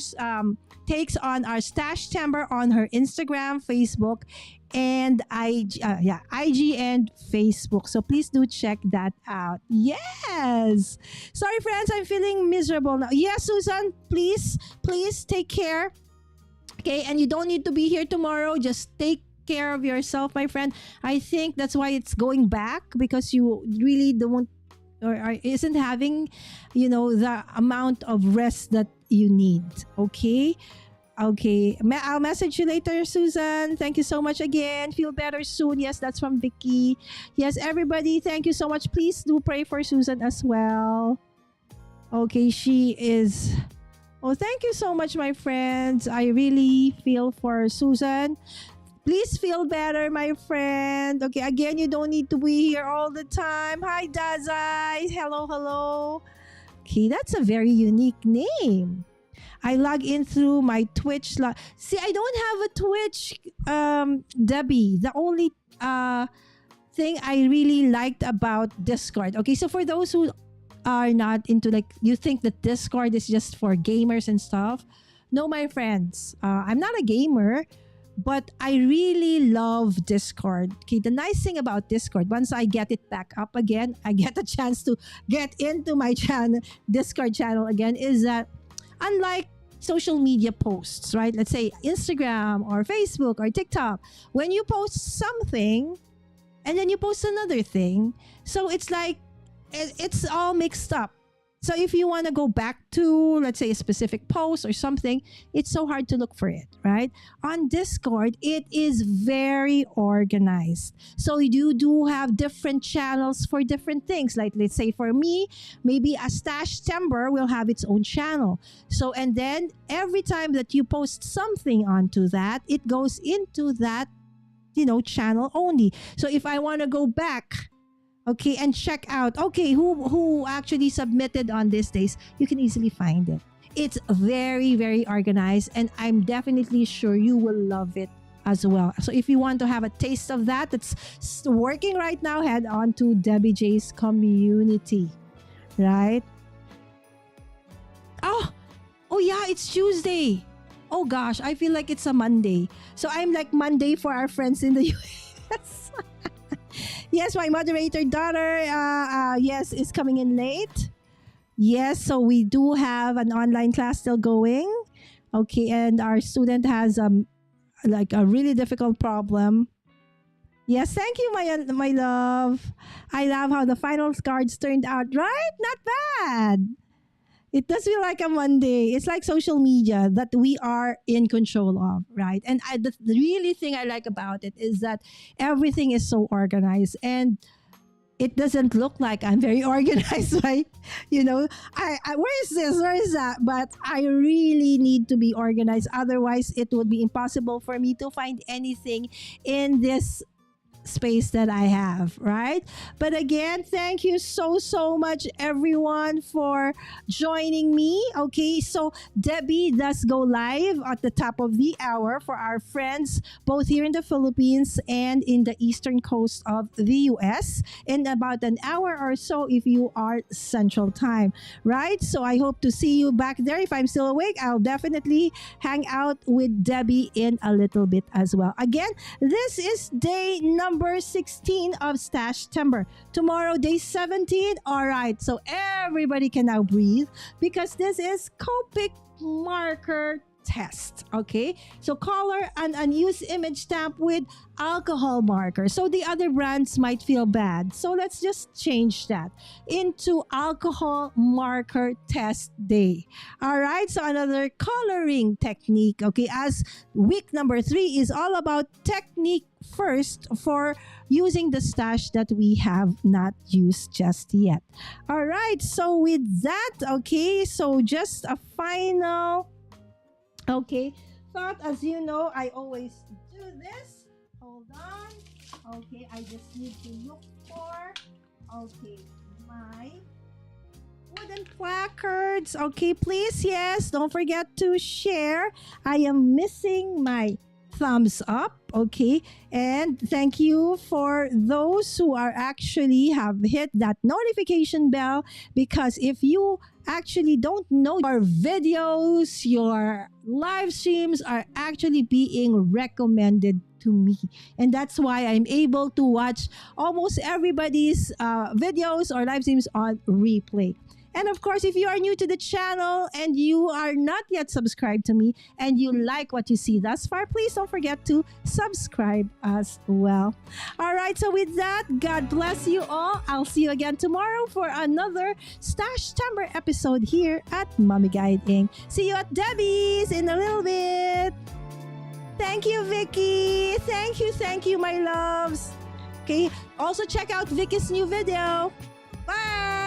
takes on our Stash-tember on her Instagram, Facebook, and IG and Facebook. So please do check that out. Yes. Sorry, friends, I'm feeling miserable now. Yes, Susan, please take care. Okay, and you don't need to be here tomorrow. Just take care of yourself, my friend. I think that's why it's going back, because you really don't or isn't having, the amount of rest that you need. Okay. I'll message you later, Susan. Thank you so much again. Feel better soon. Yes, that's from Vicky. Yes, everybody, thank you so much. Please do pray for Susan as well. Okay, she is. Oh, thank you so much, my friends. I really feel for Susan. Please feel better, my friend. Okay, again, you don't need to be here all the time. Hi, Dazai. Hello. Okay, that's a very unique name. I log in through my Twitch. See, I don't have a Twitch, Debbie. The only thing I really liked about Discord. Okay, so for those who are not into, you think that Discord is just for gamers and stuff. No, my friends. I'm not a gamer, but I really love Discord. Okay, the nice thing about Discord, once I get it back up again, I get a chance to get into my Discord channel again, is that unlike social media posts, right? Let's say Instagram or Facebook or TikTok, when you post something and then you post another thing, so it's like it's all mixed up. So if you want to go back to, let's say, a specific post or something, it's so hard to look for it, right? On Discord, it is very organized. So you do have different channels for different things. Like, let's say for me, maybe a Stash-tember will have its own channel. So, and then every time that you post something onto that, it goes into that, channel only. So if I want to go back Okay, and check out, okay, who actually submitted on these days. You can easily find it. It's very, very organized, and I'm definitely sure you will love it as well. So if you want to have a taste of that, that's working right now, head on to Debbie J's community, right? Oh, oh yeah, it's Tuesday. Oh gosh, I feel like it's a Monday. So I'm like Monday for our friends in the US. Yes, my moderator daughter, yes, is coming in late. Yes, so we do have an online class still going. Okay, and our student has like a really difficult problem. Yes, thank you, my love. I love how the final cards turned out. Right, not bad. It does feel like a Monday. It's like social media that we are in control of, right? And the really thing I like about it is that everything is so organized, and it doesn't look like I'm very organized, right? Where is this? Where is that? But I really need to be organized. Otherwise, it would be impossible for me to find anything in this space that I have, right? But again, thank you so much everyone for joining me. Okay, so Debbie does go live at the top of the hour for our friends both here in the Philippines and in the eastern coast of the US in about an hour or so if you are Central Time, right? So I hope to see you back there. If I'm still awake, I'll definitely hang out with Debbie in a little bit as well. Again, this is day number 16 of Stash-tember. Tomorrow, day 17. All right, so everybody can now breathe because this is Copic marker test. Okay, so color an unused image stamp with alcohol marker. So the other brands might feel bad, so let's just change that into alcohol marker test day. All right, so another coloring technique. Okay, as week number 3 is all about technique first for using the stash that we have not used just yet. All right, so with that, okay, so just a final thought. As you know, I always do this. Hold on. Okay, I just need to look for my wooden placards. Okay, please, yes, don't forget to share. I am missing my thumbs up. Okay, and thank you for those who are actually have hit that notification bell, because if you actually don't know, your videos, your live streams are actually being recommended to me, and that's why I'm able to watch almost everybody's videos or live streams on replay. And of course, if you are new to the channel and you are not yet subscribed to me and you like what you see thus far, please don't forget to subscribe as well. All right, so with that, God bless you all. I'll see you again tomorrow for another Stash-tember episode here at Mommy Guide Inc. See you at Debbie's in a little bit. Thank you, Vicky. Thank you, my loves. Okay, also check out Vicky's new video. Bye.